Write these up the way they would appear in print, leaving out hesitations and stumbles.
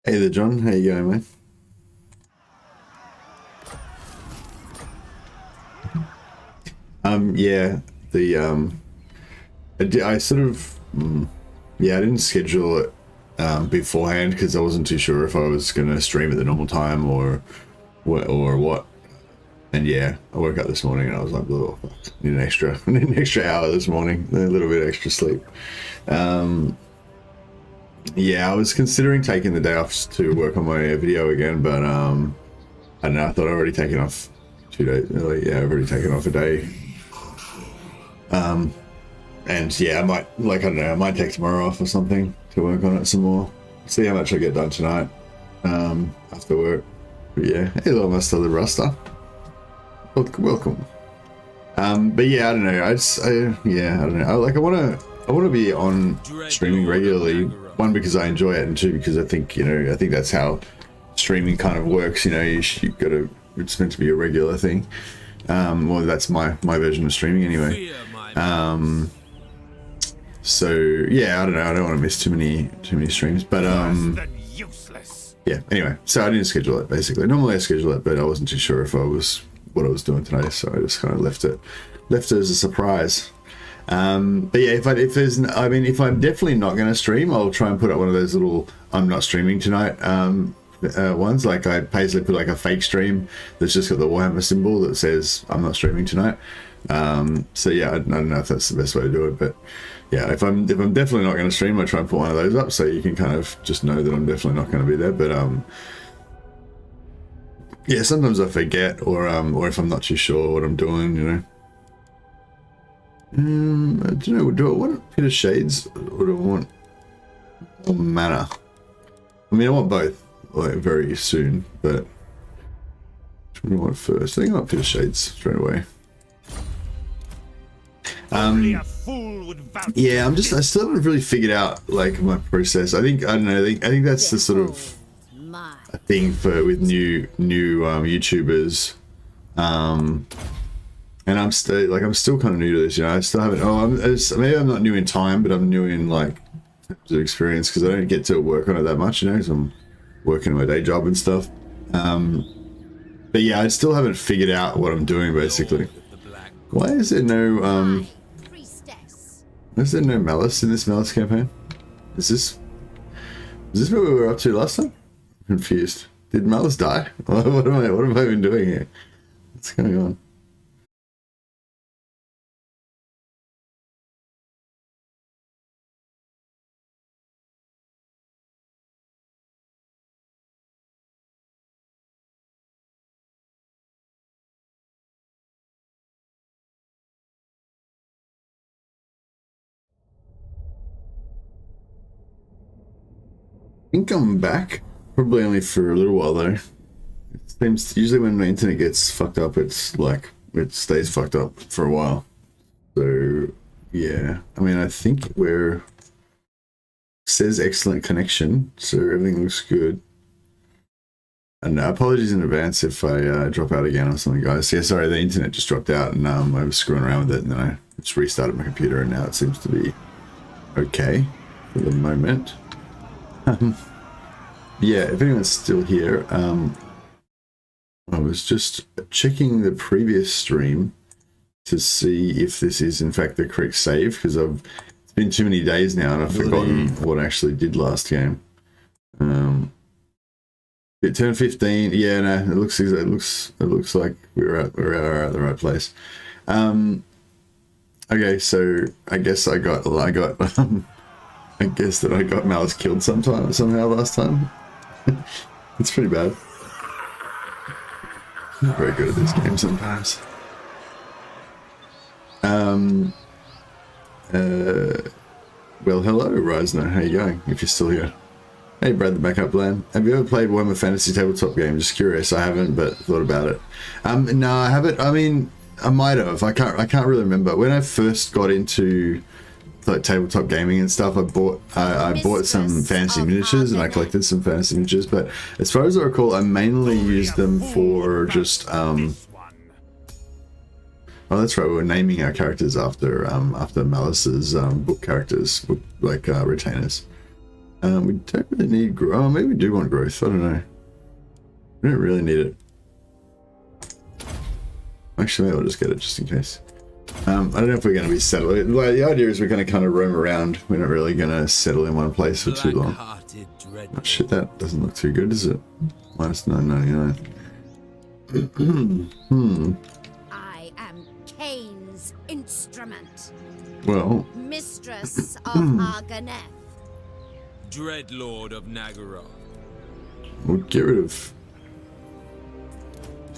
Hey there, John. How you going, man? Yeah, I sort of, yeah, I didn't schedule it beforehand because I wasn't too sure if I was gonna stream at the normal time or what. And yeah, I woke up this morning and I was like, oh, fuck, I need an extra hour this morning, a little bit extra sleep. Yeah, I was considering taking the day off to work on my video again, but I don't know. I thought I'd already taken off 2 days. Yeah, I've already taken off a day. And yeah, I might, I don't know, I might take tomorrow off or something to work on it some more. See how much I get done tonight after work. But yeah, hello, Mr. the Rasta. Welcome. But yeah, I don't know. I don't know. I want to be on streaming regularly. One, because I enjoy it, and two, because I think that's how streaming kind of works. It's meant to be a regular thing. Well, that's my version of streaming anyway. So yeah, I don't know. I don't want to miss too many streams, but yeah. Anyway, so I didn't schedule it basically. Normally I schedule it, but I wasn't too sure if what I was doing today, so I just kind of left it as a surprise. But yeah, if I'm definitely not going to stream, I'll try and put up one of those little "I'm not streaming tonight" ones. Like I basically put like a fake stream that's just got the Warhammer symbol that says "I'm not streaming tonight." So yeah, I don't know if that's the best way to do it, but yeah, if I'm definitely not going to stream, I try and put one of those up so you can kind of just know that I'm definitely not going to be there. But yeah, sometimes I forget, or if I'm not too sure what I'm doing, I don't know, do I want a Pit of Shades or do I want more mana? I mean, I want both, like, very soon, but which one do I want first? I think I want Pit of Shades straight away. Yeah, I still haven't really figured out, like, my process. I think that's the sort of a thing with new YouTubers. And I'm still kind of new to this, I still haven't. Maybe I'm not new in time, but I'm new in like experience because I don't get to work on it that much, because I'm working my day job and stuff. But yeah, I still haven't figured out what I'm doing basically. Why is there no Malus in this Malus campaign? Is this what we were up to last time? I'm confused. Did Malus die? What have I been doing here? What's going on? I think I'm back. Probably only for a little while though. It seems usually when the internet gets fucked up, it's like it stays fucked up for a while. So yeah, I mean, I think says excellent connection, so everything looks good. And apologies in advance if I drop out again or something, guys. Yeah, sorry, the internet just dropped out and I was screwing around with it, and then I just restarted my computer, and now it seems to be okay for the moment. Yeah, if anyone's still here, I was just checking the previous stream to see if this is in fact the correct save, because it's been too many days now and I've forgotten what I actually did last game. It turned 15. Yeah, no, it looks like we're at the right place. Okay, so I guess I got I guess that I got Malus killed somehow last time. It's pretty bad. I'm not very good at this game sometimes. Well, hello, Reisner. How you going? If you're still here. Hey, Brad, the backup plan. Have you ever played Warhammer Fantasy tabletop game? Just curious. I haven't, but thought about it. No, I haven't. I mean, I might have. I can't really remember. When I first got into like tabletop gaming and stuff, I bought some fantasy miniatures and I collected some fantasy miniatures, but as far as I recall, I mainly used them for just oh, that's right, we were naming our characters after Malus's book characters, retainers. We don't really need growth. Oh, maybe we do want growth. I don't know. We don't really need it. Actually, maybe I'll just get it just in case. I don't know if we're going to be settling. Like, the idea is we're going to kind of roam around. We're not really going to settle in one place for too long. Oh shit, that doesn't look too good, does it? Minus 9.99. I am Khaine's instrument. Well. Mistress of Arganeth. Dreadlord of Nagaroth. We'll get rid of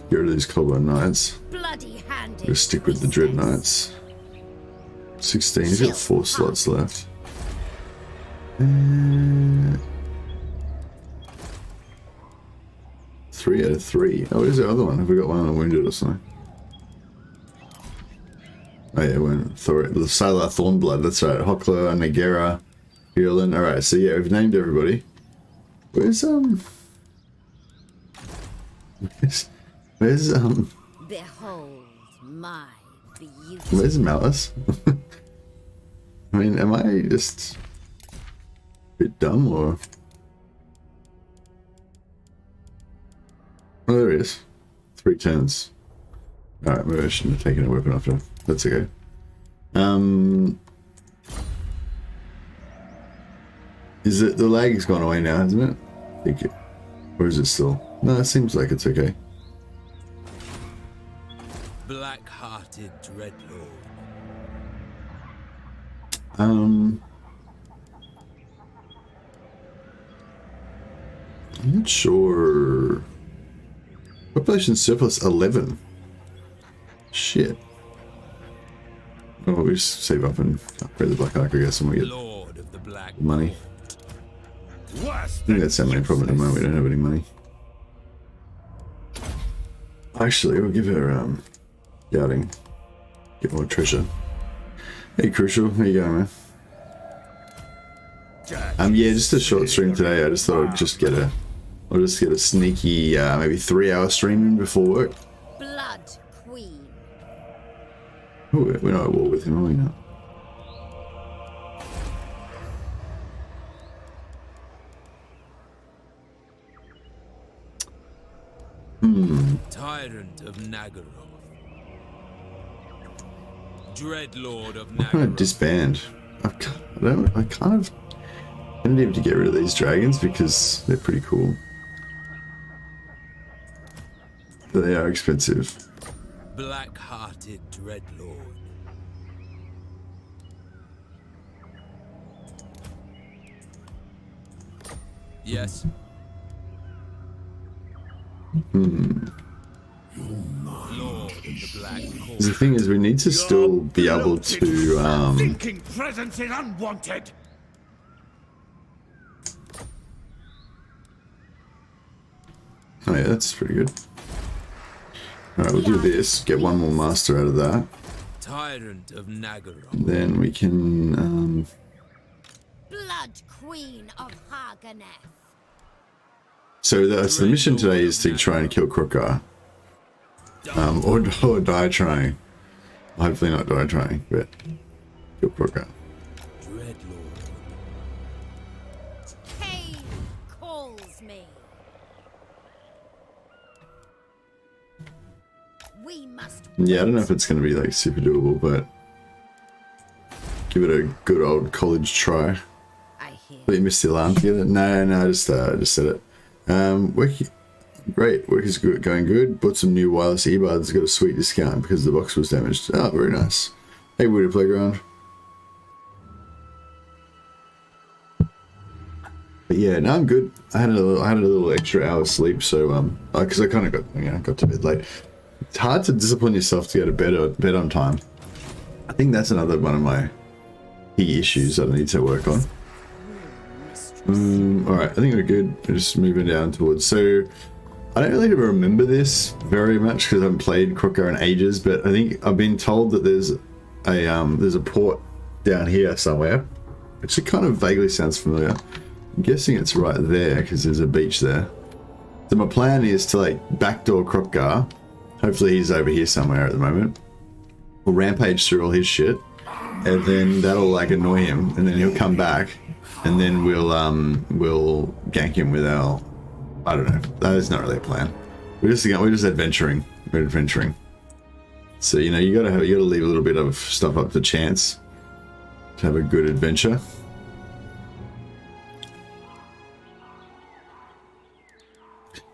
these Cobalt Knights. Bloody-handed. We'll stick with the Dread Knights. 16. He's got 4 slots left. 3 out of 3. Oh, where's the other one? Have we got one on the wounded or something? Oh yeah, when the Sailor Thornblood. That's right. Hokla, Nagera, Violin. All right. So yeah, we've named everybody. Where's Behold my beauty. Where's Malus? I mean, am I just a bit dumb or? Oh, there he is. 3 turns. Alright, maybe I shouldn't have taken a weapon off him. That's okay. Is it, the lag has gone away now, hasn't it? I think it, or is it still? No, it seems like it's okay. Black-hearted Dreadlord. I'm not sure. Population surplus 11. Shit. Oh, we just save up and upgrade the Black Arc, I guess, and we get Lord of the Black money. I think that's our main problem at the moment. We don't have any money. Actually, we'll give her guarding. Get more treasure. Hey, Crucial, how you going, man? Yeah, just a short stream today. I just thought I'd just get a, I'll just get a sneaky, maybe 3-hour stream in before work. Blood Queen. Ooh, we're not at war with him, are we not? Tyrant of Nagaroth. Dreadlord of I'm gonna Nagaroth. disband. I kind of need to get rid of these dragons because they're pretty cool. But they are expensive. Black-hearted Dreadlord. Yes. Hmm. Lord of the Black Horde. The thing is, we need to still be able to Thinking presence is unwanted. oh yeah, that's pretty good. Alright, we'll do this, get one more master out of that. Tyrant of Nagaroth. Then we can Blood Queen of Arganeth. so the mission today is to try and kill Krukar. Or die trying. Hopefully not die trying, but kill Krukar. Dreadlord. Khaine calls me. We must. Yeah, I don't know if it's going to be like super doable, but give it a good old college try. I hear. But you missed the alarm together? No, I just said it. Great, work is good, going good. Bought some new wireless earbuds, got a sweet discount because the box was damaged. Oh, very nice. Hey, Woody Playground. But yeah, no, I'm good. I had a little extra hour sleep, so because I kind of got to bed late. It's hard to discipline yourself to go to bed on time. I think that's another one of my key issues that I need to work on. Alright, I think we're good. We're just moving down towards. So, I don't really remember this very much because I haven't played Krukar in ages, but I think I've been told that there's a port down here somewhere, which it kind of vaguely sounds familiar. I'm guessing it's right there because there's a beach there. So my plan is to like backdoor Krukar. Hopefully he's over here somewhere at the moment. We'll rampage through all his shit, and then that'll like annoy him, and then he'll come back, and then we'll gank him with our, I don't know, that is not really a plan. We're just adventuring. We're adventuring. So you know, you gotta leave a little bit of stuff up to chance to have a good adventure.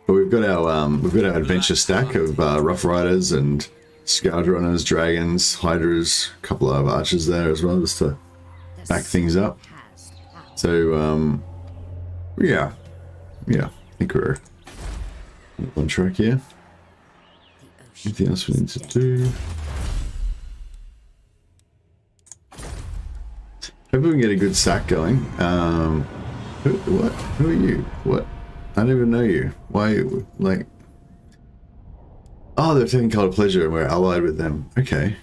But we've got our adventure stack of Rough Riders and Scourge Runners, Dragons, Hydras, a couple of archers there as well, just to back things up. So yeah, I think we're on track here. Anything else we need to do? Hope we can get a good sack going. Who are you? What? I don't even know you. Why, like... Oh, they're taking Cult of Pleasure and we're allied with them. Okay.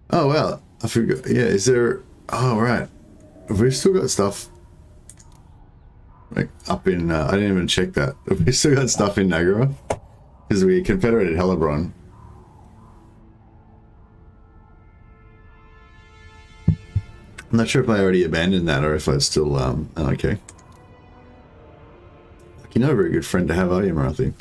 Oh, well. I forgot. Yeah, is there... Oh, right. Have we still got stuff... Like, up in... I didn't even check that. Have we still got stuff in Nagara? Because we confederated Hellebrand. I'm not sure if I already abandoned that or if I still... okay. You're not a very good friend to have, are you, Marathi?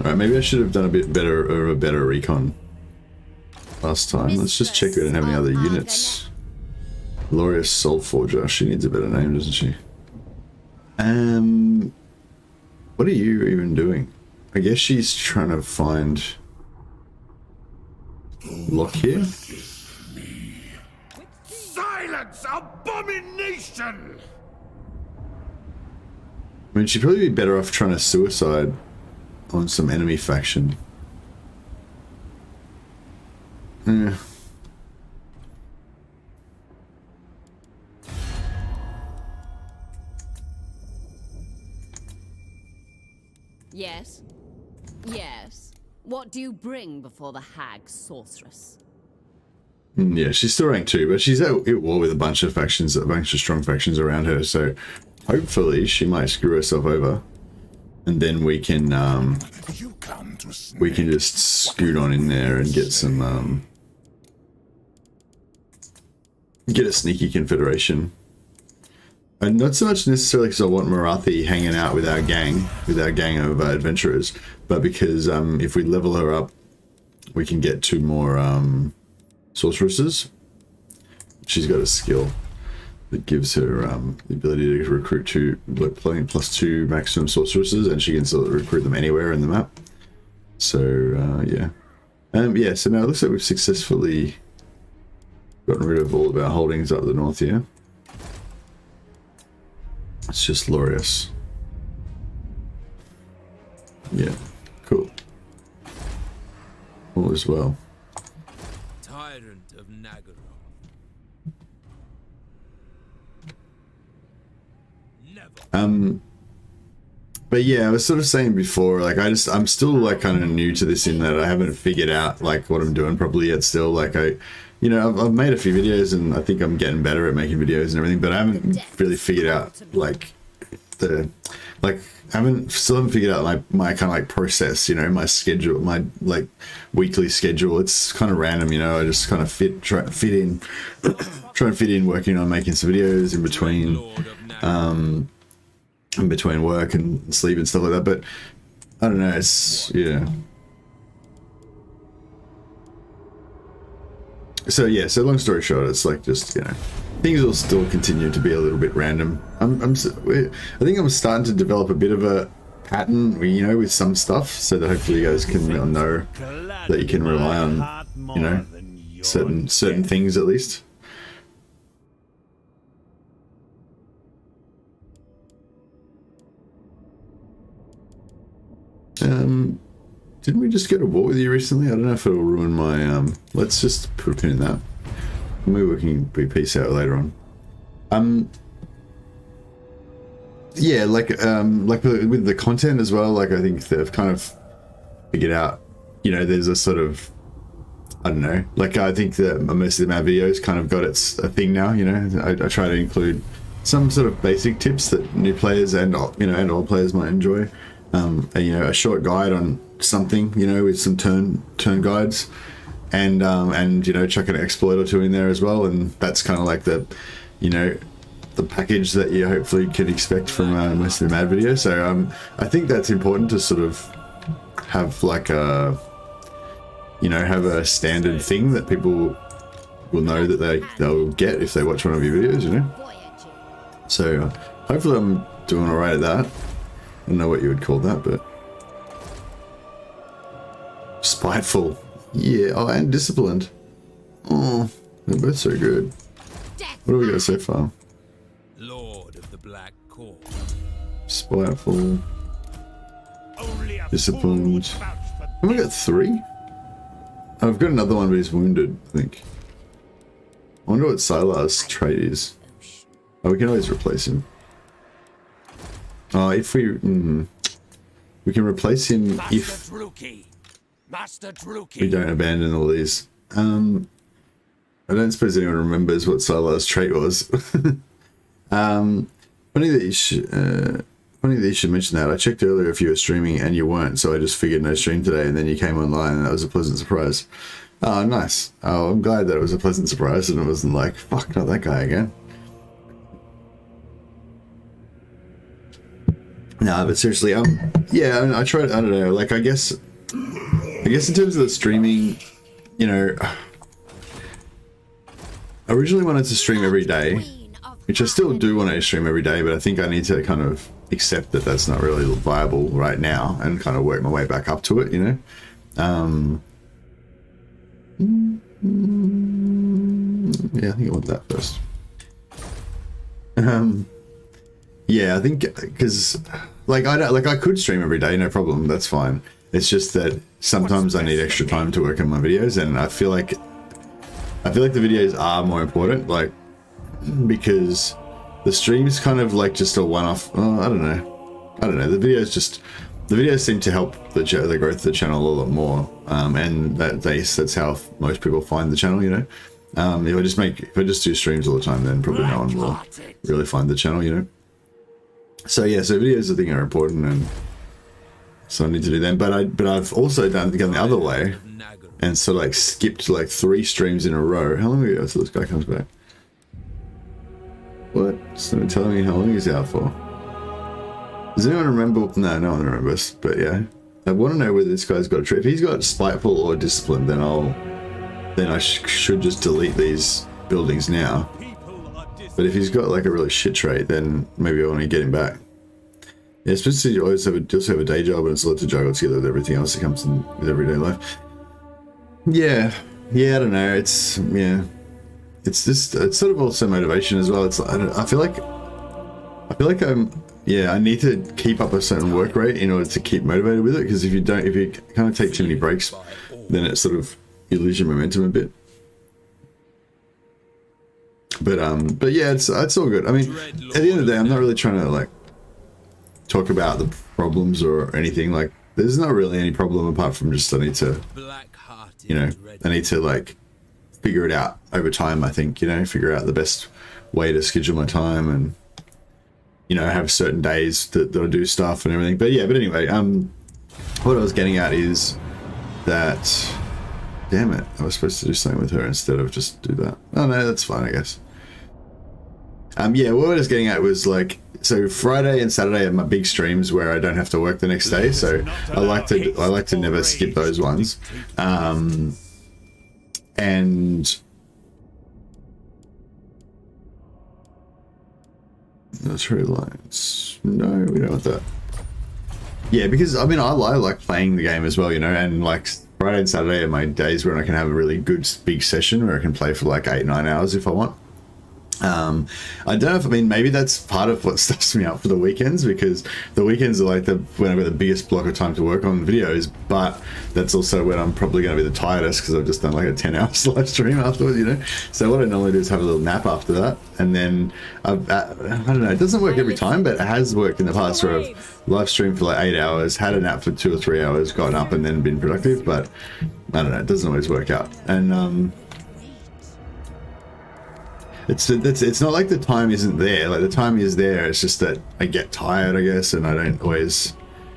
Alright, maybe I should have done a better recon last time. Let's just check we don't have any other units. Glorious Soul Forger. She needs a better name, doesn't she? What are you even doing? I guess she's trying to find... Lock here? Silence, abomination! I mean, she'd probably be better off trying to suicide on some enemy faction. Yeah. Yes. Yes. What do you bring before the hag sorceress? Yeah, she's still rank 2, but she's at war with a bunch of factions, a bunch of strong factions around her, so hopefully she might screw herself over. And then we can just scoot on in there and get some get a sneaky confederation. And not so much necessarily because I want Marathi hanging out with our gang of adventurers, but because if we level her up, we can get 2 more sorceresses. She's got a skill that gives her the ability to recruit 2, like playing +2 maximum sorceresses, and she can still recruit them anywhere in the map. So yeah, yeah. So now it looks like we've successfully gotten rid of all of our holdings up the north here. It's just glorious. Yeah, cool. All is well. Tyrant of Nagaroth. Never. But yeah, I was sort of saying before, like I'm still like kind of new to this in that I haven't figured out like what I'm doing properly yet. Still, like you know, I've made a few videos and I think I'm getting better at making videos and everything, but I haven't really figured out like still haven't figured out like my kind of like process, you know, my schedule, my like weekly schedule. It's kind of random, you know. I just kind of try and fit in working on making some videos in between work and sleep and stuff like that. But I don't know, it's yeah. So yeah, so long story short, it's like just, you know, things will still continue to be a little bit random. I think I'm starting to develop a bit of a pattern, you know, with some stuff, so that hopefully you guys can know that you can rely on, you know, certain things at least. Didn't we just go to war with you recently? I don't know if it'll ruin my, let's just put a pin in that. Maybe we can peace out later on. Yeah, like with the content as well, like I think they've kind of figured out, you know, there's a sort of, I don't know, like I think that most of my videos kind of got a thing now, you know. I try to include some sort of basic tips that new players and, you know, and old players might enjoy. you know, a short guide on something, you know, with some turn guides, and you know, chuck an exploit or two in there as well, and that's kind of like the, you know, the package that you hopefully can expect from a MercytheMad video. So I think that's important to sort of have like a, you know, have a standard thing that people will know that they'll get if they watch one of your videos, you know. So hopefully I'm doing alright at that. I don't know what you would call that, but spiteful, yeah. Oh, and disciplined. Oh, they're both so good. What do we got so far? Lord of the Black Core. Spiteful, Only a disciplined. fool would vouch for Have we got 3? Oh, I've got another one, but he's wounded, I think. I wonder what Sylar's trait is. Oh, we can always replace him. Oh, if we can replace him if Master Druki. we don't abandon all these. I don't suppose anyone remembers what Sylar's trait was. Funny that you should mention that. I checked earlier if you were streaming and you weren't, so I just figured no stream today, and then you came online, and that was a pleasant surprise. Oh, nice. Oh, I'm glad that it was a pleasant surprise and it wasn't like, fuck, not that guy again. No, but seriously, yeah, I tried, I don't know, like, I guess in terms of the streaming, you know, I originally wanted to stream every day, which I still do want to stream every day, but I think I need to kind of accept that that's not really viable right now and kind of work my way back up to it, you know. Yeah, I think I want that first. Yeah, I think because I could stream every day, no problem, that's fine. It's just that sometimes I need extra time to work on my videos, and I feel like the videos are more important, like, because the stream's kind of like just a one-off. Oh, I don't know. The videos seem to help the growth of the channel a lot more, and that's how most people find the channel, you know. If I just do streams all the time, then probably no one will really find the channel, you know. So yeah, so videos I think are important, and so I need to do them. But I've also gone the other way, and so like skipped like 3 streams in a row. How long ago until this guy comes back? What? Someone telling me how long he's out for? Does anyone remember? No, no one remembers. But yeah, I want to know whether this guy's got a trait. If he's got spiteful or disciplined, then I should just delete these buildings now. But if he's got like a really shit trait, then maybe I want to get him back. Yeah, especially you always have a day job, and it's a lot to juggle together with everything else that comes in with everyday life. Yeah, I don't know. It's sort of also motivation as well. It's I feel like I need to keep up a certain work rate in order to keep motivated with it. Because if you kind of take too many breaks, then it sort of, you lose your momentum a bit. But yeah, it's all good. I mean, at the end of the day, I'm not really trying to like talk about the problems or anything. Like, there's not really any problem apart from just I need to like figure it out over time. I think, you know, figure out the best way to schedule my time, and you know, have certain days that I do stuff and everything. But yeah, but anyway, what I was getting at is that, damn it, I was supposed to do something with her instead of just do that. Oh no, that's fine, I guess. Yeah, what I was getting at was like, so Friday and Saturday are my big streams where I don't have to work the next day, so I like to never skip those ones. And that's really lines. No, we don't want that. Yeah, because I mean, I like playing the game as well, you know, and like Friday and Saturday are my days where I can have a really good big session where I can play for like 8-9 hours if I want. I don't know if, I mean, maybe that's part of what stuffs me up for the weekends, because the weekends are like when I've got the biggest block of time to work on videos, but that's also when I'm probably going to be the tiredest because I've just done like a 10-hour live stream afterwards, you know. So what I normally do is have a little nap after that, and then I don't know, it doesn't work every time, but it has worked in the past where I've live streamed for like 8 hours, had a nap for 2 or 3 hours, gotten up and then been productive. But I don't know, it doesn't always work out. And it's not like the time isn't there. Like, the time is there. It's just that I get tired, I guess, and I don't always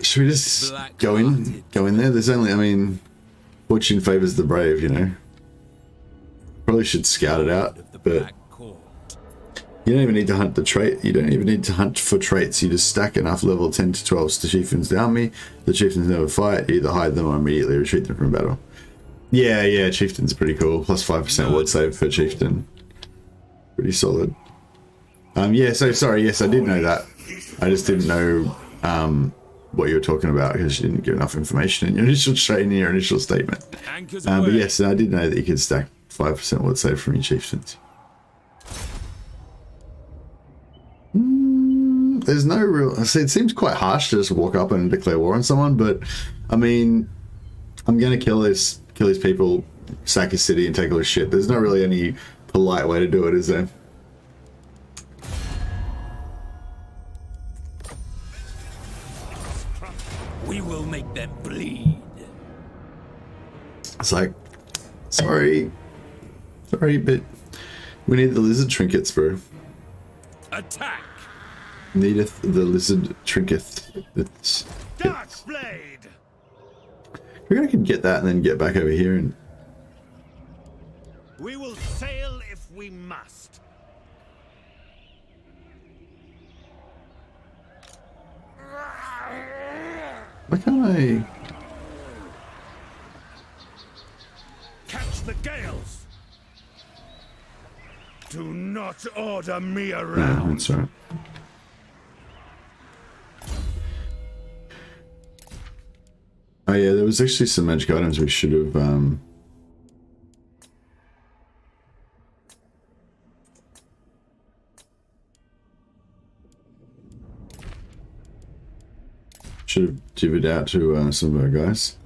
should we just go in there? There's only, I mean, fortune favors the brave, you know. Probably should scout it out, but you don't even need to hunt the trait. You don't even need to hunt for traits. You just stack enough level 10 to 12s to chieftains the army. The chieftains never fight. You either hide them or immediately retreat them from battle. Yeah, chieftain's pretty cool. Plus 5% ward save per chieftain. Pretty solid. Yeah, so sorry, yes, I did know that. I just didn't know what you were talking about because you didn't give enough information in your initial statement. But yes, I did know that you could stack 5% ward save from your chieftains. There's no real... See, it seems quite harsh to just walk up and declare war on someone, but I mean, I'm gonna kill his people, sack his city, and take all his shit. There's not really any polite way to do it, is there? We will make them bleed. It's like, sorry, but we need the lizard trinkets, bro. Attack! Needeth the lizard trinket. Darkblade! We're gonna get that and then get back over here and... We will sail if we must. Why can't I... Catch the gales! Do not order me No, around. that's right. Oh yeah, there was actually some magic items we should have divvied out to some of our guys.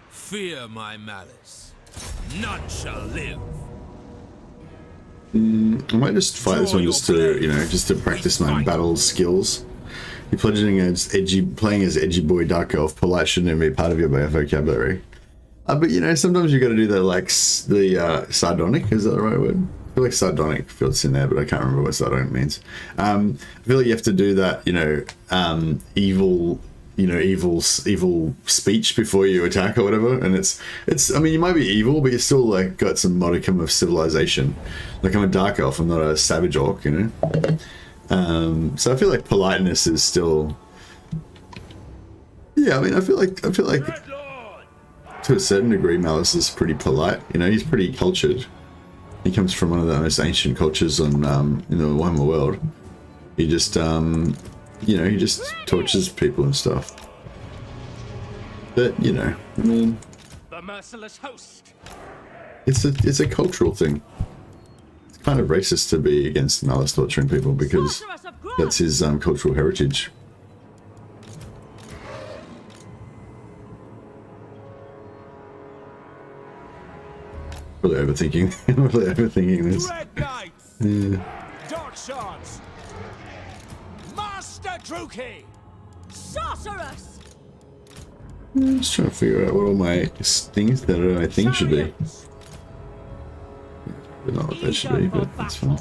Fear my malice. None shall live. I might just fight this one just to, you know, just to practice my battle skills. You're playing as edgy boy dark elf. Polite shouldn't even be part of your vocabulary. But you know, sometimes you got to do the like the sardonic. Is that the right word? I feel like sardonic fits in there, but I can't remember what sardonic means. I feel like you have to do that. You know, evil speech before you attack or whatever, and it's I mean, you might be evil, but you're still like got some modicum of civilization. Like, I'm a dark elf, I'm not a savage orc, you know. So I feel like politeness is still, yeah, I mean, I feel like to a certain degree Malus is pretty polite, you know. He's pretty cultured. He comes from one of the most ancient cultures on in the Warhammer world. He just you know, he just tortures people and stuff. But, you know, I mean, The merciless host. it's a cultural thing. It's kind of racist to be against Malus torturing people because that's his cultural heritage. Really overthinking this. Red Knights! Yeah. Dark Shards! Master Druki! Sorceress! I'm just trying to figure out what all my things that I think should be. But not what that should be, but that's fine.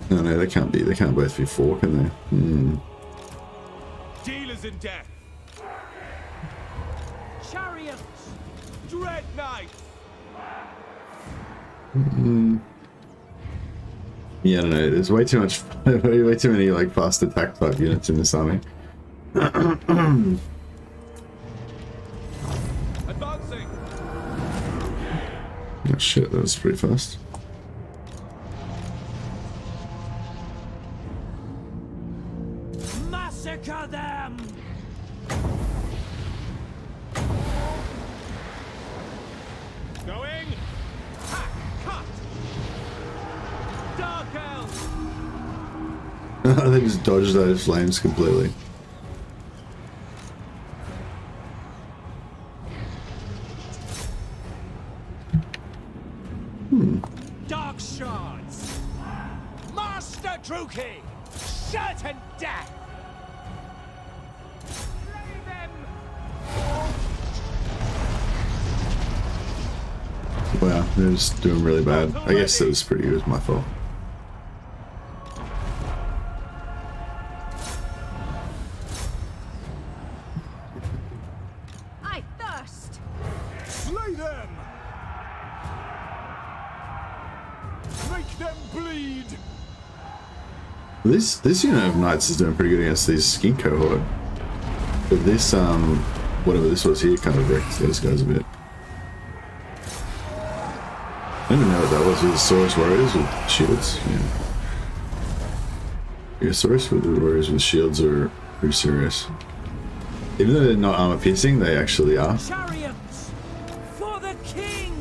No, they can't be. They can't both be 4, can they? Dealers in death! Chariots! Dread Knights! Yeah, I don't know. There's way too much, way too many like fast attack type units in this army. Advancing! Oh shit, that was pretty fast. Massacre them! Going! Hack! Cut! Dark Elves! They just dodged those flames completely. Dark Shards! Master Druki! Certain death! Slay them! Wow, they're just doing really bad. I guess it was pretty. It was my fault. I thirst. Slay them! Make them bleed! This unit of knights is doing pretty good against these skin cohort. But this whatever this was here kind of wrecked those guys a bit. I didn't know what that was. Was Saurus warriors with shields? Yeah, Saurus with the warriors with shields are pretty serious. Even though they're not armor piercing, they actually are. Chariots! For the king!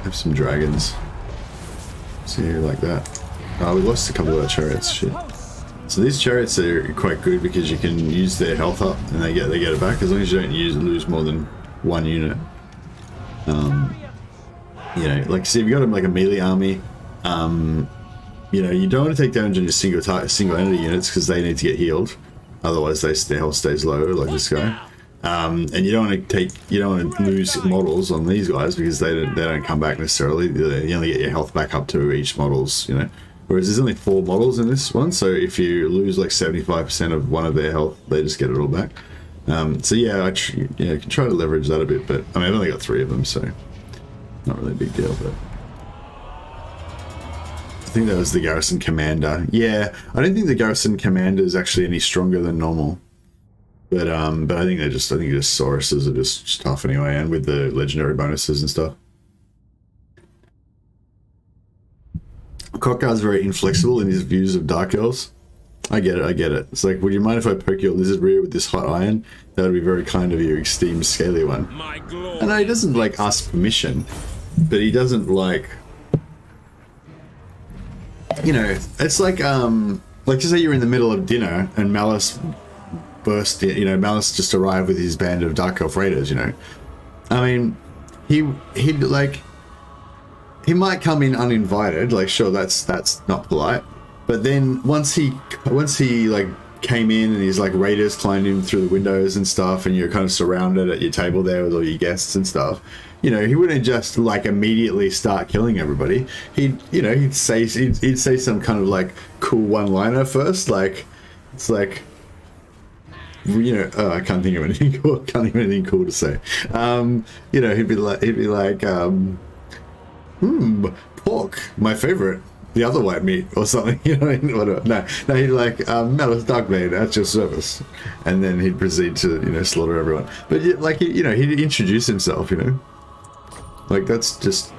Have some dragons. See here like that. Oh, we lost a couple of our chariots. Shit. So these chariots are quite good because you can use their health up and they get it back as long as you don't lose more than one unit. You know, like see if you got like a melee army, you know, you don't want to take damage on your single entity units because they need to get healed, otherwise their health stays low like this guy. And you don't want to lose models on these guys because they don't come back necessarily. You only get your health back up to each models, you know. Whereas there's only 4 models in this one, so if you lose like 75% of one of their health, they just get it all back. So yeah, I can try to leverage that a bit, but I mean I've only got 3 of them, so not really a big deal. But I think that was the garrison commander. Yeah, I don't think the garrison commander is actually any stronger than normal. But I think I think just Sauruses are just tough anyway, and with the legendary bonuses and stuff. Cockguard's very inflexible in his views of Dark Elves. I get it. It's like, would you mind if I poke your lizard rear with this hot iron? That would be very kind of you, esteemed scaly one. I know he doesn't like ask permission, but he doesn't like, you know, it's like just say you're in the middle of dinner and Malus burst in, you know, Malus just arrived with his band of Dark Elf Raiders, you know. I mean, he'd like, he might come in uninvited, like sure that's not polite, but then once he like came in and his like raiders climbed in through the windows and stuff, and you're kind of surrounded at your table there with all your guests and stuff, you know, he wouldn't just like immediately start killing everybody. He'd say some kind of like cool one-liner first, like it's like, you know, I can't think of anything cool to say. You know, he'd be like pork, my favorite, the other white meat or something, you know. Whatever. No, he'd like Malus Darkblade at your service, and then he'd proceed to, you know, slaughter everyone. But like, you know, he'd introduce himself, you know, like it's just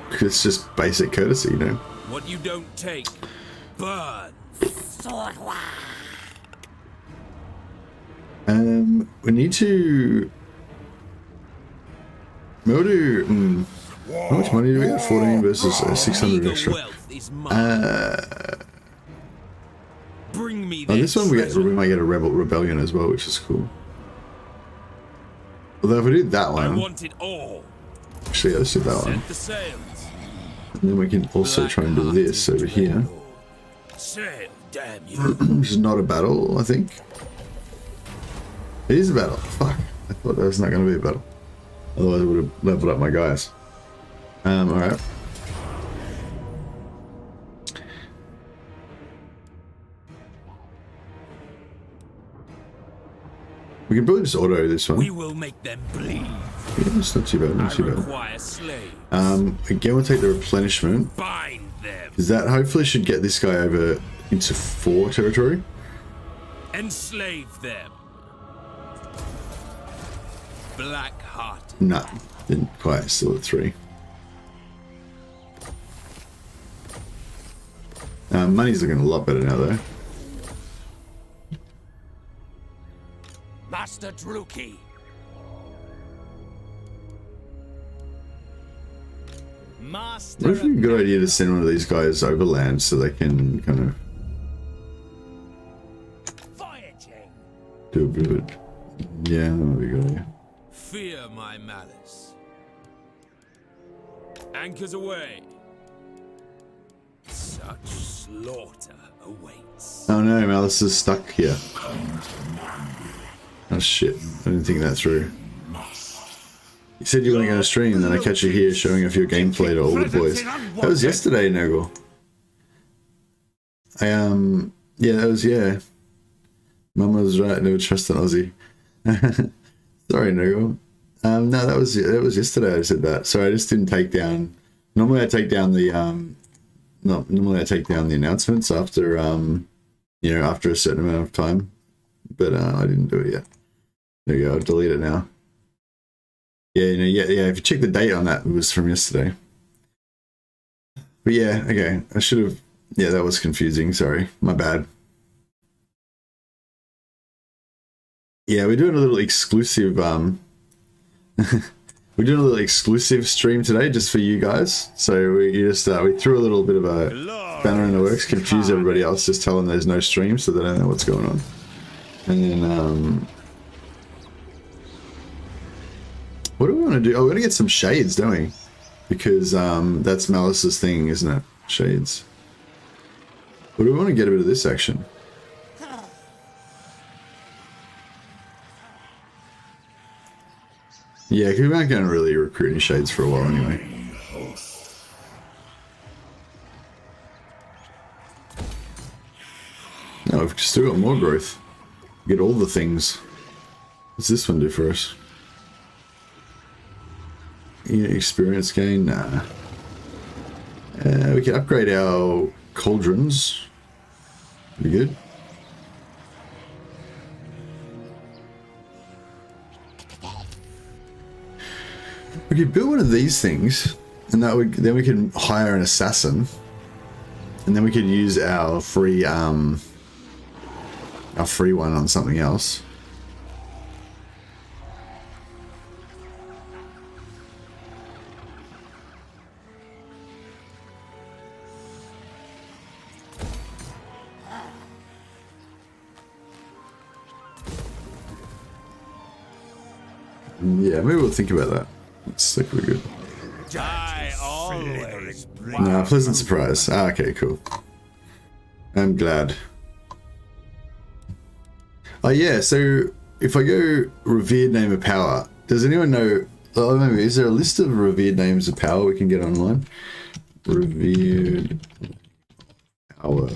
basic courtesy, you know. What you don't take, burn. We need to. We'll do. How much money do we get? 14 versus 600 extra. Bring me this one we might get a rebellion as well, which is cool. Although if we do that one, I want it all. Actually, yeah, let's do that one. Set the sails. And then we can also try and do this over here. Sail, damn you. Which is not a battle, I think. It is a battle. Fuck. I thought that was not going to be a battle. Otherwise I would have leveled up my guys. Alright. We can probably just auto this one. We will make them bleed. Yeah, it's not too bad, not too Require slaves. bad. Again, we'll take the replenishment. Bind them. Because that hopefully should get this guy over into 4 territory. Enslave them. Black heart. Nah, didn't quite. Still at 3. Money's looking a lot better now, though. Master Druki. Master. What if it's a good idea to send one of these guys overland so they can kind of Voyaging. do a bit of it? Yeah, that would be a good idea. Fear my malice. Anchors away. Such slaughter awaits. Oh no, Malus is stuck here. Oh shit, I didn't think that through. You said you were going to stream, then I catch you here showing off your gameplay to all the boys. That was yesterday, Noggle. Yeah, that was, yeah. Mama was right, never trust an Aussie. Sorry, Noggle. No, that was yesterday I said that. Sorry, I just didn't take down... Normally I take down the, normally I take down the announcements after, you know, after a certain amount of time. But I didn't do it yet. There you go, I'll delete it now. Yeah, you know, yeah, if you check the date on that, it was from yesterday. But yeah, okay, I should have... Yeah, that was confusing, sorry. My bad. Yeah, we're doing a little exclusive, we're doing a little exclusive stream today just for you guys. So we just, we threw a little bit of a banner in the works, confuse everybody else, just tell them there's no stream so they don't know what's going on. And then, what do we want to do? Oh, we're going to get some shades, don't we? Because that's Malus's thing, isn't it? Shades. What do we want to get a bit of this action? Yeah, because we aren't going to really recruit any shades for a while anyway. No, we've still got more growth. Get all the things. What's this one do for us? Experience gain? Nah. We can upgrade our cauldrons. Pretty good. We could build one of these things, and that would then we can hire an assassin, and then we could use our free one on something else. Yeah, maybe we'll think about that. It's like we're good. I always bring No, pleasant surprise. Ah, okay, cool. I'm glad. Oh yeah, so if I go revered name of power, does anyone know? Oh, maybe is there a list of revered names of power we can get online? Revered power.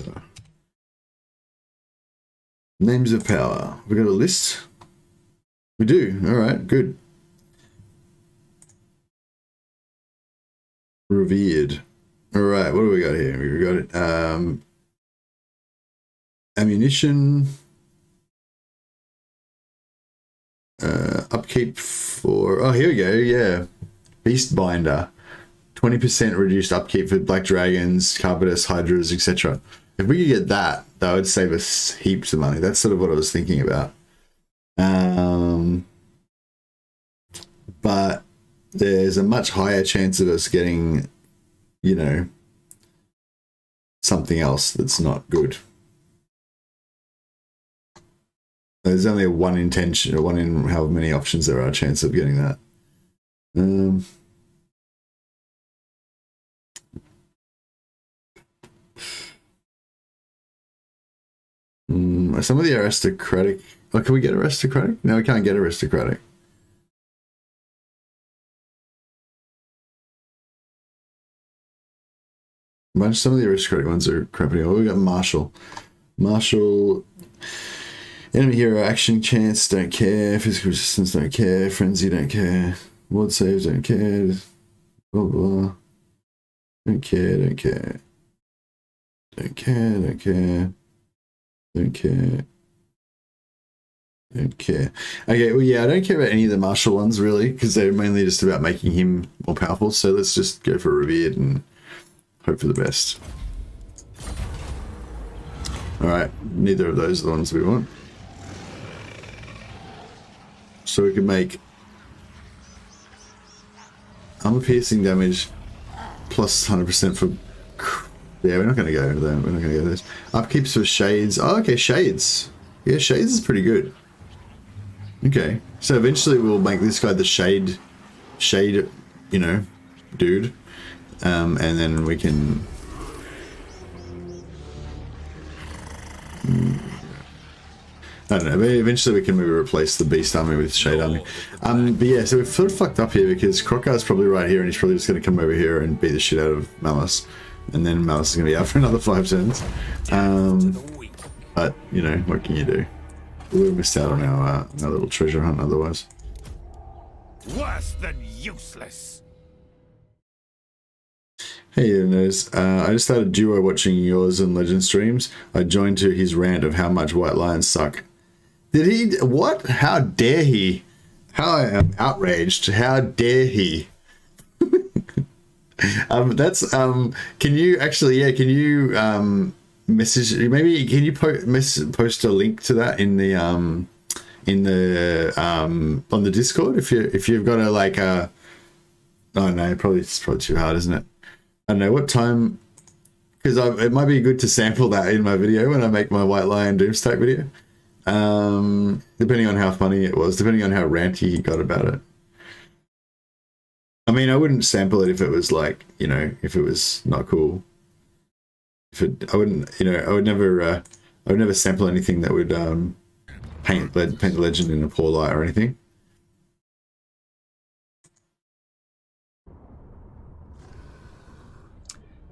Names of power. We got a list. We do. All right, good. Revered. All right, what do we got here? We got it. Ammunition. Upkeep for... Oh, here we go. Yeah. Beastbinder. 20% reduced upkeep for black dragons, carpeters, hydras, etc. If we could get that, that would save us heaps of money. That's sort of what I was thinking about. But there's a much higher chance of us getting, you know, something else that's not good. There's only a 1 in 10, or 1 in how many options there are chance of getting that. Some of the aristocratic... Oh, can we get aristocratic? No, we can't get aristocratic. Some of the aristocratic ones are crappy. Oh, we got martial. Martial... Enemy hero action chance, don't care. Physical resistance, don't care. Frenzy, don't care. Ward saves, don't care. Blah, blah. Don't care, don't care. Don't care, don't care. Don't care. Don't care. Okay, well, yeah, I don't care about any of the martial ones, really, because they're mainly just about making him more powerful. So let's just go for revered and hope for the best. Alright, neither of those are the ones we want. So we can make armor piercing damage plus 100% for... Yeah, we're not going to go there. We're not going to go this. Upkeeps for shades. Oh, okay, shades. Yeah, shades is pretty good. Okay, so eventually we'll make this guy the shade, you know, dude. And then we can I don't know, but eventually we can maybe replace the Beast Army with Shade Army. But yeah, so we've sort of fucked up here because Crocar's probably right here and he's probably just going to come over here and beat the shit out of Malus. And then Malus is going to be out for another 5 turns. But, you know, what can you do? We would have missed out on our little treasure hunt otherwise. Worse than useless. Hey, Nose. I just started duo watching yours and Legend streams. I joined to his rant of how much White Lions suck. Did he? What? How dare he? How I am outraged. How dare he? Can you actually? Yeah. Can you message? Maybe can you post a link to that in the on the Discord if you've got a like a. Oh no, it's probably too hard, isn't it? I don't know what time. Because it might be good to sample that in my video when I make my White Lion Doomstack video. Depending on how funny it was, depending on how ranty he got about it. I mean, I wouldn't sample it if it was like, you know, if it was not cool. I wouldn't, you know, I would never sample anything that would paint the legend in a poor light or anything.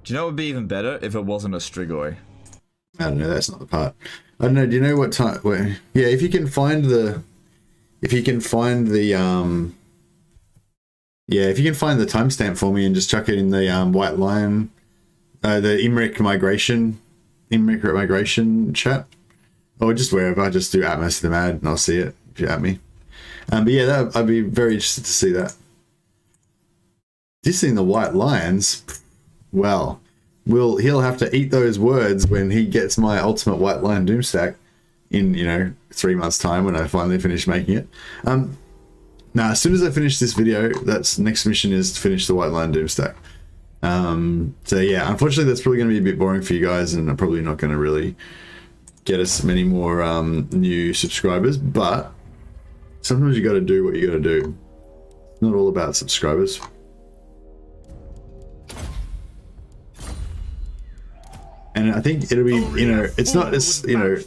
Do you know what would be even better if it wasn't a Strigoi? I don't know, that's not the part. I don't know, do you know what time? Yeah, if you can find the timestamp for me and just chuck it in the White Lion, the Imric migration chat, or just wherever, just do @MercytheMad and I'll see it if you at me. But yeah, I'd be very interested to see that. Dissing the White Lions, well, he'll have to eat those words when he gets my ultimate White Lion Doomstack in, you know, 3 months time when I finally finish making it. Now, as soon as I finish this video, that's next mission is to finish the White Lion Doomstack. So yeah, unfortunately that's probably going to be a bit boring for you guys and I'm probably not going to really get us many more new subscribers, but sometimes you got to do what you got to do. It's not all about subscribers. And I think it'll be, you know, it's not as, you know,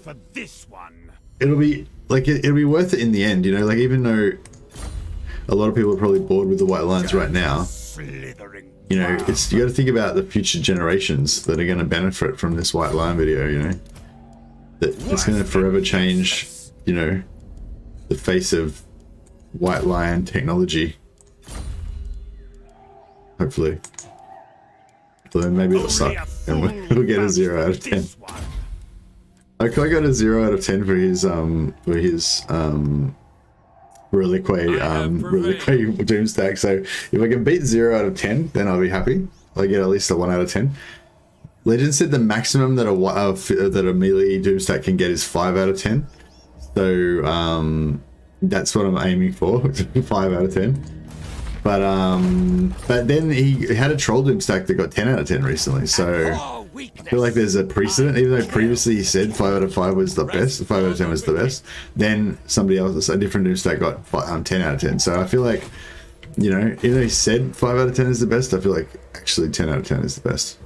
it'll be like, it'll be worth it in the end, you know, like even though a lot of people are probably bored with the White Lions right now, you know, you got to think about the future generations that are going to benefit from this White Lion video, you know, that it's going to forever change, you know, the face of White Lion technology. Hopefully. So maybe it'll suck and we'll get a 0 out of 10. I got a 0 out of 10 for his Reliquary Doomstack. So if I can beat 0 out of 10, then I'll be happy. I get at least a 1 out of 10. Legend said the maximum that a melee Doomstack can get is 5 out of 10. So that's what I'm aiming for, 5 out of 10. But then he had a Troll Doomstack that got 10 out of 10 recently, so I feel like there's a precedent. Even though previously he said 5 out of 5 was the best, 5 out of 10 was the best, then somebody else, a different Doomstack got 10 out of 10. So I feel like, you know, even though he said 5 out of 10 is the best, I feel like actually 10 out of 10 is the best.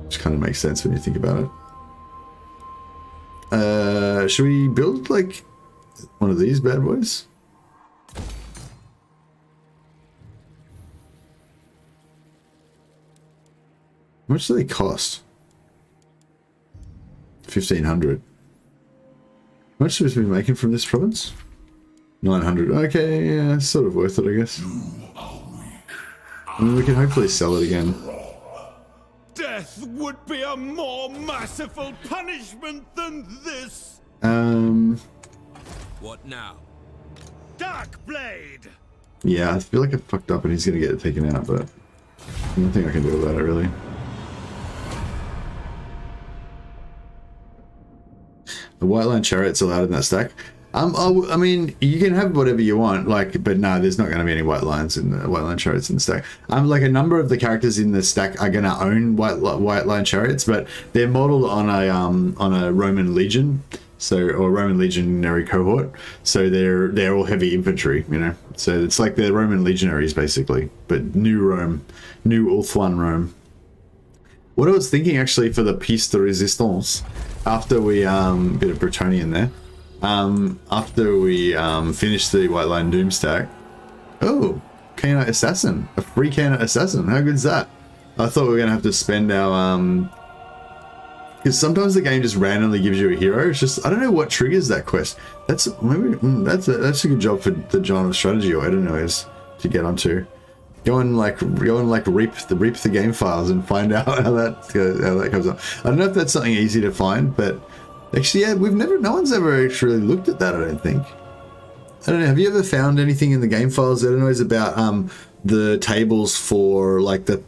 Which kind of makes sense when you think about it. Should we build like one of these bad boys? How much do they cost? 1,500. How much should we be making from this province? 900. Okay, yeah, it's sort of worth it, I guess. I mean, we can hopefully sell it again. Death would be a more merciful punishment than this. What now? Dark Blade. Yeah, I feel like I fucked up and he's gonna get it taken out, but nothing I can do about it, really. The White Lion Chariot's allowed in that stack. I mean, you can have whatever you want, like, but no, there's not going to be any White Lions in the White Lion Chariots in the stack. Like a number of the characters in the stack are going to own White Lion Chariots, but they're modeled on a Roman Legion, or Roman Legionary cohort. So they're all heavy infantry, you know. So it's like they're Roman legionaries basically, but new Rome, new Ulthuan Rome. What I was thinking actually for the piece de resistance, after we bit of Bretonian there, after we finished the White Line Doom stack. Oh, Khaine Assassin, a free Khaine Assassin. How good is that? I thought we were gonna have to spend our because sometimes the game just randomly gives you a hero. It's just I don't know what triggers that quest. That's maybe that's a good job for the John of Strategy or Edelnoise to get onto. Go and like reap the game files and find out how that comes up. I don't know if that's something easy to find, but actually, yeah, no one's ever actually looked at that. I don't think. I don't know. Have you ever found anything in the game files that knows about the tables for like the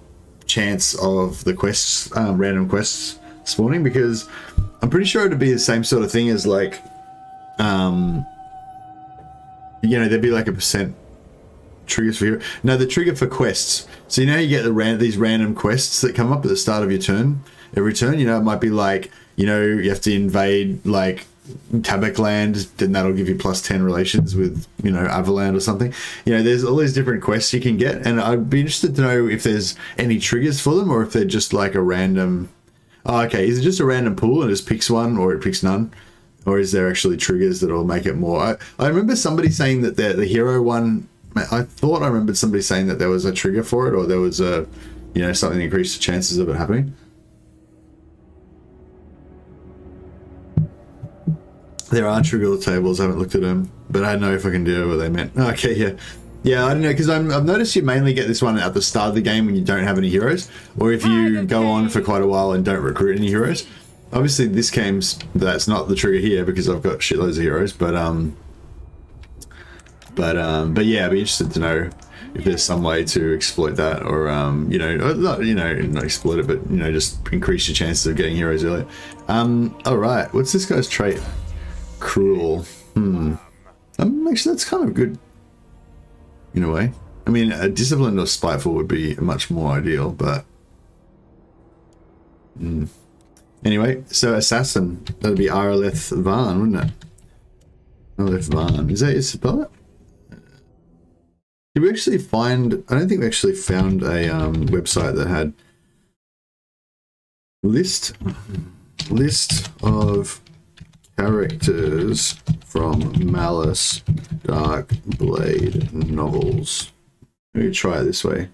chance of the quests, random quests spawning? Because I'm pretty sure it'd be the same sort of thing as like, you know, there'd be like a percent triggers for hero. No, the trigger for quests. So you know you get these random quests that come up at the start of your turn. Every turn, you know, it might be like, you know, you have to invade like Tabakland, then that'll give you plus 10 relations with, you know, Avaland or something. You know, there's all these different quests you can get, and I'd be interested to know if there's any triggers for them or if they're just like a random. Oh, okay, is it just a random pool and it just picks one or it picks none? Or is there actually triggers that'll make it more? I remember somebody saying that the hero one, I thought I remembered somebody saying that there was a trigger for it, or there was a, you know, something that increased the chances of it happening. There are trigger tables, I haven't looked at them, but I don't know if I can do what they meant. Okay, yeah. Yeah, I don't know, because I've noticed you mainly get this one at the start of the game when you don't have any heroes, or if you go on for quite a while and don't recruit any heroes. Obviously, this game's, that's not the trigger here because I've got shitloads of heroes, but yeah, I'd be interested to know if there's some way to exploit that, or you know, not exploit it, but you know, just increase your chances of getting heroes earlier. All right, what's this guy's trait? Cruel. Actually, that's kind of good in a way. I mean, a disciplined or spiteful would be much more ideal, but anyway. So assassin, that'd be Araleth Van, wouldn't it? Araleth Van. Is that how you spell it? Did we actually find? I don't think we actually found a website that had list of characters from Malus Dark Blade novels. Let me try it this way.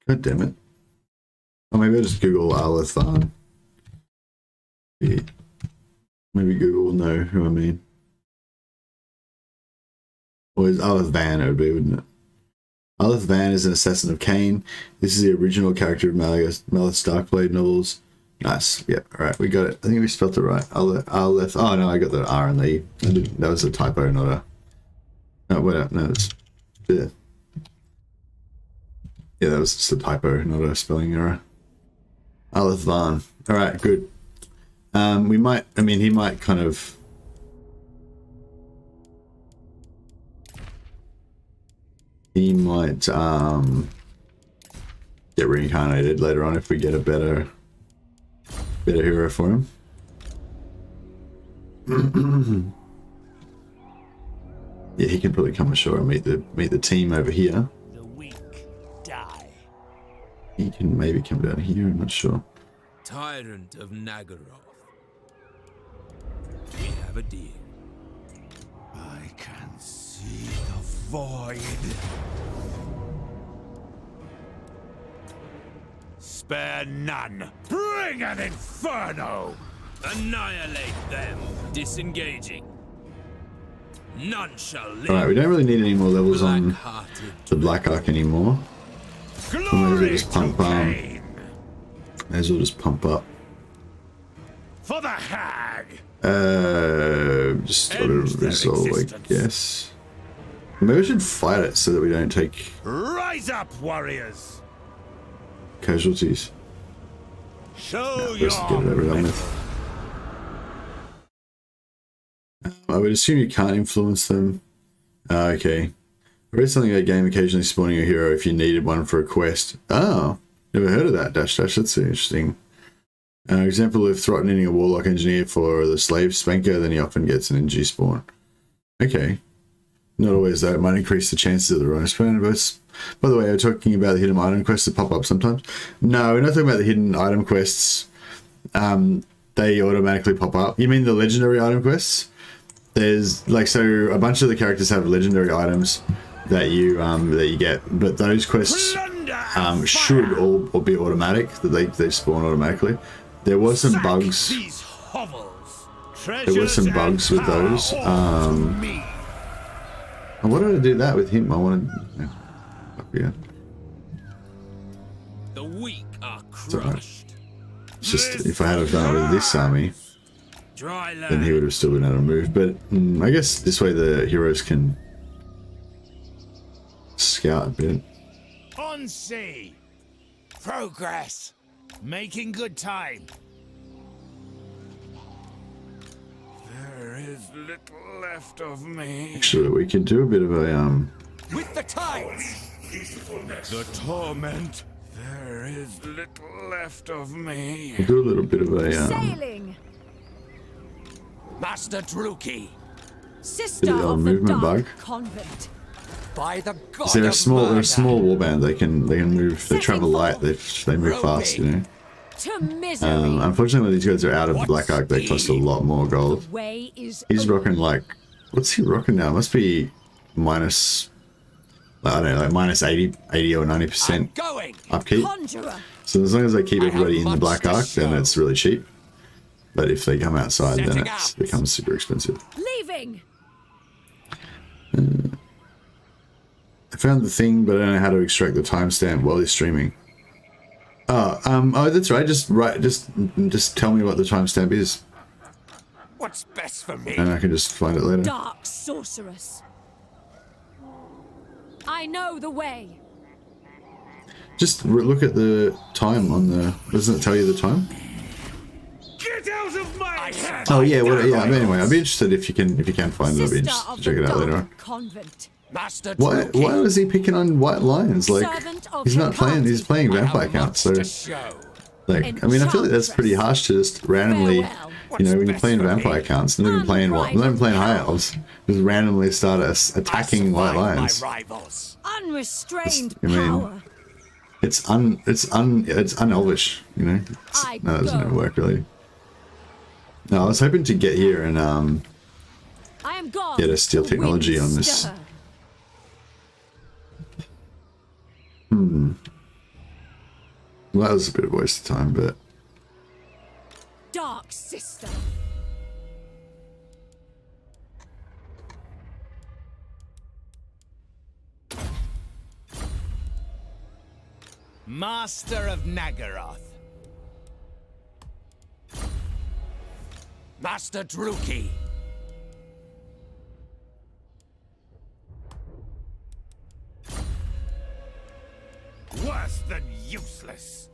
God damn it. Oh, maybe I'll just Google Alathan. Maybe Google will know who I mean. Or is Aleth Van, it would be, wouldn't it? Aleth Van is an assassin of Khaine. This is the original character of Malus Darkblade novels. Nice. Yeah, alright, we got it. I think we spelled it right. Aleth. Oh no, I got the R and the E. That was a typo, not a. No, wait, no, it's. Yeah. Yeah, that was just a typo, not a spelling error. Aleth Van. Alright, good. We might, I mean, he might kind of... He might get reincarnated later on if we get a better hero for him. Yeah, he can probably come ashore and meet the team over here. The weak die. He can maybe come down here, I'm not sure. Tyrant of Nagaroth. We have a deal. I can see the void. Spare none. Bring an inferno! Annihilate them. Disengaging. None shall live. Alright, we don't really need any more levels on the Black Ark anymore. So maybe we'll just pump may as well just pump up. For the hag! Just sort of resolve, I guess. Maybe we should fight it so that we don't take Rise up, warriors! casualties. Show Let's get it over done with. I would assume you can't influence them. Okay. I read something about game occasionally spawning a hero if you needed one for a quest. Oh, never heard of that, dash dash. That's interesting. Example of threatening a warlock engineer for the slave spanker, then he often gets an NG spawn. Okay. Not always though, it might increase the chances of the right spawn. By the way, we're talking about the hidden item quests that pop up sometimes. No, we're not talking about the hidden item quests. They automatically pop up. You mean the legendary item quests? There's like, so a bunch of the characters have legendary items that you get, but those quests should all be automatic, that they spawn automatically. There was some bugs. There were some bugs with those. Why did I do that with him? I wanted. Yeah. The weak are crushed. It's just if I had done it with this army, then he would have still been able to move. But I guess this way the heroes can scout a bit. On sea. Progress. Making good time. There is little left of me. Actually, we could do a bit of a With the tides. The torment. There is little left of me. we'll do a little bit of a Sailing. Master Druki. Sister bit of a of the movement Dark bug. Convent. By the god They're a of small murder. warband. They can move. They travel light. They move fast. You know. To misery. Unfortunately, when these guys are out of the Black Ark, they cost a lot more gold. The way is He's open. rocking like, what's he rocking now? It must be minus, I don't know, like minus 80 or 90% Going. upkeep. Conjurer. So as long as they keep I have everybody in the much Black to Ark, then show. it's really cheap. But if they come outside, then Setting it out. becomes super expensive. Leaving. I found the thing, but I don't know how to extract the timestamp while he's streaming. Oh, that's right. Just tell me what the timestamp is, What's best for me? and I can just find it later. Dark sorceress. I know the way. Just look at the time on the. Doesn't it tell you the time? Get out of my head! Oh yeah, yeah. Anyway, I'd be interested if you can find it. I'd be Sister interested of to check the it out Dark later. Convent. Master Why Druki. was he picking on white lions? Like Servant of he's not playing. He's playing I have vampire count. So much to show. like, I mean, I feel like that's pretty harsh to just randomly, Farewell. you know, when you're What's playing best for vampire me? counts, not even playing what, not even playing high elves, just randomly start attacking white I survived lions. My rivals. Unrestrained I mean, power. It's unelvish, you know. I No, that doesn't go. even work really. No, I was hoping to get here and I am gone. get a steel The technology winds on this. stir. Well, that was a bit of a waste of time, but Dark sister. Master of Nagaroth. Master Druki. Worse than useless.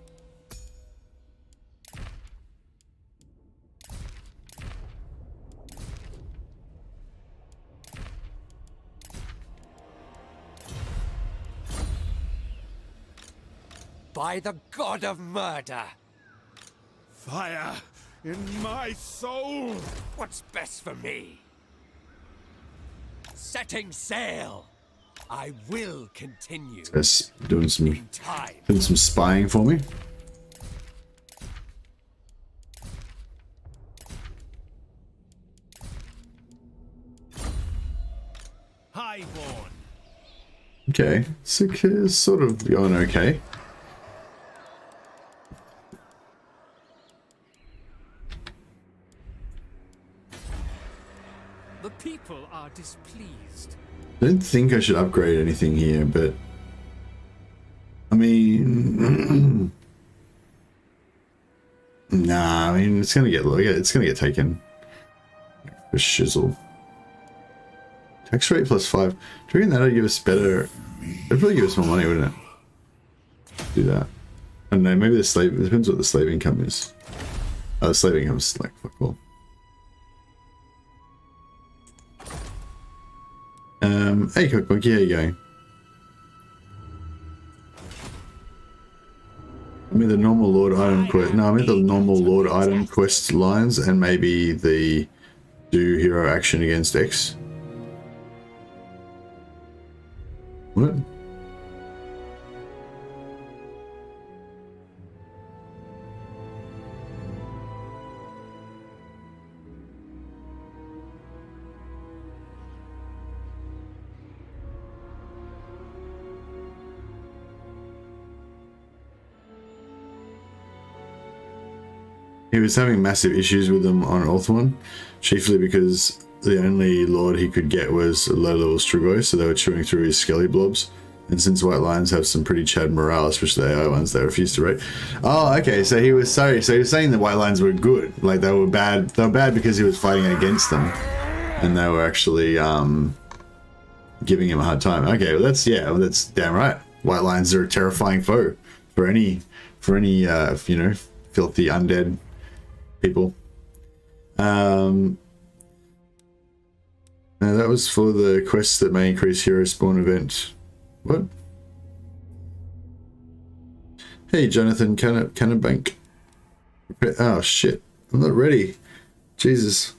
By the god of murder. Fire in my soul. What's best for me? Setting sail. I will continue it's doing in time. some spying for me. Highborn. Okay, it's sort of going okay. The people are displeased. I don't think I should upgrade anything here, but I mean, nah. I mean, it's gonna get taken for shizzle. Tax rate +5. Do you reckon that'll give us better? It'd probably give us more money, wouldn't it? Do that. I don't know. Maybe the slave. It depends what the slave income is. Oh, the slave income is like fuck all. Hey Cookmonkey, how you going? I mean, the normal Lord item quest. No, I meant the normal Lord item quest lines and maybe the do hero action against X. What? He was having massive issues with them on Ulthuan, chiefly because the only lord he could get was a low-level Strigoi, so they were chewing through his skelly blobs. And since White Lions have some pretty Chad morale, especially the AI ones, they refused to rate. Oh, okay, so he was sorry. So he was saying the White Lions were good, like they were bad. They were bad because he was fighting against them, and they were actually giving him a hard time. Okay, well that's damn right. White Lions are a terrifying foe for any you know, filthy undead people. Now that was for the quests that may increase hero spawn event. What? Hey Jonathan Cannabank. Oh shit, I'm not ready. Jesus.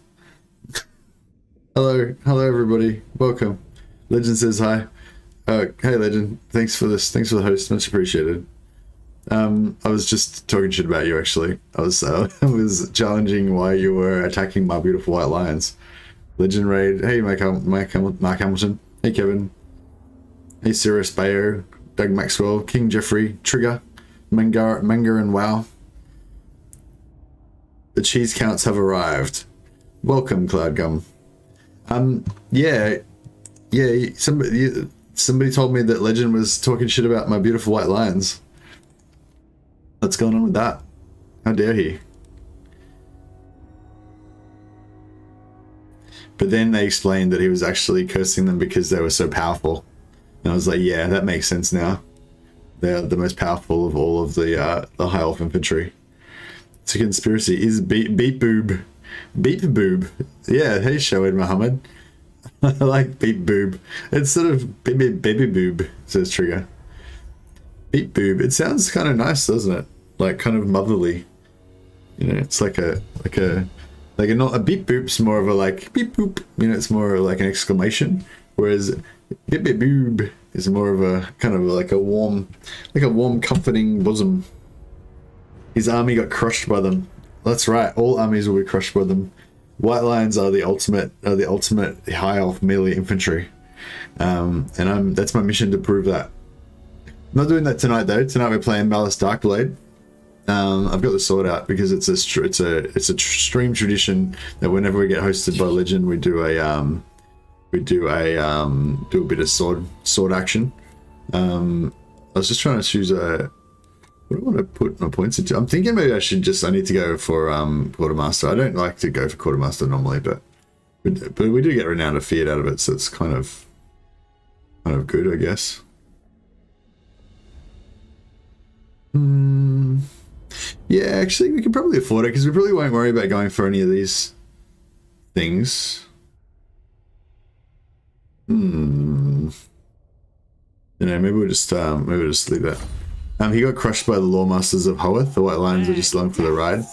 Hello everybody, welcome. Legend says hi. Hey Legend, thanks for this, thanks for the host, much appreciated. I was just talking shit about you actually. I was challenging why you were attacking my beautiful White Lions. Legend raid. Hey Mark Hamilton. Hey Kevin. Hey Cirrus Bayo. Doug Maxwell. King Jeffrey. Trigger. Manga and WoW. The cheese counts have arrived. Welcome Cloudgum. Yeah. Somebody told me that Legend was talking shit about my beautiful White Lions. What's going on with that? How dare he? But then they explained that he was actually cursing them because they were so powerful. And I was like, yeah, that makes sense now. They're the most powerful of all of the high elf infantry. It's a conspiracy. Is beep boob. Beep boob. Yeah, hey Shoaib Muhammad. I like beep boob. It's sort of baby boob, says Trigger. Beep boob. It sounds kind of nice, doesn't it? Like kind of motherly. You know, it's like a not a beep boop's more of a like beep boop. You know, it's more like an exclamation. Whereas beep beep boob is more of a kind of like a warm, comforting bosom. His army got crushed by them. That's right. All armies will be crushed by them. White Lions are the ultimate high elf melee infantry, and that's my mission to prove that. I'm not doing that tonight though. Tonight we're playing Malus Darkblade. I've got the sword out because it's a stream tradition that whenever we get hosted by Legend, we do a bit of sword action. I was just trying to choose a. What do I want to put my points into? I'm thinking maybe I need to go for Quartermaster. I don't like to go for Quartermaster normally, but we do get Renowned of Feared out of it, so it's kind of good, I guess. Yeah, actually, we can probably afford it because we probably won't worry about going for any of these things. You know, maybe we'll just leave that. He got crushed by the Lawmasters of Hoeth. The White Lions are just along for the ride.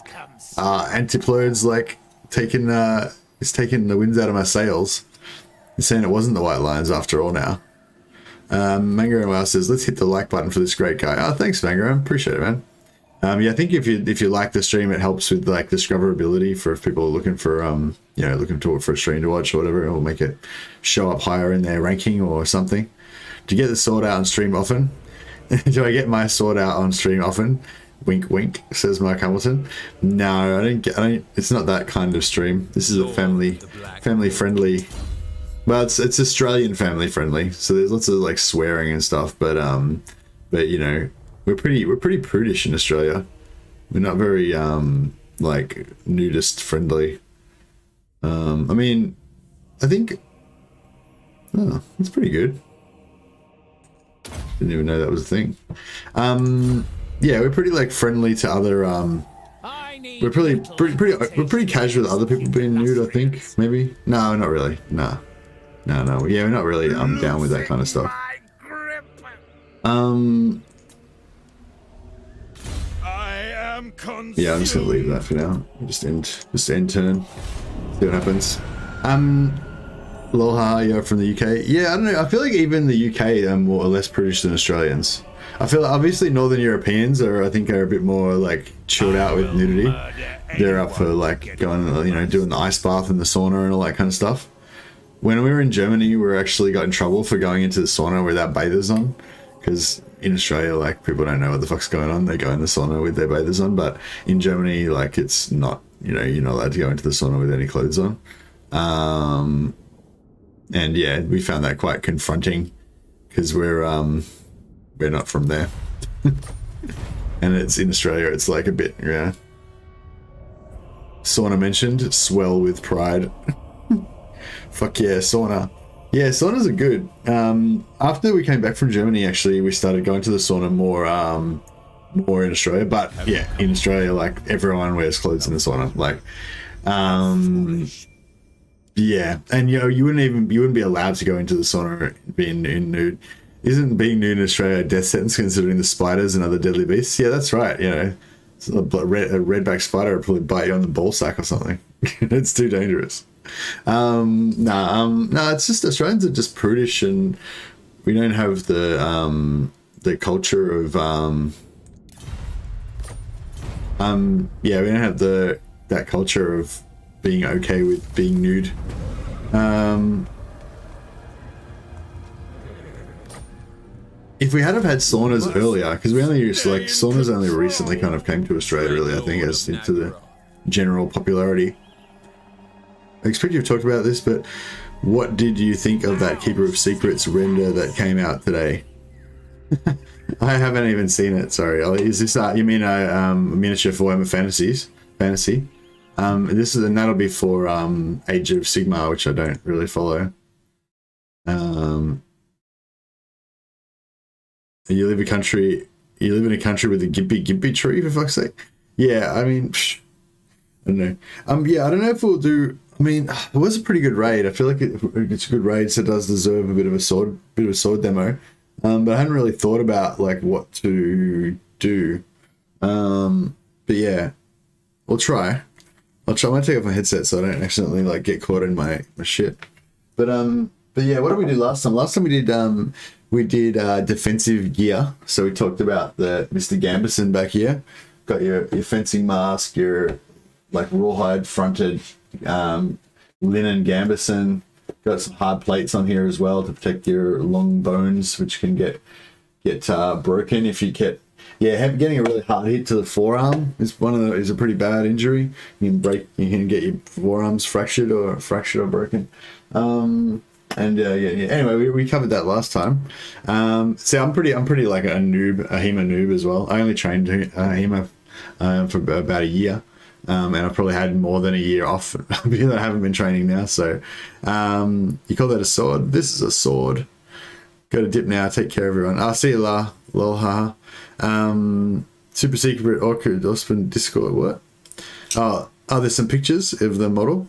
Antiplode's like taking the winds out of my sails. He's saying it wasn't the White Lions after all now. Manga and WoW says, let's hit the like button for this great guy. Oh, thanks, Manga. Appreciate it, man. Yeah, I think if you like the stream, it helps with like discoverability for if people are looking for looking for a stream to watch or whatever. It will make it show up higher in their ranking or something. Do you get the sword out on stream often? Do I get my sword out on stream often? Wink, wink, says Mark Hamilton. No, I don't. It's not that kind of stream. This is a family friendly. Well, it's Australian family friendly, so there's lots of like swearing and stuff. But you know, we're pretty prudish in Australia. We're not very like nudist friendly. I mean, I think. Oh, that's pretty good. Didn't even know that was a thing. Yeah, we're pretty like friendly to other. We're pretty casual with other people being nude. I think maybe. No, not really. No. Yeah, we're not really down with that kind of stuff. I am Yeah, I'm just gonna leave that for now. Just end turn. See what happens. Aloha, you're from the UK. Yeah, I don't know. I feel like even the UK are more or less British than Australians. I feel like obviously Northern Europeans are, I think, are a bit more like chilled out with nudity. They're up for like going, you know, doing the ice bath and the sauna and all that kind of stuff. When we were in Germany, we actually got in trouble for going into the sauna without bathers on, because in Australia, like, people don't know what the fuck's going on. They go in the sauna with their bathers on, but in Germany, like, it's not, you know, you're not allowed to go into the sauna with any clothes on. And yeah, we found that quite confronting because we're not from there. And it's in Australia, it's like a bit, yeah. Sauna mentioned, swell with pride. Fuck yeah, sauna. Yeah, saunas are good. After we came back from Germany, actually, we started going to the sauna more in Australia. But yeah, in Australia, like, everyone wears clothes in the sauna. Like, yeah, and you know, you wouldn't be allowed to go into the sauna being nude. Isn't being nude in Australia a death sentence considering the spiders and other deadly beasts? Yeah, that's right. You know, a redback spider would probably bite you on the ball sack or something. It's too dangerous. No, it's just Australians are just prudish, and we don't have the culture of yeah, we don't have that culture of being okay with being nude. If we had have had saunas earlier, because we only used, like, saunas only recently kind of came to Australia, really, I think, as into the general popularity. I expect you've talked about this, but what did you think of that Keeper of Secrets render that came out today? I haven't even seen it, sorry. Is this, you mean a miniature for Warhammer Fantasy? This is, and that'll be for Age of Sigmar, which I don't really follow. You live in a country with a gimpy tree, for fuck's sake. Yeah, I mean, I don't know. Yeah, I don't know if we'll do. I mean, it was a pretty good raid. I feel like it's a good raid, so it does deserve a bit of a sword demo. But I hadn't really thought about like what to do. But yeah, we'll try. I might take off my headset so I don't accidentally like get caught in my shit. But yeah, what did we do last time? Last time we did defensive gear. So we talked about the Mr. Gambison back here. Got your fencing mask, your like rawhide fronted linen Gambison. Got some hard plates on here as well to protect your long bones, which can get broken if you get. Yeah, getting a really hard hit to the forearm is a pretty bad injury. You can get your forearms fractured or broken. Anyway, we covered that last time. So I'm pretty like a HEMA noob as well. I only trained HEMA for about a year, and I've probably had more than a year off because I haven't been training now. So you call that a sword? This is a sword. Go to dip now. Take care, everyone. I'll see you la. Lol, super secret Orchid Ospen Discord. What? Oh, there's some pictures of the model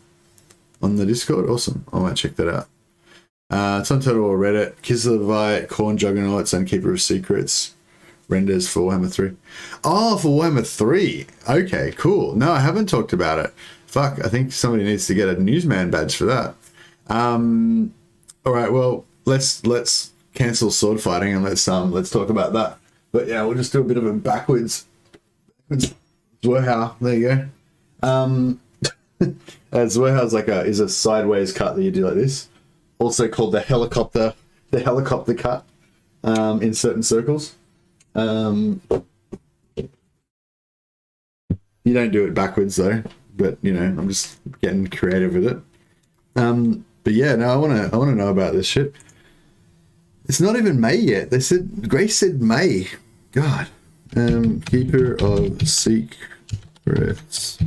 on the Discord. Awesome. I might check that out. It's on Total War Reddit. Kisleviate, Khorne Juggernauts, and Keeper of Secrets renders for Warhammer 3. Oh, for Warhammer 3. Okay, cool. No, I haven't talked about it. Fuck, I think somebody needs to get a newsman badge for that. All right, well, let's cancel sword fighting and let's talk about that. But yeah, we'll just do a bit of a backwards Zwerhau. There you go. Zwerhau is a sideways cut that you do like this. Also called the helicopter cut in certain circles. You don't do it backwards though, but you know, I'm just getting creative with it. But yeah, no, I wanna know about this shit. It's not even May yet. Grace said May. God. Keeper of Secrets.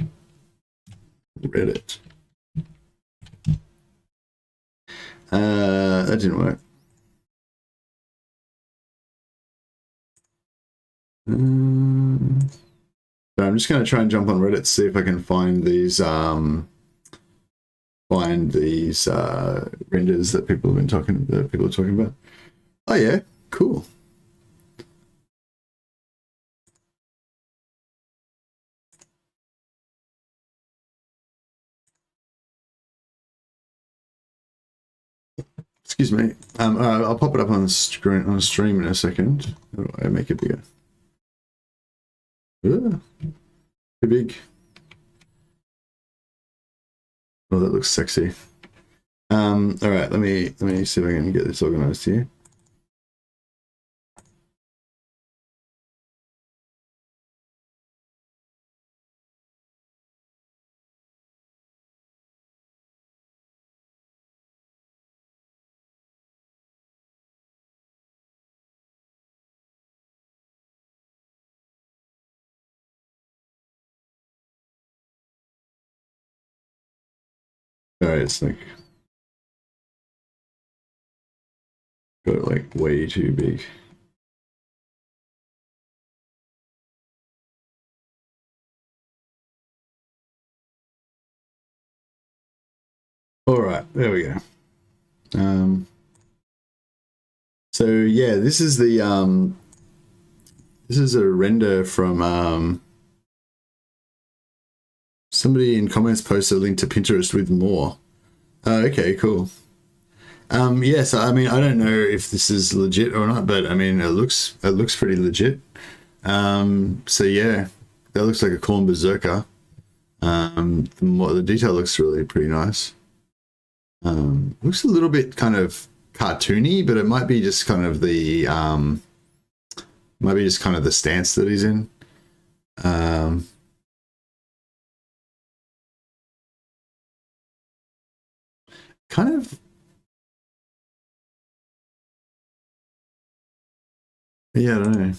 Reddit. That didn't work. So I'm just going to try and jump on Reddit to see if I can find these renders that people are talking about. Oh yeah, cool. Excuse me. I'll pop it up on stream in a second. How do I make it bigger? Too big. Oh, that looks sexy. All right, let me see if I can get this organized here. All right, it's like got it like way too big. All right, there we go. So yeah, this is the this is a render from somebody in comments posted a link to Pinterest with more. Okay, cool. Yes, I mean, I don't know if this is legit or not, but I mean, it looks pretty legit. So yeah, that looks like a Khorne Berserker. The detail looks really pretty nice. Looks a little bit kind of cartoony, but it might be just kind of the stance that he's in. Kind of, yeah, I don't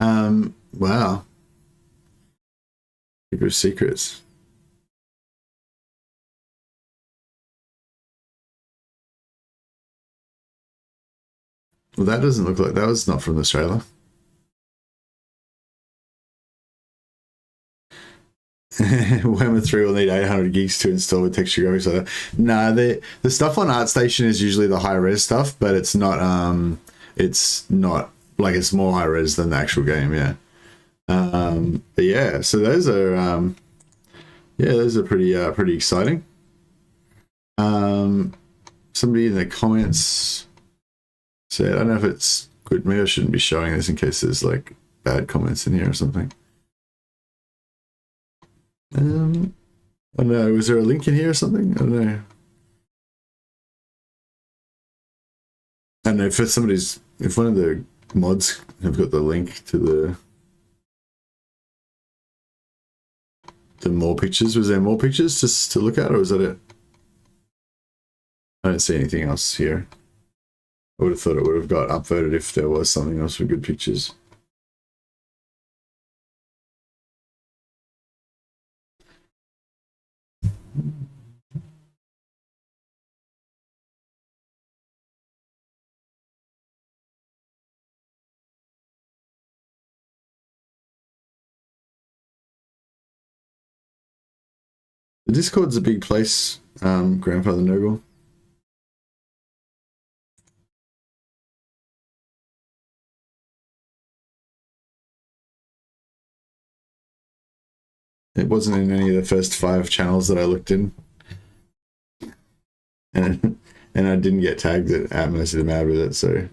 know. Wow. Secret secrets. Well, that doesn't look like that was not from the trailer. Warhammer 3 will need 800 gigs to install with texture graphics like that. Nah, the stuff on ArtStation is usually the high res stuff, but it's not like, it's more high res than the actual game, yeah. But yeah, so those are pretty exciting. Somebody in the comments said, I don't know if it's good, maybe I shouldn't be showing this in case there's like bad comments in here or something. I don't know, was there a link in here or something? I don't know. I don't know if one of the mods have got the link to the more pictures. Was there more pictures just to look at, or was that it? I don't see anything else here. I would have thought it would have got upvoted if there was something else with good pictures. The Discord's a big place, Grandfather Noggle. It wasn't in any of the first 5 channels that I looked in. And I didn't get tagged at MercytheMad with it, so...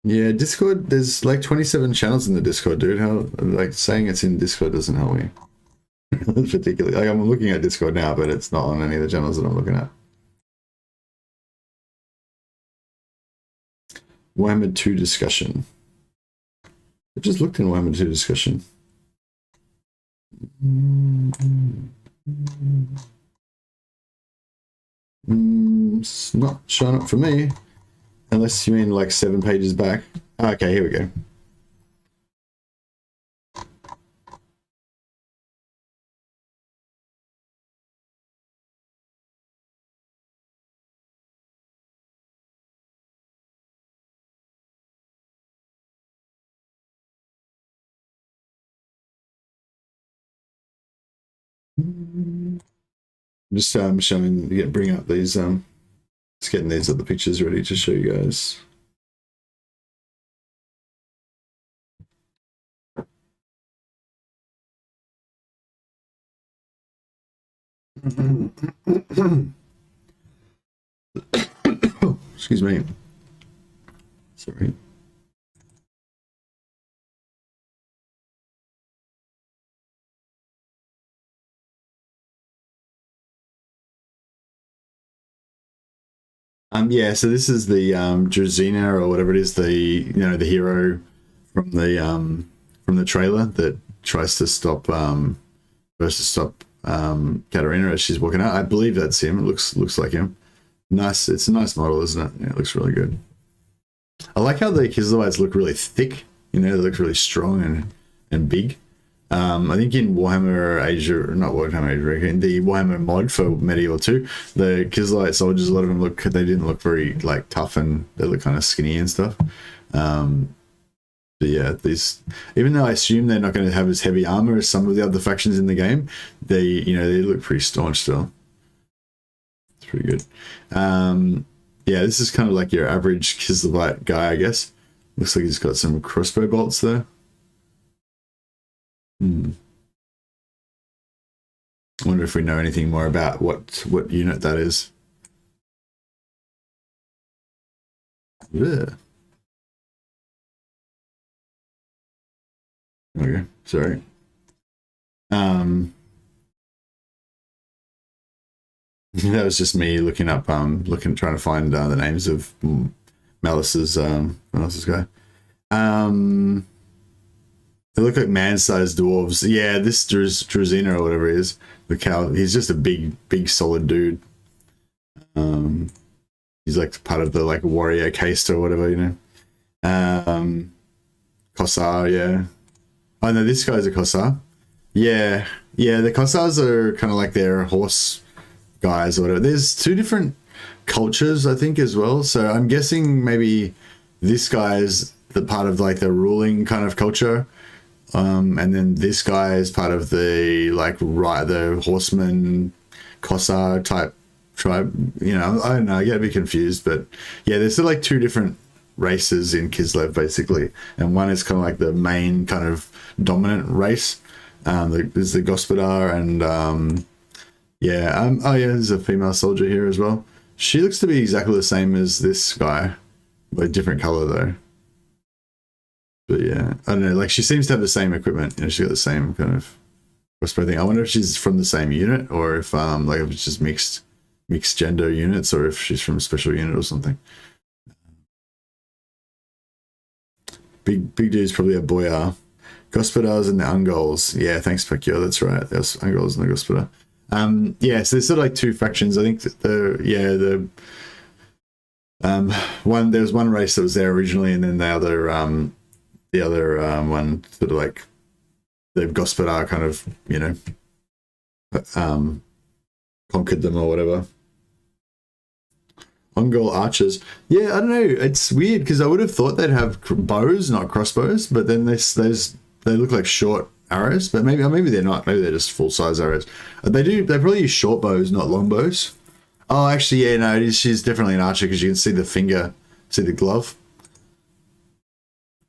Yeah, Discord, there's like 27 channels in the Discord, dude. How, like, saying it's in Discord doesn't help me. Particularly. Like, I'm looking at Discord now, but it's not on any of the channels that I'm looking at. Warhammer 2 discussion. I just looked in Warhammer 2 discussion. It's not showing up for me. Unless you mean like 7 pages back. Okay, here we go. Just showing, bring up these just getting these other pictures ready to show you guys. Excuse me. Sorry. Yeah, so this is the Drazina or whatever it is, the the hero from the trailer that tries to stop Katarina as she's walking out. I believe that's him. It looks like him. Nice. It's a nice model, isn't it? Yeah, it looks really good. I like how the Kislevites look really thick. They look really strong and big. I think in Warhammer Age, or not Warhammer Age, in the Warhammer mod for Medieval 2, the Kislevite soldiers, a lot of them they didn't look very like tough, and they look kind of skinny and stuff. But yeah, these, even though I assume they're not going to have as heavy armor as some of the other factions in the game, they they look pretty staunch still. It's pretty good. Yeah, this is kind of like your average Kislevite guy, I guess. Looks like he's got some crossbow bolts there. I wonder if we know anything more about what unit that is. Yeah. Okay, sorry. That was just me looking up, trying to find the names of Malus's guy. They look like man-sized dwarves. Yeah, this Drazina or whatever it is, the cow. He's just a big, solid dude. He's like part of the warrior caste or whatever, Kossar, yeah. Oh no, this guy's a Kossar. Yeah, the Kossars are kind of like their horse guys or whatever. There's two different cultures, I think, as well. So I'm guessing maybe this guy is the part of the ruling kind of culture. And then this guy is part of the the horseman Kossar type tribe. I don't know. I get a bit confused, but yeah, there's still two different races in Kislev basically, and one is kind of the main kind of dominant race. There's the Gospodar, and oh yeah, there's a female soldier here as well. She looks to be exactly the same as this guy, but different color though. But yeah, I don't know. She seems to have the same equipment. She's got the same kind of crossbow thing. I wonder if she's from the same unit, or if if it's just mixed gender units, or if she's from a special unit or something. Big dude's probably a Boyar. Gospodars and the Ungols. Yeah, thanks, Pekio. That's right. There's Ungols and the Gospodar. Yeah, so there's sort of two factions. I think that there was one race that was there originally, and then the other one sort of the Gospodar kind of conquered them or whatever. Ungol archers. Yeah, I don't know. It's weird because I would have thought they'd have bows, not crossbows, but then they look like short arrows. But maybe they're not. Maybe they're just full size arrows. They probably use short bows, not long bows. Oh, actually, yeah, no, she's definitely an archer because you can see the finger, see the glove.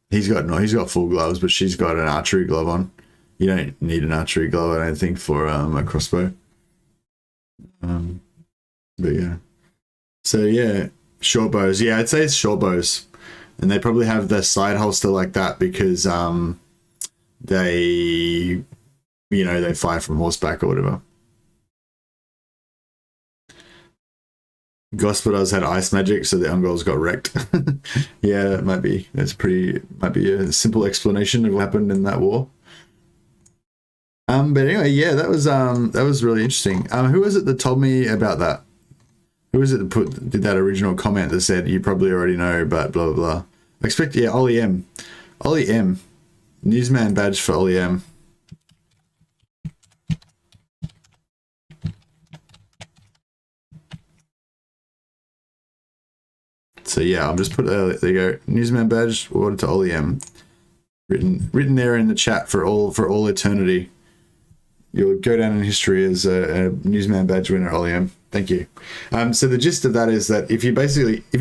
He's got full gloves, but she's got an archery glove on. You don't need an archery glove, I don't think, for a crossbow. But yeah. So yeah, short bows. Yeah, I'd say it's short bows, and they probably have the side holster like that because they fire from horseback or whatever. Gospodars had ice magic, so the Ungols got wrecked. Yeah, that might be a simple explanation of what happened in that war. But anyway, yeah, that was really interesting. Who was it that told me about that? Who was it that did that original comment that said you probably already know, but blah blah blah? I expect, yeah, Ollie M. Newsman badge for Ollie M. So yeah, I'll just put there you go, Newsman badge awarded to Ollie M. Written there in the chat for all eternity. You'll go down in history as a Newsman badge winner, Ollie M. Thank you. So the gist of that is that if you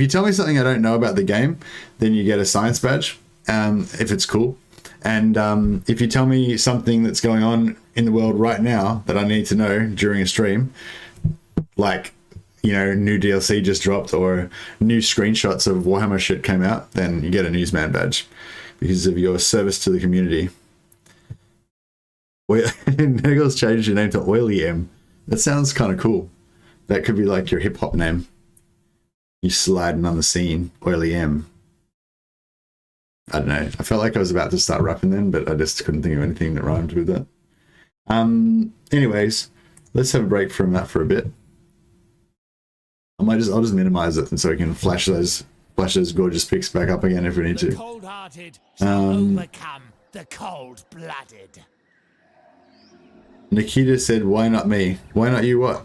tell me something I don't know about the game, then you get a science badge, if it's cool. And if you tell me something that's going on in the world right now that I need to know during a stream, like, you know, new DLC just dropped or new screenshots of Warhammer shit came out, then you get a newsman badge because of your service to the community. Niggles changed your name to Oily M. That sounds kind of cool. That could be like your hip hop name. You sliding on the scene, Oily M. I don't know. I felt like I was about to start rapping then, but I just couldn't think of anything that rhymed with that. Anyways, let's have a break from that for a bit. I'll just minimize it, and so we can flash those gorgeous pics back up again if we need to. The cold-hearted shall overcome the cold-blooded. Nikita said, "Why not me? Why not you? What?"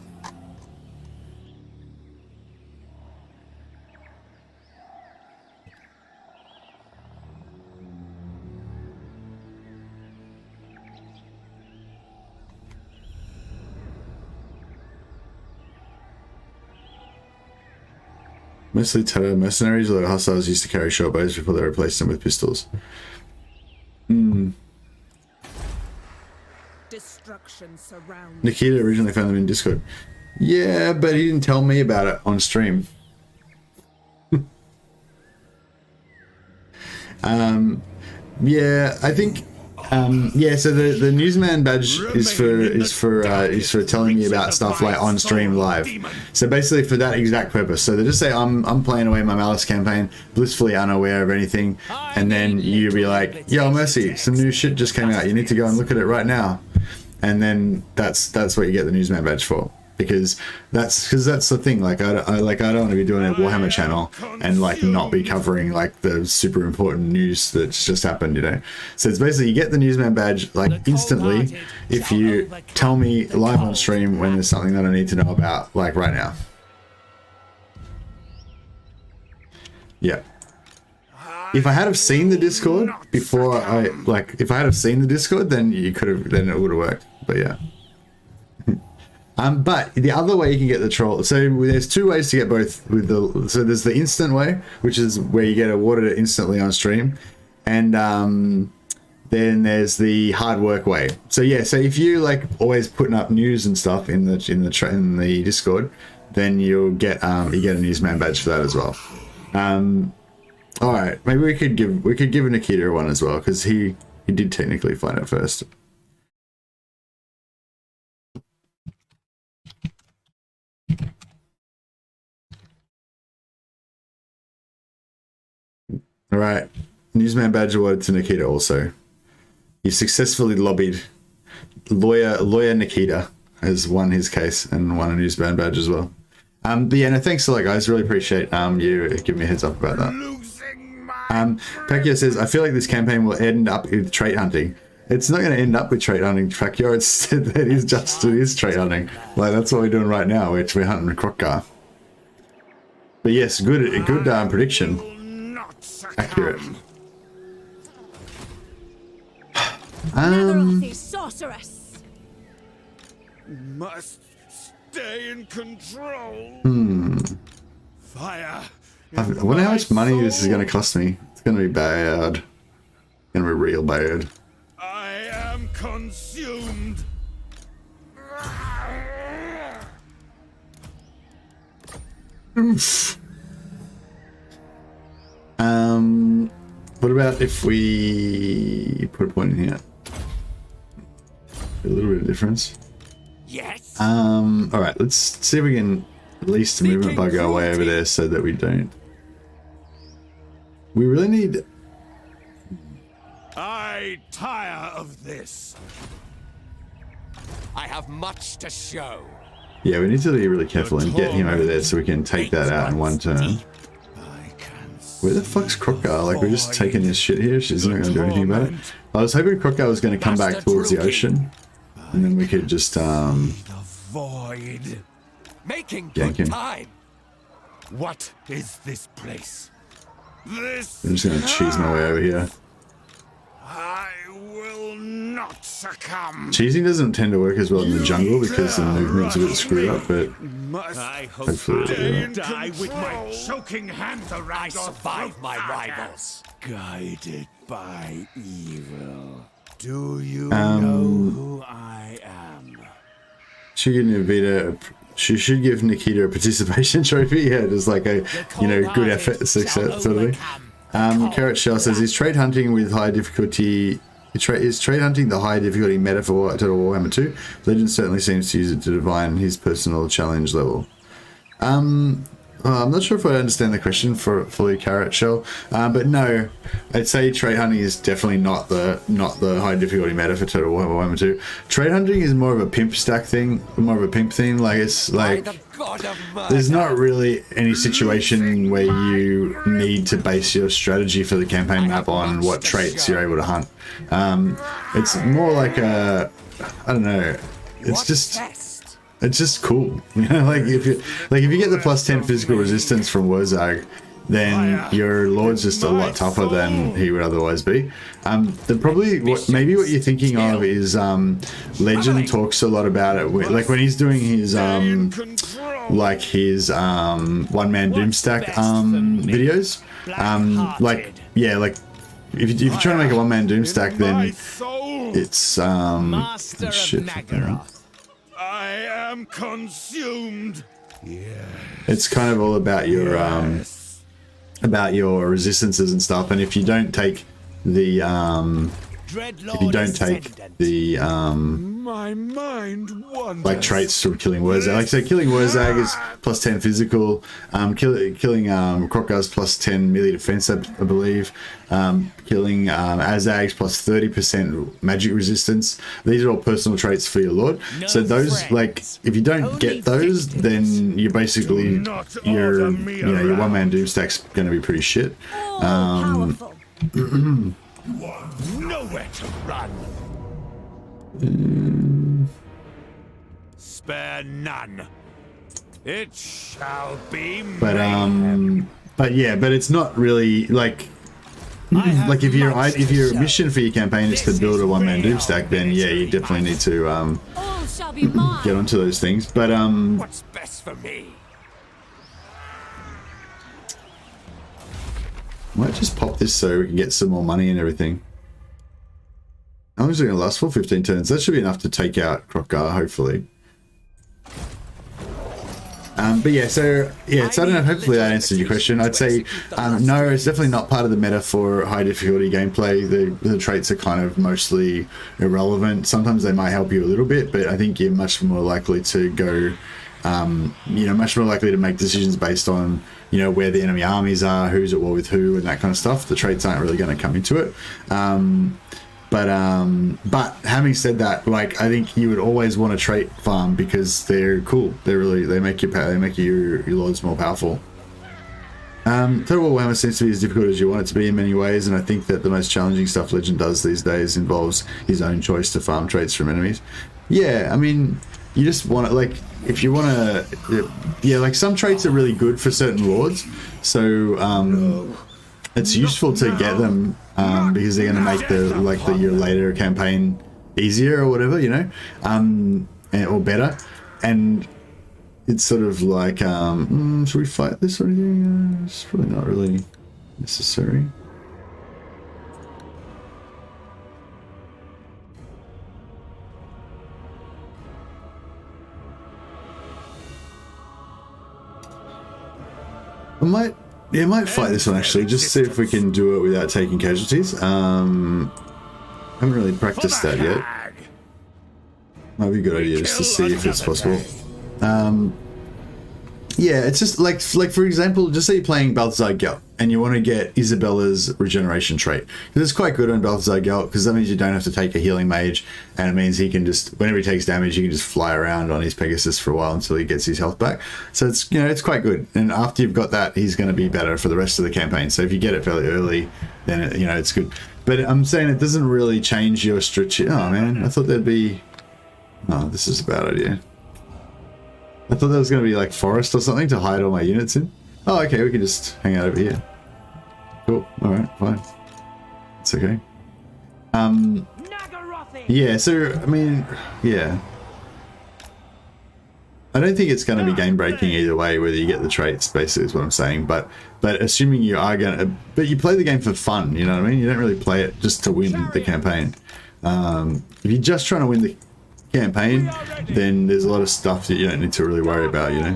Mostly terror mercenaries, although hostiles used to carry short bows before they replaced them with pistols. Destruction surrounds. Nikita originally found them in Discord. Yeah, but he didn't tell me about it on stream. Yeah, I think. Yeah, so the newsman badge is for telling me about stuff like on stream live. So basically for that exact purpose. So they just say I'm playing away my Malus campaign, blissfully unaware of anything, and then you be like, "Yo, Mercy, some new shit just came out. You need to go and look at it right now." And then that's what you get the newsman badge for. Because that's the thing. Like I don't want to be doing a Warhammer channel and like not be covering like the super important news that's just happened, you know. So it's basically you get the newsman badge like instantly if you tell me live on stream when there's something that I need to know about, like right now. Yeah. If I had have seen the Discord before if I had have seen the Discord, then it would have worked. But yeah. But the other way you can get the troll, so there's two ways to get both with so there's the instant way, which is where you get awarded it instantly on stream, and then there's the hard work way. So yeah, so if you like always putting up news and stuff in the Discord, then you'll get a newsman badge for that as well. All right, maybe we could give Nikita one as well because he did technically find it first. All right, newsman badge awarded to Nikita also. He successfully lobbied. Lawyer Nikita has won his case and won a newsman badge as well. But yeah, no, thanks a lot, guys. Really appreciate you giving me a heads up about that. Pacquiao says, I feel like this campaign will end up with trait hunting. It's not going to end up with trait hunting, Pacquiao. It is trait hunting. Like that's what we're doing right now, which we're hunting Crocker. But yes, good prediction. Accurate. Netherothy sorceress. Must stay in control. Fire. I wonder how much money this is going to cost me. It's going to be bad. It's going to be real bad. I am consumed. Oof. What about if we put a point in here? A little bit of difference. Yes. All right, let's see if we can at least the movement bug our way over there so that we don't. We really need. I tire of this. I have much to show. Yeah, we need to be really careful and get him over there so we can take that out in one turn. Where the fuck's Crocker? Like, we're just taking his shit here. She's not going to do anything about it. I was hoping Crocker was going to come back towards the ocean. And then we could just, The void. Making yank good him. time. What is this place? This. I'm just going to cheese my way over here. I will not succumb. Cheesing doesn't tend to work as well in the jungle because the movement's a bit screwed up, but I hope hopefully it'll do it. die with my choking hands around. I survive my rivals. Guided by evil. Do you know who I am? She should give Nikita a participation trophy. Yeah, just like a good effort, success sort of thing. Carrot Shell says, is trade hunting with high difficulty? Is trade hunting the high difficulty meta for Total Warhammer 2? Legend certainly seems to use it to define his personal challenge level. I'm not sure if I understand the question for fully, Carrot Shell, but no, I'd say trade hunting is definitely not the high difficulty meta for Total Warhammer 2. Trade hunting is more of a pimp stack thing, more of a pimp thing. Like it's like there's not really any situation where you need to base your strategy for the campaign map on what traits you're able to hunt. It's more like I don't know. It's just cool, you know. Like if you get the +10 physical resistance from Wurzag, then your Lord's just a lot tougher than he would otherwise be. Maybe what you're thinking of is Legend talks a lot about it, like when he's doing his one-man Doomstack videos. Like if you're trying to make a one-man Doomstack, then it's I am consumed. Yeah. It's kind of all about your resistances and stuff, and if you don't take the my mind wanders. like traits from killing Wurzag, like so killing Wurzag is +10 physical, killing Krokgar's +10 melee defense, I believe, killing Azag's +30% magic resistance. These are all personal traits for your Lord. So those, like, if you don't get those, then you're basically your one-man Doomstack's going to be pretty shit. Powerful. Nowhere to run. Spare none. It shall be mayhem. But it's not really like if your mission for your campaign is to build a one-man Doomstack, then yeah, you definitely need to All shall be mine. get onto those things. But What's best for me? might just pop this so we can get some more money and everything. How long is it going to last for? 15 turns. That should be enough to take out Krokgar, hopefully. But yeah, so I don't know. Hopefully that answered your question. I'd say no, it's definitely not part of the meta for high difficulty gameplay. The traits are kind of mostly irrelevant. Sometimes they might help you a little bit, but I think you're much more likely to go, much more likely to make decisions based on where the enemy armies are, who's at war with who, and that kind of stuff. The traits aren't really going to come into it. But having said that, like, I think you would always want to trait farm because they're cool. They make your lords more powerful. Total Warhammer seems to be as difficult as you want it to be in many ways, and I think that the most challenging stuff Legend does these days involves his own choice to farm traits from enemies. Yeah, I mean, you just want to, like, if you want to, like some traits are really good for certain lords, so it's useful to get them because they're going to make your later campaign easier or whatever, or better. And it's sort of like, should we fight this or anything? It's probably not really necessary. I might fight this one actually, just see if we can do it without taking casualties. Haven't really practiced that yet. Might be a good idea just to see if it's possible. Yeah, it's just like for example, just say you're playing Balthazar Gelt and you want to get Isabella's regeneration trait. Because it's quite good on Balthazar Gelt because that means you don't have to take a healing mage, and it means he can just, whenever he takes damage, he can just fly around on his Pegasus for a while until he gets his health back. So it's it's quite good. And after you've got that, he's going to be better for the rest of the campaign. So if you get it fairly early, then it's good. But I'm saying it doesn't really change your strategy. Oh man, I thought there'd be. Oh, this is a bad idea. I thought there was going to be like forest or something to hide all my units in. Oh, okay, we can just hang out over here. Cool. All right, fine. It's okay. Yeah. So I mean, yeah. I don't think it's going to be game breaking either way, whether you get the traits. Basically, is what I'm saying. But assuming you are going to, but you play the game for fun. You know what I mean? You don't really play it just to win the campaign. If you're just trying to win the campaign, then there's a lot of stuff that you don't need to really worry about, you know.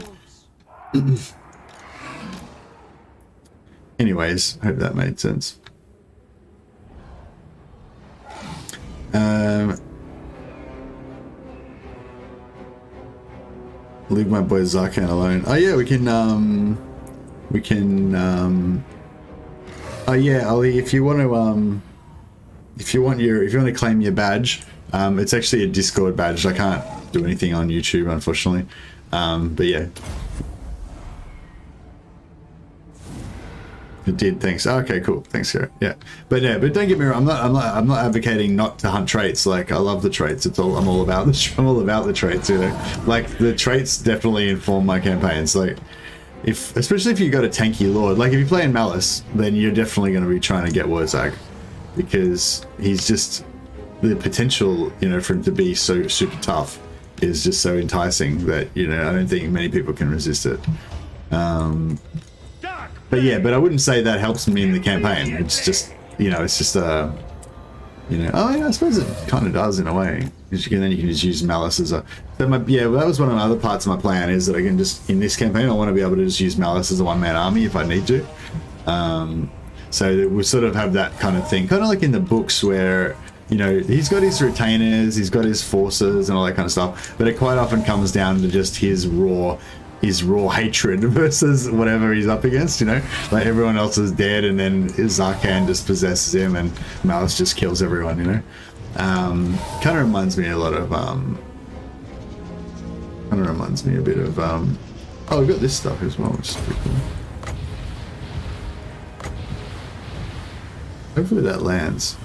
Anyways, hope that made sense. Leave my boy Zarkan alone. Oh yeah, we can oh yeah, Ollie, if you want to claim your badge, it's actually a Discord badge. I can't do anything on YouTube, unfortunately. But yeah. It did, thanks. Oh, okay, cool. Thanks, Garrett. Yeah. But don't get me wrong, I'm not advocating not to hunt traits. Like, I love the traits. I'm all about the traits, you know. Like, the traits definitely inform my campaigns. Like, especially if you got a tanky lord, like if you play in Malus, then you're definitely going to be trying to get Wurzag, because he's just, the potential, you know, for him to be so super tough is just so enticing that, you know, I don't think many people can resist it. But yeah, but I wouldn't say that helps me in the campaign. It's just, you know, it's just a, you know, oh yeah, I suppose it kind of does in a way. Then you can just use Malus as a, so yeah, well, that was one of the other parts of my plan, is that I can just, in this campaign, I want to be able to just use Malus as a one-man army if I need to. So we sort of have that kind of thing, kind of like in the books where, you know, he's got his retainers, he's got his forces and all that kind of stuff, but it quite often comes down to just his raw hatred versus whatever he's up against, you know, like everyone else is dead and then Zarkan just possesses him and Malus just kills everyone, you know. Kind of reminds me a lot of kind of reminds me a bit of oh, we've got this stuff as well, which is pretty cool. Hopefully that lands.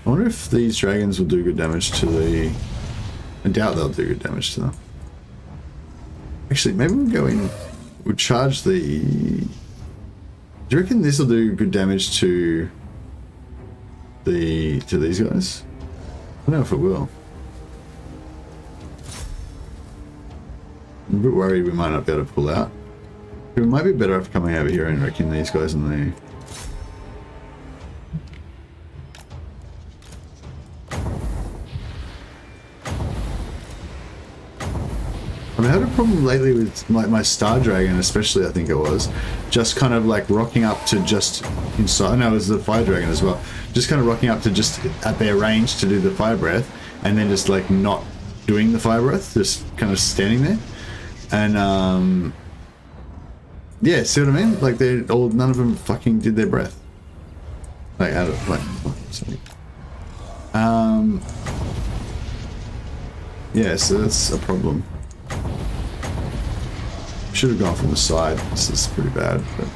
I wonder if these dragons will do good damage to the... I doubt they'll do good damage to them. Actually, maybe we'll go in... We'll charge the... Do you reckon this will do good damage to these guys? I don't know if it will. I'm a bit worried we might not be able to pull out. It might be better off coming over here and wrecking these guys in the... I've had a problem lately with like my Star Dragon, especially, I think it was, just kind of like rocking up to just inside. No, it was the Fire Dragon as well. Just kind of rocking up to just at their range to do the Fire Breath, and then just like not doing the Fire Breath, just kind of standing there. And yeah, see what I mean? Like none of them fucking did their breath. Like out of like, sorry. Yeah, so that's a problem. Should have gone from the side. This is pretty bad, but...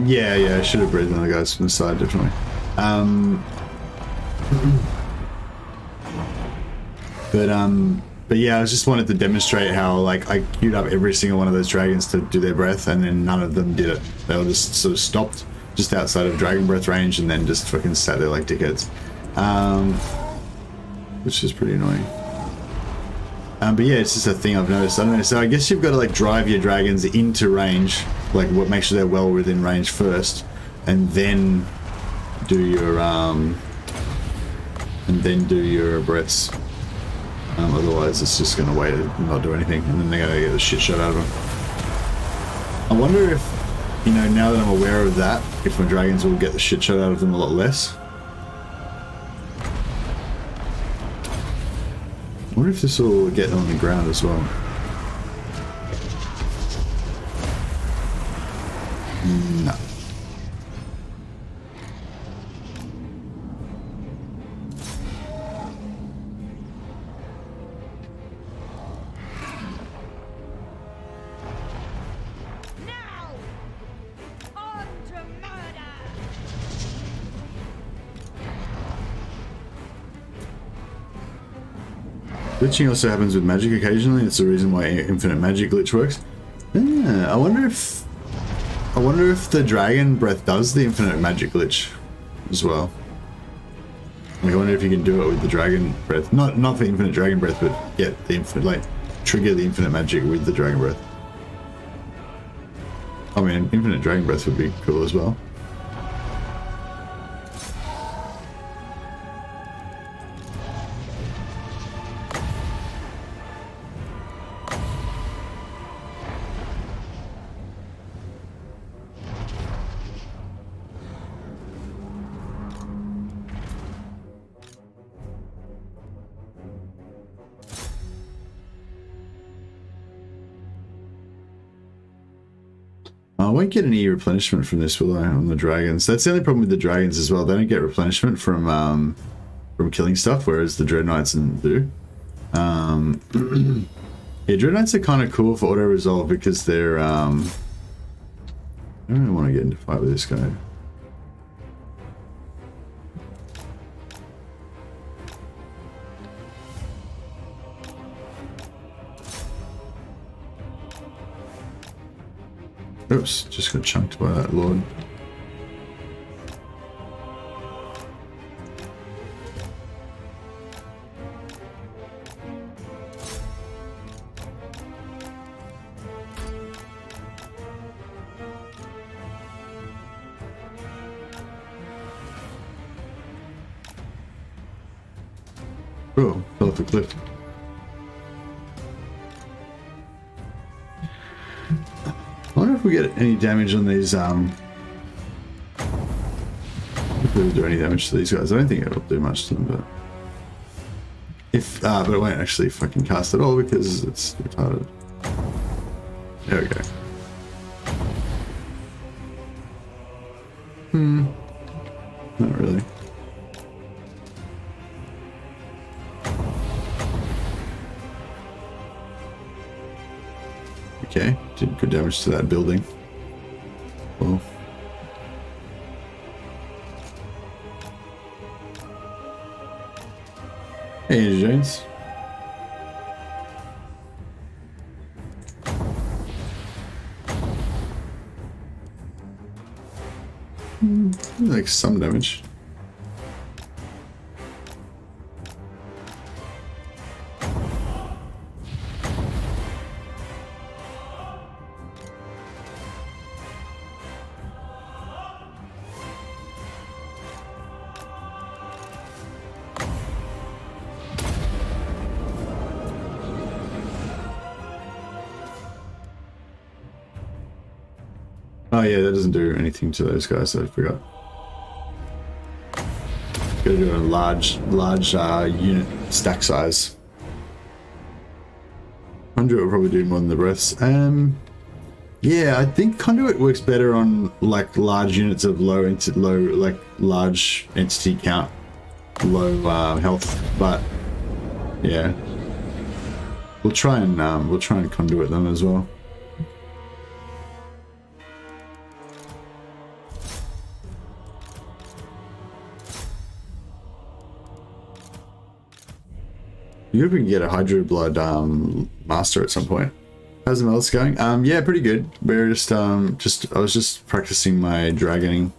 Yeah, I should have breathed on the guys from the side, definitely. But yeah, I just wanted to demonstrate how like I queued up every single one of those dragons to do their breath, and then none of them did it. They all just sort of stopped just outside of dragon breath range, and then just fucking sat there like dickheads, which is pretty annoying. But yeah, it's just a thing I've noticed. I don't know. So I guess you've got to like drive your dragons into range, like make sure they're well within range first, and then do your breaths. Otherwise, it's just going to wait and not do anything, and then they're going to get the shit shot out of them. I wonder if, you know, now that I'm aware of that, if my dragons will get the shit shot out of them a lot less. I wonder if this will get on the ground as well. No. Now! On to murder! Glitching also happens with magic occasionally. It's the reason why infinite magic glitch works. Yeah, I wonder if the dragon breath does the infinite magic glitch as well. Like, I wonder if you can do it with the dragon breath. Not the infinite dragon breath, but get the infinite, like, trigger the infinite magic with the dragon breath. I mean, infinite dragon breath would be cool as well. I won't get any replenishment from this, will I, on the dragons? That's the only problem with the dragons as well. They don't get replenishment from killing stuff, whereas the dreadnoughts do. Yeah, dreadnoughts are kind of cool for auto resolve because they're I don't really want to get into a fight with this guy. Oops, just got chunked by that lord. Oh, fell off a cliff. I wonder if we get any damage on these, if we do any damage to these guys. I don't think it'll do much to them, but but it won't actually fucking cast at all because it's retarded. There we go. Not really. Okay, did good damage to that building. Well. Hey, Andrew Jones. Like some damage. Oh yeah, that doesn't do anything to those guys, I forgot. Gotta do a large unit stack size. Conduit will probably do more than the breaths. Yeah, I think Conduit works better on like large units of large entity count, low health. But yeah, we'll try and Conduit them as well. You hope we can get a Hydro Blood master at some point. How's the Malus going? Yeah, pretty good. We're just I was just practicing my dragoning.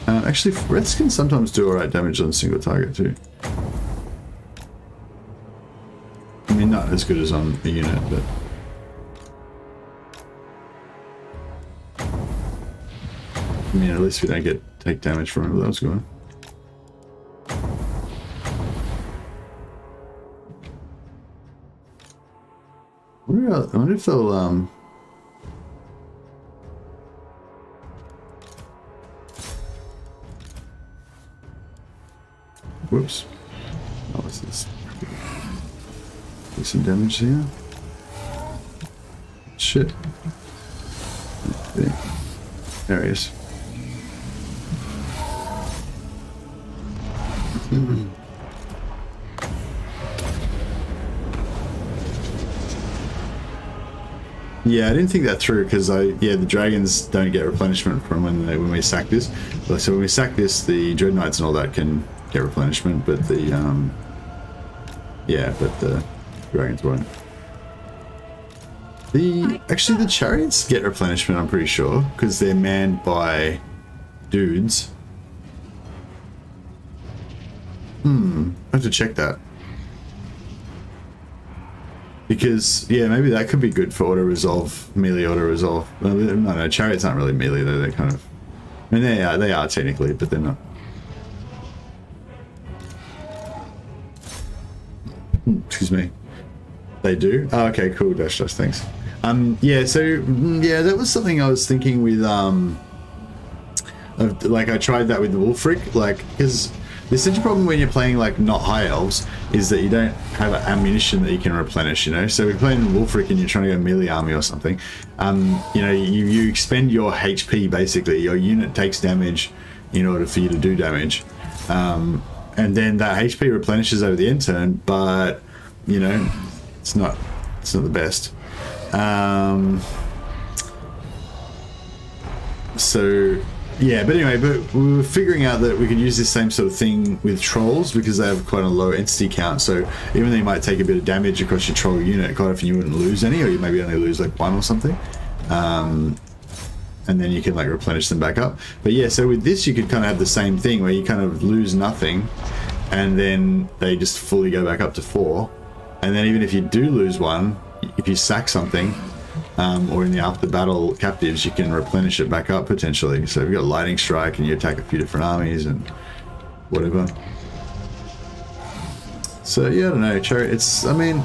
Actually, Reds can sometimes do alright damage on a single target too. I mean, not as good as on a unit, but I mean, at least we don't take damage from whoever that was going. I wonder if they'll whoops. Oh, what's this? Do some damage here. Shit. Okay. There he is. Yeah, I didn't think that through because the dragons don't get replenishment from when we sack this. So when we sack this, the dread knights and all that can get replenishment, but the dragons won't. Actually the chariots get replenishment, I'm pretty sure, because they're manned by dudes. I have to check that. Because, yeah, maybe that could be good for auto-resolve, melee auto-resolve. Well, no, chariots aren't really melee, though. They're kind of... I mean, they are technically, but they're not. Excuse me. They do? Oh, okay, cool, dash, thanks. Yeah, so, yeah, that was something I was thinking with, like, I tried that with the Wolfric, like, because... The essential problem when you're playing like not high elves is that you don't have ammunition that you can replenish, you know. So if you're playing Wolfric and you're trying to go melee army or something, you know, you expend your HP basically. Your unit takes damage in order for you to do damage, and then that HP replenishes over the end turn. But you know, it's not the best. So. Yeah, but anyway, but we were figuring out that we could use this same sort of thing with trolls because they have quite a low entity count. So even though you might take a bit of damage across your troll unit, quite often you wouldn't lose any, or you maybe only lose like one or something. And then you can like replenish them back up. But yeah, so with this you could kind of have the same thing where you kind of lose nothing and then they just fully go back up to 4. And then even if you do lose one, if you sack something, or in the after battle captives, you can replenish it back up potentially. So if you've got lightning strike and you attack a few different armies and whatever. So yeah, I don't know, it's, I mean,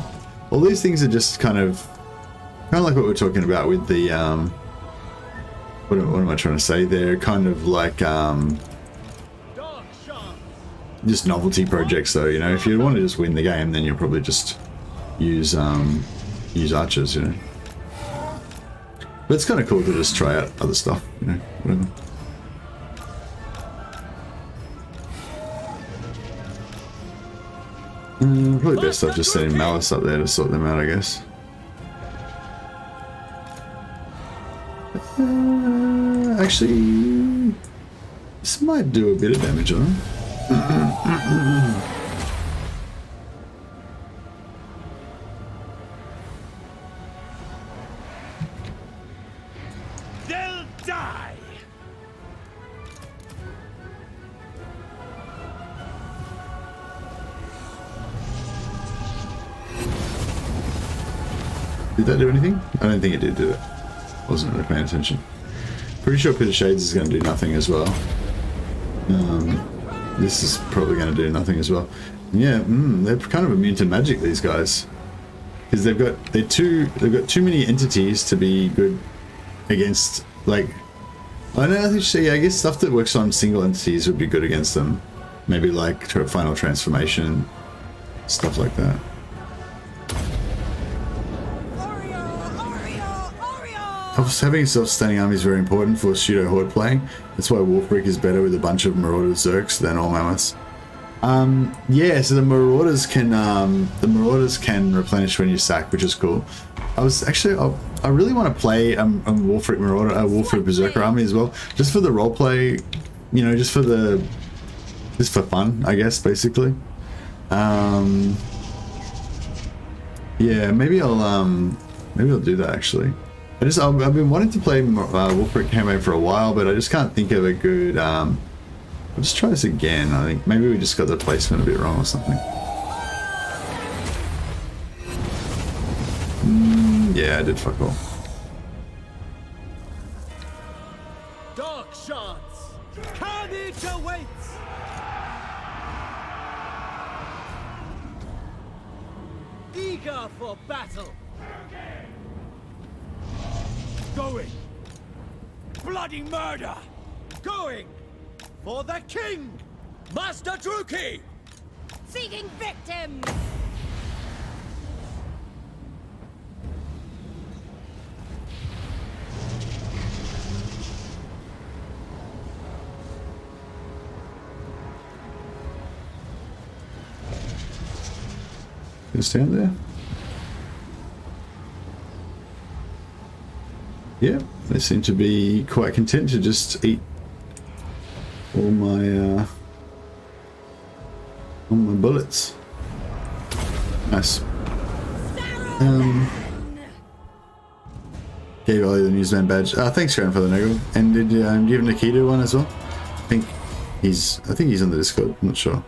all these things are just kind of like what we're talking about with the what am I trying to say? They're kind of like just novelty projects though, you know. If you want to just win the game, then you'll probably just use archers, you know. But it's kind of cool to just try out other stuff, you know, whatever. Probably best off just sending Malus up there to sort them out, I guess. Actually, this might do a bit of damage on them. Did that do anything? I don't think it did it? Wasn't really paying attention. Pretty sure Pit of Shades is going to do nothing as well. This is probably going to do nothing as well. Yeah, they're kind of immune to magic, these guys, because they've got too many entities to be good against. Like, I don't know. I guess stuff that works on single entities would be good against them. Maybe like Final Transformation, stuff like that. Having a self-sustaining army is very important for pseudo-horde playing. That's why Wolfric is better with a bunch of Marauder Zerks than all mammoths. Yeah, so the Marauders can replenish when you sack, which is cool. I really want to play a Wolfric Marauder, a Wolfric Berserker army as well, just for the roleplay, you know, just for fun, I guess, basically. Yeah, maybe I'll do that actually. I've been wanting to play Wolfric Campaign for a while, but I just can't think of a good. I'll just try this again. I think maybe we just got the placement a bit wrong or something. Yeah, I did fuck all. Dark Shards! Carnage awaits! Eager for battle! Going! Bloody murder! Going! For the king! Master Druki! Seeking victims! Can stand there. Yeah, they seem to be quite content to just eat all my bullets. Nice. Gave Ollie the newsman badge. Thanks, Grandfather Nagel. And did you give Nikita one as well? I think he's on the Discord. I'm not sure.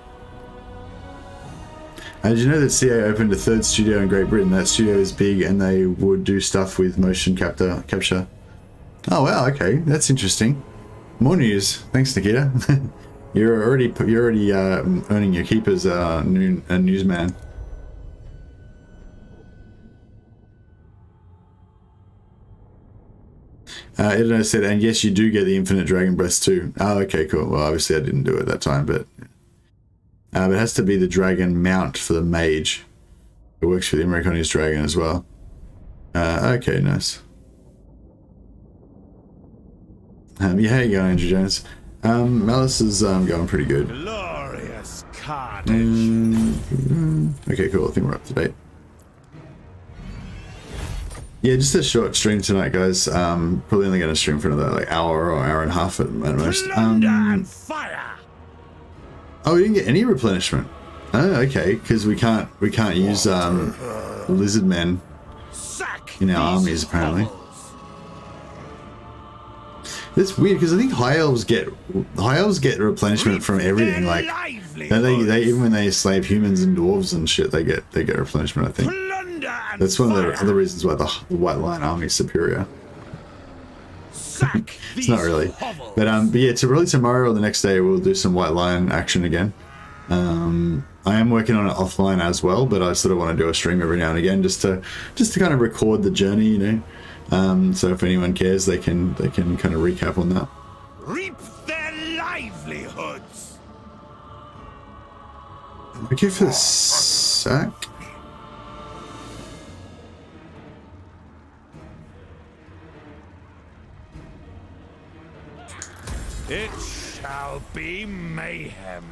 Did you know that CA opened a third studio in Great Britain? That studio is big, and they would do stuff with motion capture. Oh wow, okay, that's interesting. More news. Thanks, Nikita. you're already earning your keep as a newsman. Edna said, and yes, you do get the infinite dragon breath too. Oh, okay, cool. Well, obviously I didn't do it that time, but it has to be the dragon mount for the mage. It works for the Imric on his dragon as well. Okay, nice. Yeah, how you going, Andrew Jones? Malus is going pretty good. Glorious carnage. Okay, cool. I think we're up to date. Yeah, just a short stream tonight, guys. Probably only going to stream for another like hour or hour and a half at most. And fire. Oh, we didn't get any replenishment. Oh, okay, because we can't use lizard men in our armies apparently. That's weird because I think high elves get replenishment from everything. Like they even when they slave humans and dwarves and shit, they get replenishment. I think that's one of the other reasons why the White Lion army is superior. It's not really, but yeah, probably tomorrow or the next day we'll do some White Lion action again. I am working on it offline as well, but I sort of want to do a stream every now and again just to kind of record the journey, you know. So if anyone cares, they can kind of recap on that. Reap their livelihoods. Okay for the sack. It shall be mayhem.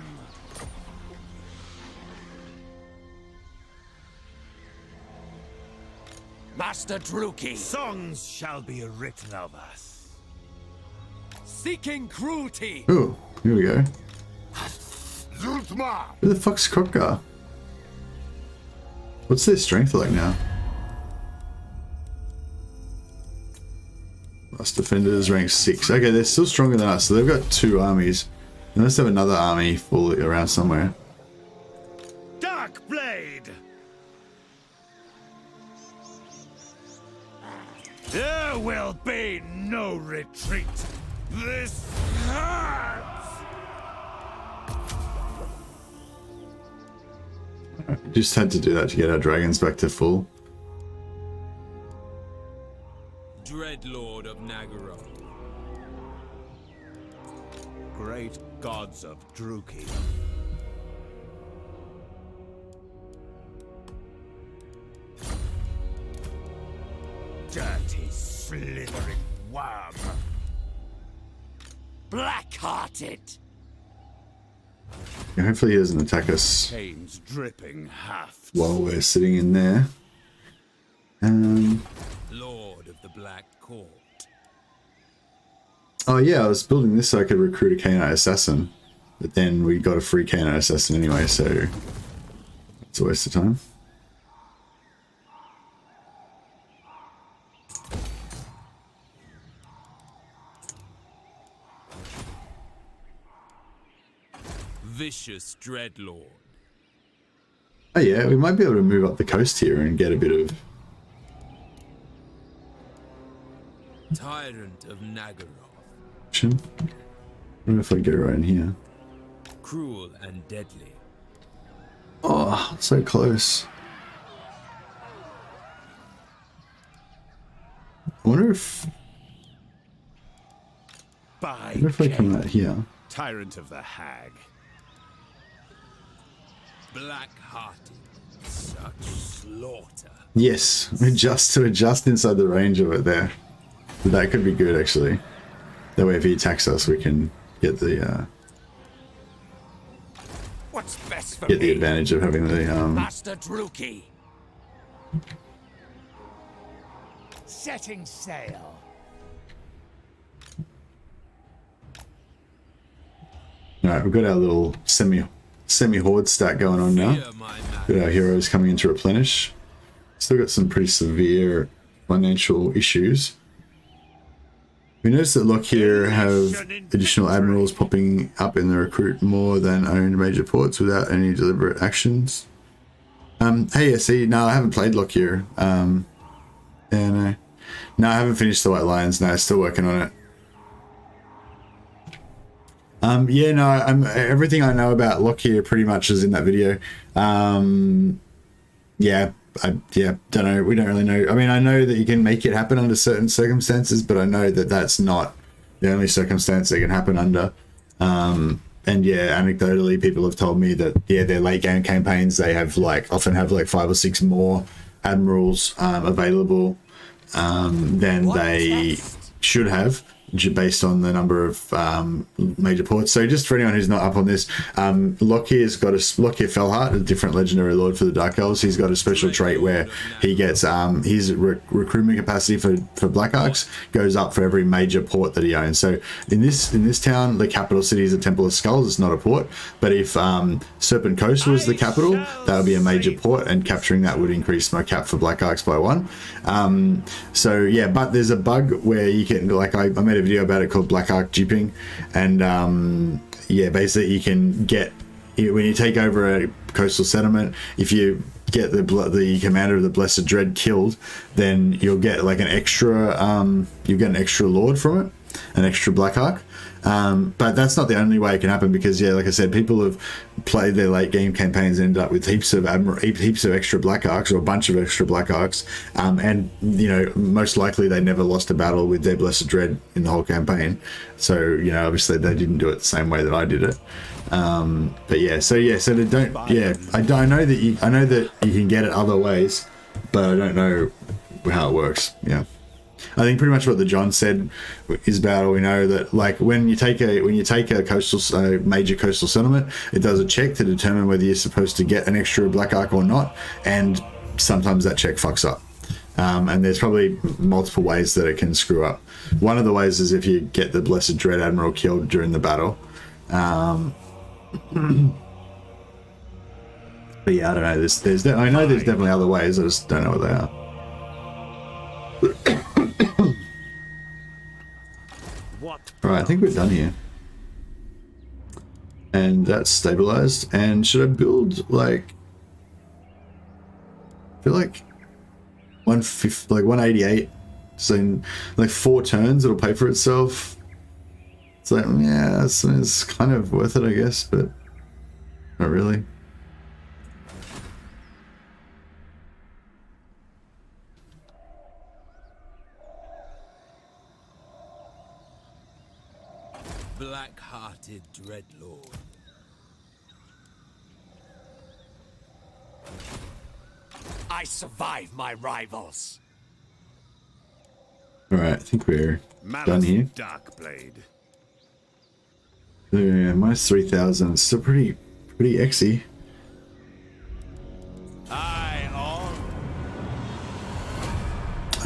Master Druki, songs shall be written of us. Seeking cruelty. Oh, here we go. Zultma. Who the fuck's Krokar? What's their strength like now? Us defenders rank 6. Okay, they're still stronger than us, so they've got 2 armies. They must have another army fully around somewhere. Dark Blade. There will be no retreat. This hurts. Just had to do that to get our dragons back to full. Dreadlord of Nagaroth. Great gods of Druki. Dirty, slithering worm. Black-hearted. Yeah, hopefully he doesn't attack us Chains dripping hafts. while we're sitting in there. Lord of the Black Court. Oh yeah, I was building this so I could recruit a Khainite assassin, but then we got a free Khainite assassin anyway, so it's a waste of time. Vicious Dreadlord. Oh yeah, we might be able to move up the coast here and get a bit of... Tyrant of Nagaroth. action. I don't know if I can get it right in here. Cruel and deadly. Oh, so close. I wonder if I come out here. Tyrant of the Hag. Black-hearted. Such slaughter. Yes, we're just inside the range of it there. So that could be good actually. That way if he attacks us we can get the What's best for get the me? advantage of having the Master Druki. Setting sail. All right, we've got our little semi-horde stat going on now. Fear my man. Got our heroes coming in to replenish. Still got some pretty severe financial issues. We noticed that Lockyer have additional admirals popping up in the recruit more than owned major ports without any deliberate actions. Hey, see, no, I haven't played Lockyer. Yeah, no, I haven't finished the White Lions. No, still working on it. Yeah, no, everything I know about Lockyer pretty much is in that video. Yeah, don't know. We don't really know. I mean, I know that you can make it happen under certain circumstances, but I know that that's not the only circumstance that can happen under. And yeah, anecdotally, people have told me that, yeah, their late game campaigns, they have often have 5 or 6 more admirals available than they should have, based on the number of major ports. So just for anyone who's not up on this, Lockyer's got Lockyer Fellheart, a different legendary lord for the Dark Elves. He's got a special trait where he gets his recruitment capacity for Black Arcs goes up for every major port that he owns. So in this town, the capital city is a Temple of Skulls. It's not a port, but if Serpent Coast was the capital, that would be a major port, and capturing that would increase my cap for Black Arcs by 1. So yeah, but there's a bug where you can, I made a video about it called Black Arc duping, and yeah, basically you can get, when you take over a coastal settlement, if you get the commander of the Blessed Dread killed, then you'll get an extra lord from it, an extra Black Arc. But that's not the only way it can happen, because yeah, like I said, people have played their late game campaigns and ended up with heaps of extra Black Arcs, or a bunch of extra Black Arcs, and you know, most likely they never lost a battle with their Blessed Dread in the whole campaign. So you know, obviously they didn't do it the same way that I did it. But yeah, so they don't. Yeah, I know that you can get it other ways, but I don't know how it works. Yeah. I think pretty much what the John said is about. We know that when you take a coastal major coastal settlement, it does a check to determine whether you're supposed to get an extra Black Arc or not, and sometimes that check fucks up. And there's probably multiple ways that it can screw up. One of the ways is if you get the Blessed Dread Admiral killed during the battle. But yeah, I don't know. I know there's definitely other ways. I just don't know what they are. Alright, I think we're done here. And that's stabilized. And should I build I feel like 188. So in 4 turns it'll pay for itself. It's yeah, it's kind of worth it, I guess, but not really. Black-hearted Dreadlord. I survive my rivals. Alright, I think we're done here. Darkblade. Yeah, minus 3,000. It's still pretty exy.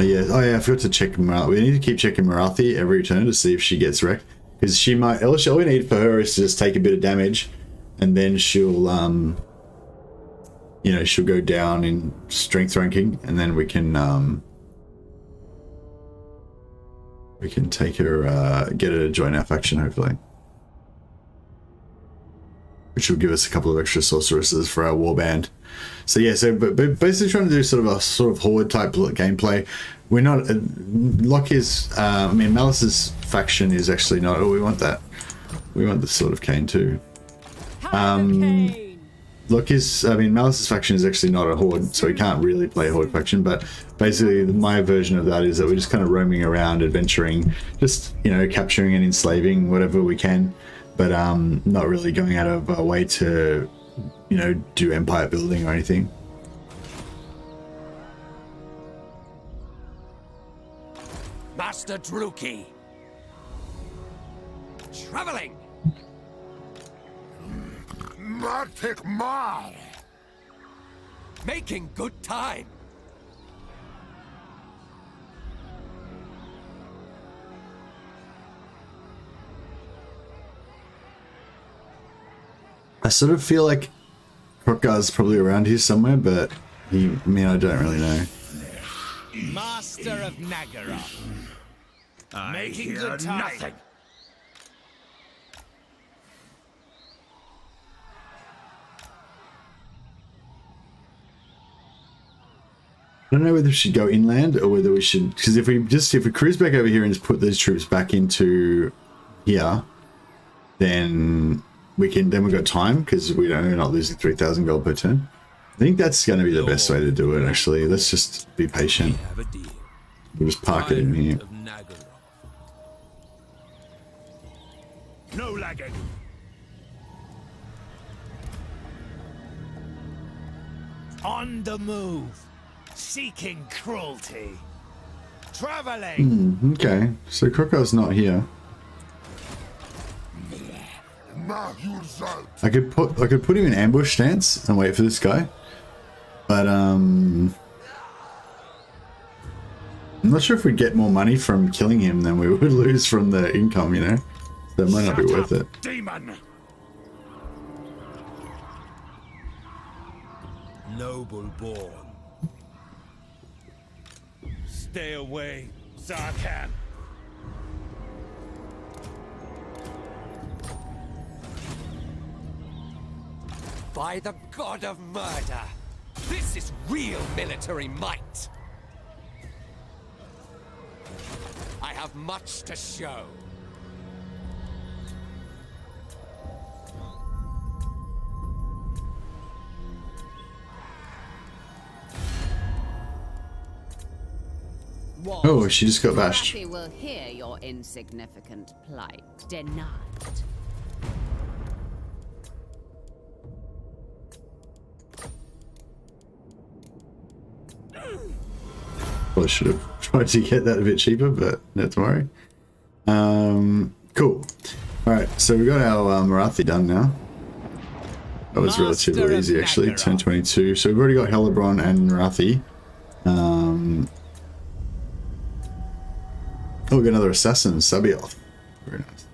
Oh yeah, I forgot to check Marathi. We need to keep checking Marathi every turn to see if she gets wrecked, because she might. All we need for her is to just take a bit of damage, and then she'll she'll go down in strength ranking, and then we can take her, get her to join our faction, hopefully, which will give us a couple of extra sorceresses for our warband. So yeah, but basically trying to do sort of horde type gameplay. We're not Lockier's. Malus's faction is actually not. Oh, we want that. We want the Sword of Khaine too. Malus's faction is actually not a horde, so we can't really play a horde faction. But basically, my version of that is that we're just kind of roaming around, adventuring, just capturing and enslaving whatever we can, but not really going out of our way to do empire building or anything. Master Druki. Traveling. Making good time. I sort of feel like Hrothgar's probably around here somewhere, but I mean, I don't really know. Master of Nagaroth. Making good time. Nothing. I don't know whether we should go inland or whether we should, because if we cruise back over here and just put these troops back into here, then we've got time because we're not losing 3,000 gold per turn. I think that's going to be the best way to do it. Actually, let's just be patient. We'll just park it in here. No lagging. On the move. Seeking cruelty. Traveling. Okay, so Kroko's not here. I could put him in ambush stance and wait for this guy, but I'm not sure if we'd get more money from killing him than we would lose from the income, you know. That might not be worth it. Demon. Noble born. Stay away, Zarkan. By the god of murder, this is real military might. I have much to show. Oh, she just got bashed. Happy will hear your insignificant plight denied. Probably should have tried to get that a bit cheaper, but not to worry. Cool. Alright, so we got our Marathi done now. That was relatively easy actually, 1022. So we've already got Hellebrand and Marathi. Oh, we got another assassin, Sabioth. Very nice.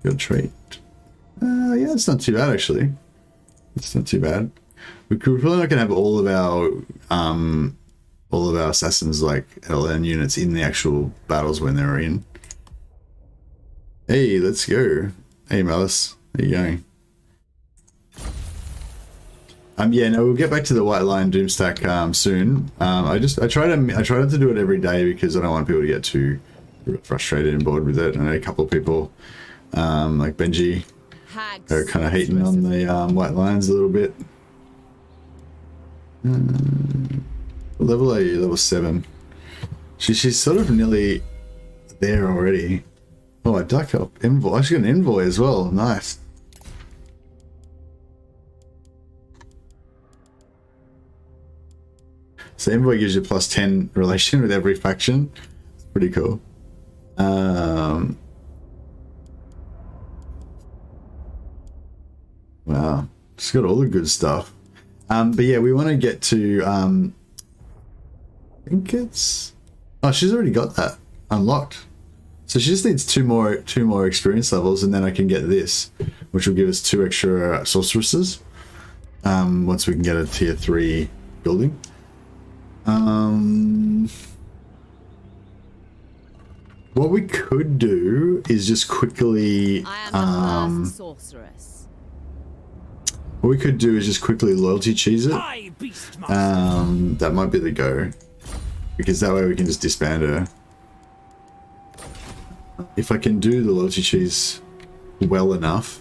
Good trait. Yeah, it's not too bad actually. It's not too bad. We're probably not gonna have all of our assassins like LN units in the actual battles when they're in. Hey, let's go. Hey Malus, how you going? Yeah, no, we'll get back to the White Lion Doomstack soon. I try not to do it every day because I don't want people to get too frustrated and bored with it. I know a couple of people, like Benji, are kind of hating on the White Lions a little bit. Level 8, level 7. She's sort of nearly there already. Oh, I duck up envoy. I should get an envoy as well. Nice. So envoy gives you +10 relation with every faction. It's pretty cool. Wow, it's got all the good stuff. But yeah, we want to get to. I think it's. Oh, she's already got that unlocked. So she just needs two more experience levels, and then I can get this, which will give us 2 extra sorceresses. Once we can get a tier 3 building. What we could do is just quickly sorceress. what we could do is just quickly loyalty cheese it. That might be the go, because that way we can just disband her. If I can do the loyalty cheese well enough.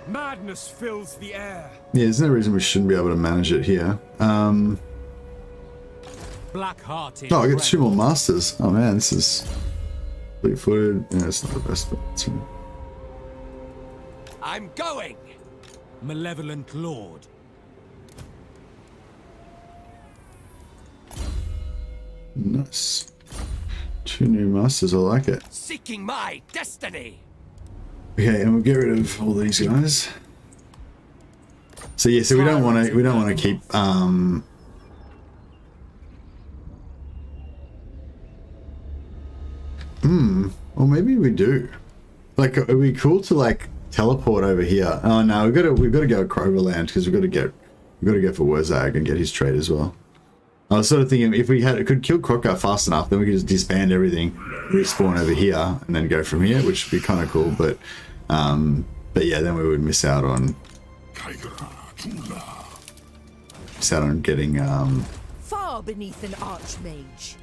Madness fills the air. Yeah, there's no reason we shouldn't be able to manage it here. Black-hearted. Oh, I get 2 more masters. Oh man, this is fleet-footed. Yeah, it's not the best, but it's fine. I'm going. Malevolent Lord. Nice. 2 new masters, I like it. Seeking my destiny. Okay, and we'll get rid of all these guys. So yeah, so we don't want to keep or maybe we do. Like, it'd be cool to like teleport over here. Oh no, we've got to go to Croverland because we've got to go for Wurzag and get his trade as well. I was sort of thinking if we could kill Crocker fast enough, then we could just disband everything, respawn over here, and then go from here, which would be kind of cool. But yeah, then we would miss out on getting Far beneath an archmage.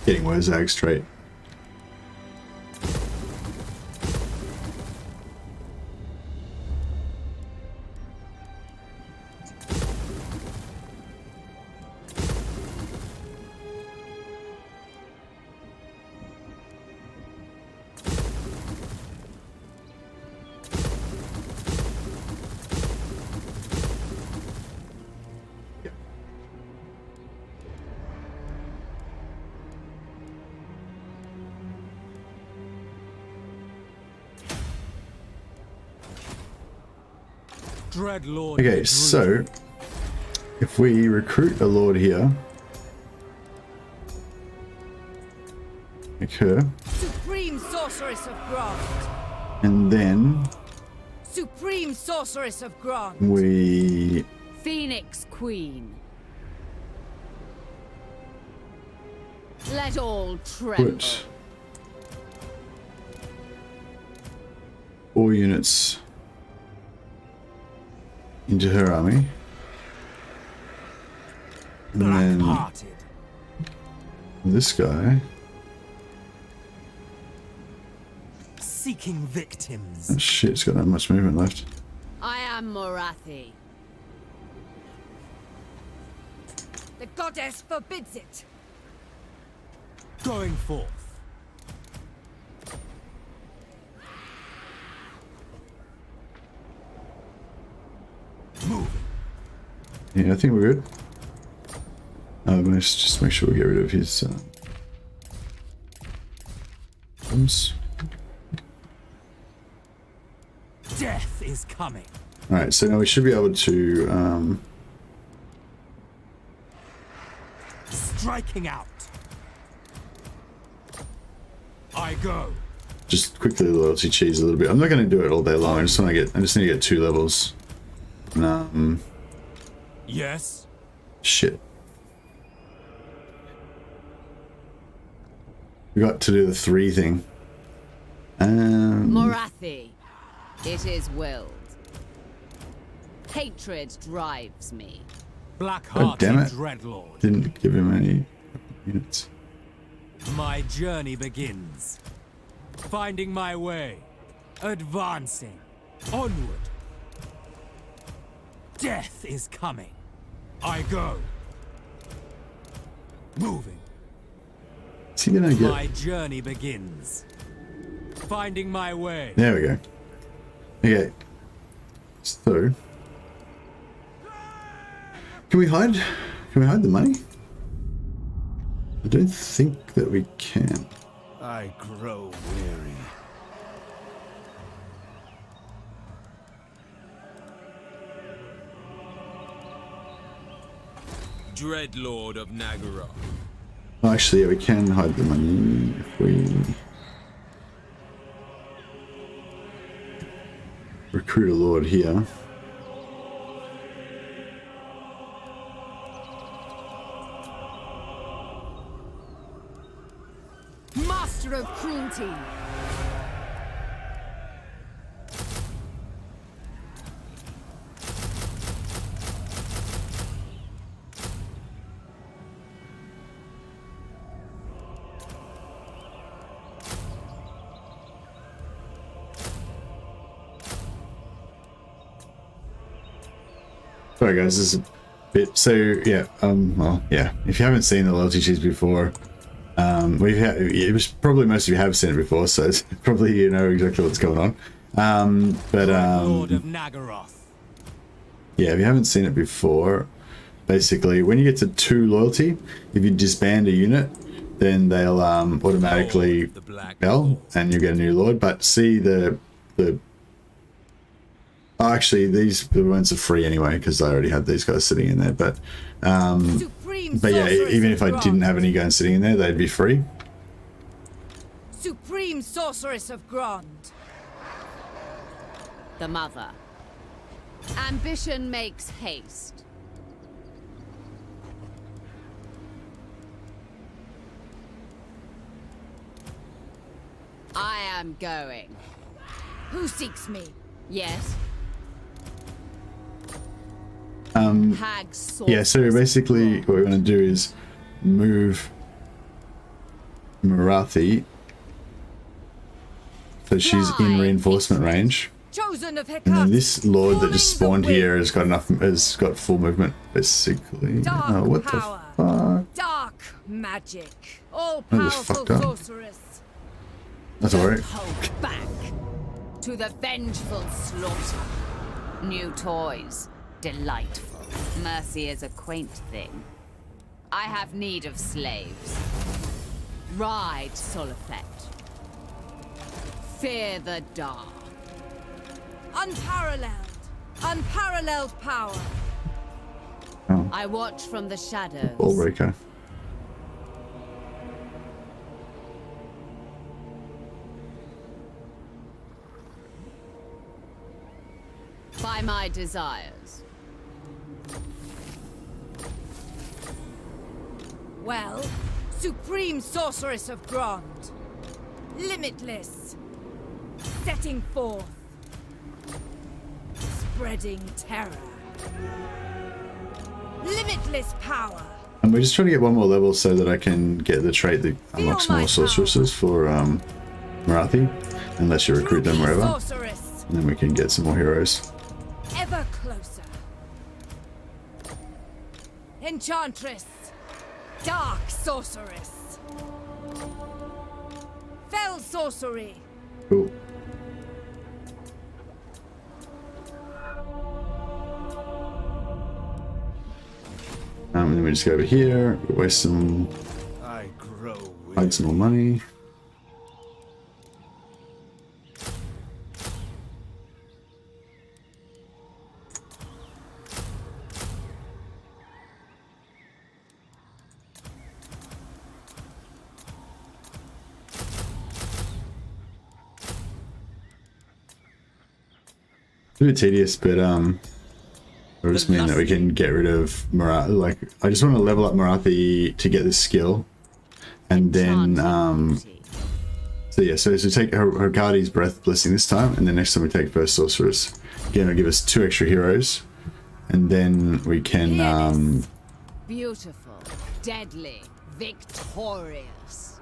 getting Wurzag straight. Dreadlord. Okay, so if we recruit a lord here, make her, Supreme Sorceress of Grant. and then Supreme Sorceress of Grant. we Phoenix Queen. Let all tremble. put 4 units into her army, and then Black-hearted. this guy. Seeking victims. Oh, shit, it's got that much movement left. I am Morathi. The goddess forbids it. Going forth. Moving. Yeah, I think we're good. Let's just make sure we get rid of his items. Death is coming. Alright, so now we should be able to Striking out. I go. just quickly loyalty cheese a little bit. I'm not going to do it all day long. I just need to get 2 levels. Yes. Shit. We got to do the 3 thing. Morathi. It is willed. Hatred drives me. God damn Black-hearted it. Dreadlord. Didn't give him any units. My journey begins. Finding my way. Advancing. Onward. Death is coming. I go. Moving. Is he gonna get? My journey begins. Finding my way. There we go. Okay. So, can we hide? Can we hide the money? I don't think that we can. I grow weary. Dreadlord of Nagara. Oh, actually, yeah, we can hide the money if we recruit a lord here. Master of cruelty. Sorry guys, this is a bit, so yeah, well, yeah, if you haven't seen the loyalty cheese before, it was probably most of you have seen it before, so it's probably you know exactly what's going on. Lord of Nagaroth. Yeah, if you haven't seen it before, basically when you get to 2 loyalty, if you disband a unit, then they'll automatically The Black fell and you get a new lord. But see the actually the ones are free anyway because I already had these guys sitting in there. But yeah, even if I didn't have any guns sitting in there, they'd be free. Supreme Sorceress of Grond. The mother. Ambition makes haste. I am going. Who seeks me? Yes. Hag Yeah, so basically what we're going to do is move Merathi so she's in reinforcement range, Chosen of and then Hecate. this lord that just spawned Forming the here has got full movement basically. Dark Oh, what power. the fuck? Dark magic. All I just powerful fucked up. sorceress. That's alright. Hold back to the vengeful slaughter. New toys, delightful. Mercy is a quaint thing. I have need of slaves. Ride, Solifet. Fear the dark. Unparalleled. Unparalleled power. Oh, I watch from the shadows. ball breaker. By my desires. Well, Supreme Sorceress of Grond. Limitless. Setting forth. Spreading terror. Limitless power. And we're just trying to get one more level so that I can get the trait that unlocks my more sorceresses for Merathi, unless you recruit them Rookie wherever. Sorceress. And then we can get some more heroes. Ever closer. Enchantress. Dark Sorceress. Fell Sorcery. Cool. And then we just go over here, waste some, I grow hide some more money. It's a bit tedious, but it'll just mean that we can get rid of Merathi. Like, I just want to level up Merathi to get this skill, and then so yeah, so take Hekati's Breath Blessing this time, and then next time we take First Sorceress. Again, it'll give us 2 extra heroes, and then we can Beautiful, deadly, victorious.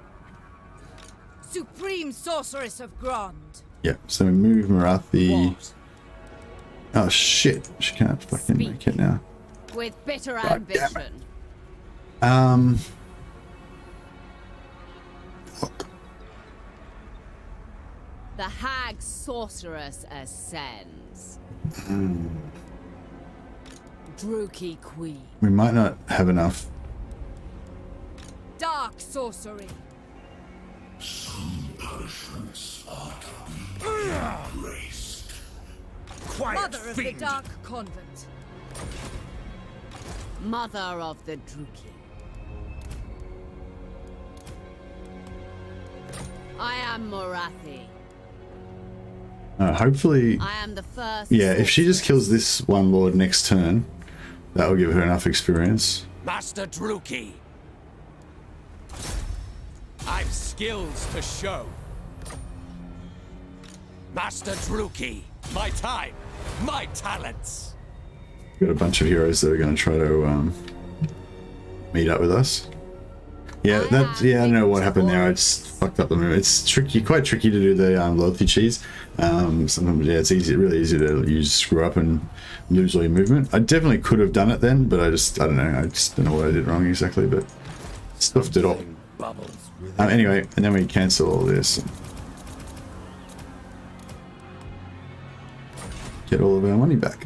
Supreme Sorceress of Grond. yeah. So we move Merathi. What? Oh shit! She can't fucking make it now. With bitter God damn ambition. Fuck. The hag sorceress ascends. Druki queen. We might not have enough. Dark Sorcery. Quiet Mother of the fiend. Dark Convent. Mother of the Druki. I am Merathi. Hopefully, I am the first. yeah. If she just sorceress. kills this one lord next turn, that will give her enough experience. Master Druki. I've skills to show. Master Druki. My time. My talents. Got a bunch of heroes that are going to try to meet up with us. Yeah, I don't know what happened there. I just fucked up the move. It's tricky, quite tricky to do the loyalty cheese. Sometimes, yeah, it's really easy to screw up and lose all your movement. I definitely could have done it then, but I don't know. I just don't know what I did wrong exactly, but stuffed it all. Bubbles. Anyway, and then we cancel all this. And get all of our money back.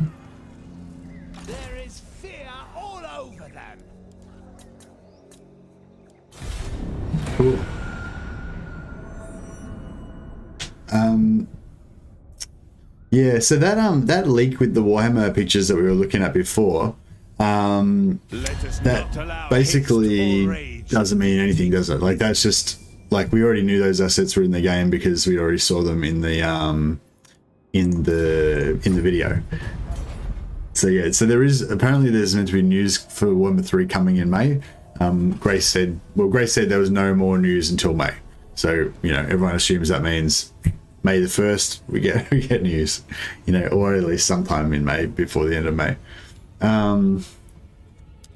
There is fear all over. Yeah, so that leak with the Warhammer pictures that we were looking at before, that basically doesn't mean anything, does it? Like, that's just like, we already knew those assets were in the game because we already saw them in the video. So yeah, so there's meant to be news for Warhammer 3 coming in May. Grace said there was no more news until May. So, you know, everyone assumes that means May the 1st we get news, you know, or at least sometime in May, before the end of May. So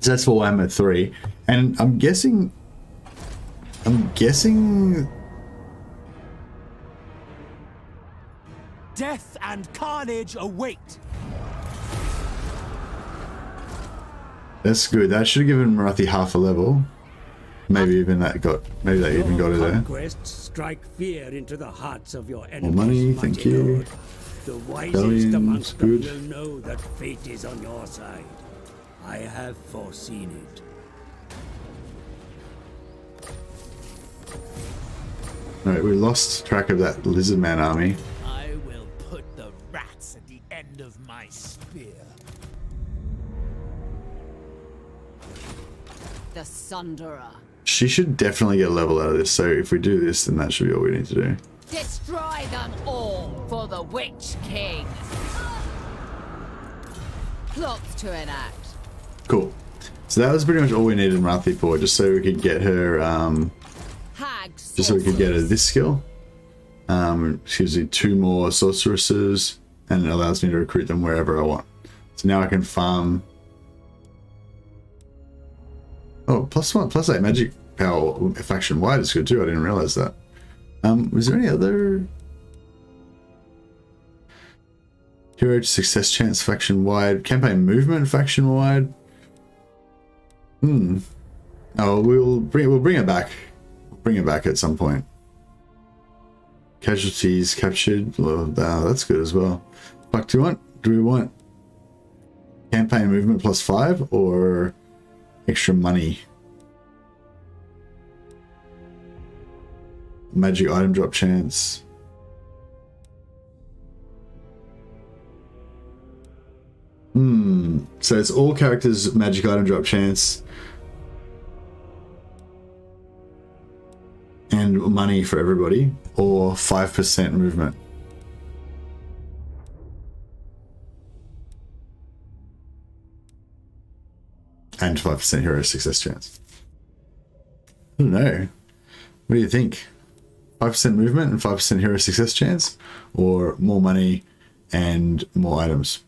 that's for Warhammer 3, and I'm guessing Death and carnage await. that's good. That should have given Marathi half a level. Maybe they even got her there. Conquests strike fear into the hearts of your enemies. More money, thank you. Lord. The wisest Rebellions, amongst them good. will know that fate is on your side. I have foreseen it. Alright, we lost track of that lizard man army. I will put the rats at the end of my spear. The Sunderer. She should definitely get a level out of this, so if we do this, then that should be all we need to do. Destroy them all for the Witch King. Plots to enact. Cool. So that was pretty much all we needed Marathi for, just so we could get her, Hag just so we could get her this skill. She gives me 2 more sorceresses, and it allows me to recruit them wherever I want. So now I can farm. Oh, +8 magic power faction wide is good too. I didn't realize that. Was there any other hero success chance faction wide, campaign movement faction wide? Oh, we'll bring it back. Bring it back at some point. Casualties captured. Well, that's good as well. Fuck, do we want campaign movement +5 or extra money? Magic item drop chance. So it's all characters magic item drop chance and money for everybody, or 5% movement. And 5% hero success chance. I don't know. What do you think? 5% movement and 5% hero success chance, or more money and more items?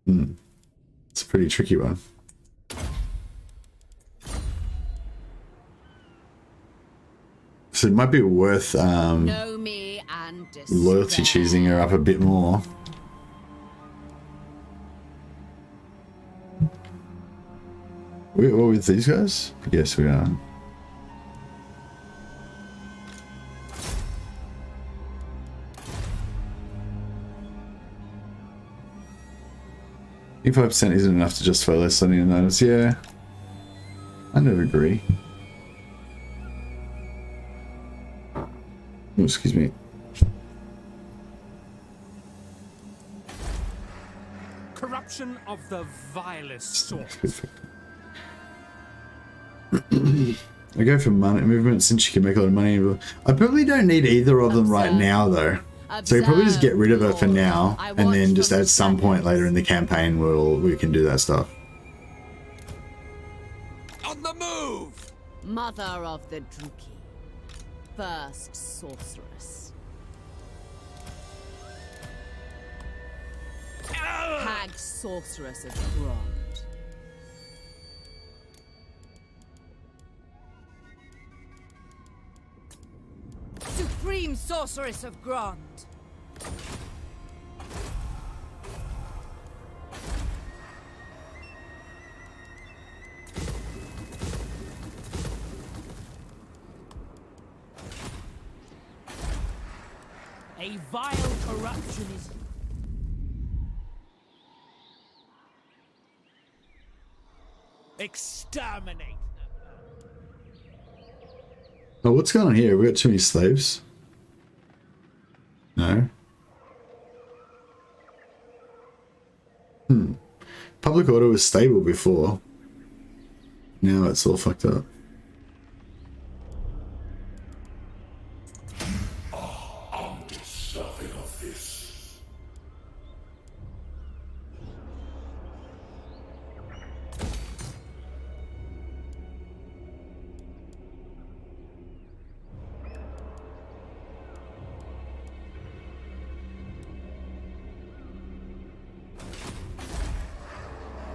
It's a pretty tricky one. So it might be worth Know me and loyalty cheesing her up a bit more. We're with these guys? Yes, we are. If 5% isn't enough to justify less sunny and items, yeah. I never agree. Oh, excuse me. Corruption of the vilest sort. I go for money movement since she can make a lot of money. I probably don't need either of them right now though. So we probably just get rid of her for now, and then just at some point later in the campaign we can do that stuff. On the move! Mother of the Druki. First sorceress. Hag sorceress of Grond. Supreme sorceress of Grond. A vile corruption is... Exterminate! Oh, what's going on here? We got too many slaves. No. public order was stable before. Now it's all fucked up.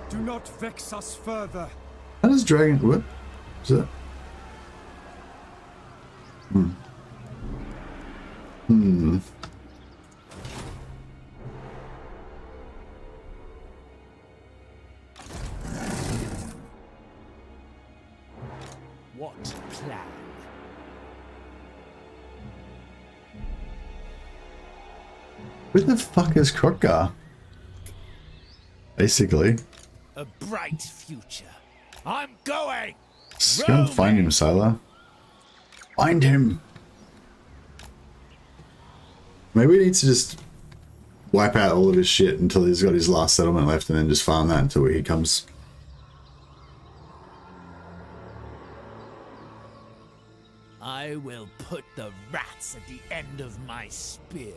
Do not vex us further. How does dragon... What is that? What plan? Where the fuck is Krotka? Basically. A bright future. I'm going! Just go and find him, Sailor. Find him! Maybe we need to just wipe out all of his shit until he's got his last settlement left and then just farm that until he comes. I will put the rats at the end of my spear.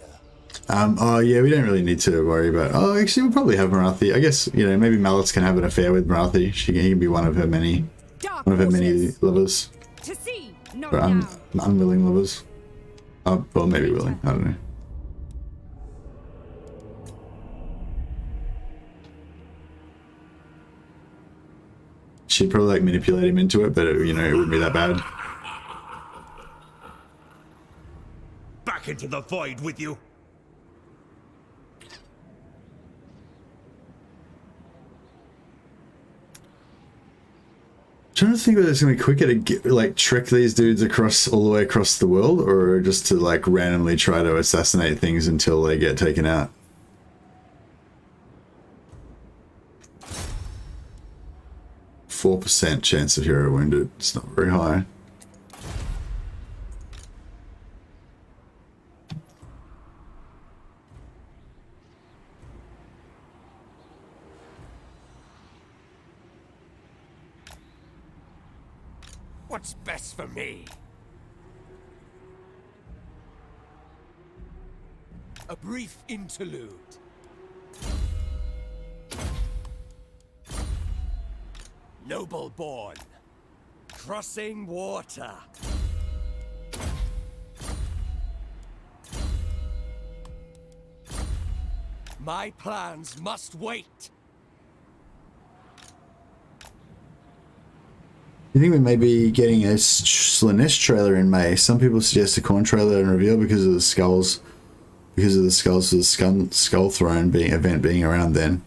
Oh yeah, we don't really need to worry about... Oh, actually we'll probably have Marathi. I guess, you know, maybe Malus can have an affair with Marathi. He can be one of her many... One of her many lovers. To see, not Or now. unwilling lovers. Well, maybe willing. I don't know. She'd probably like manipulate him into it, but it, you know, it wouldn't be that bad. Back into the void with you. Trying to think whether it's gonna be quicker to get, like, trick these dudes across all the way across the world, or just to like randomly try to assassinate things until they get taken out. %4 chance of hero wounded. It's not very high. What's best for me? A brief interlude. Noble born. Crossing water. My plans must wait. You think we may be getting a Slanesh trailer in May? Some people suggest a Corn trailer and reveal because of the skulls. Because of the skulls of the Skull Throne event being around then.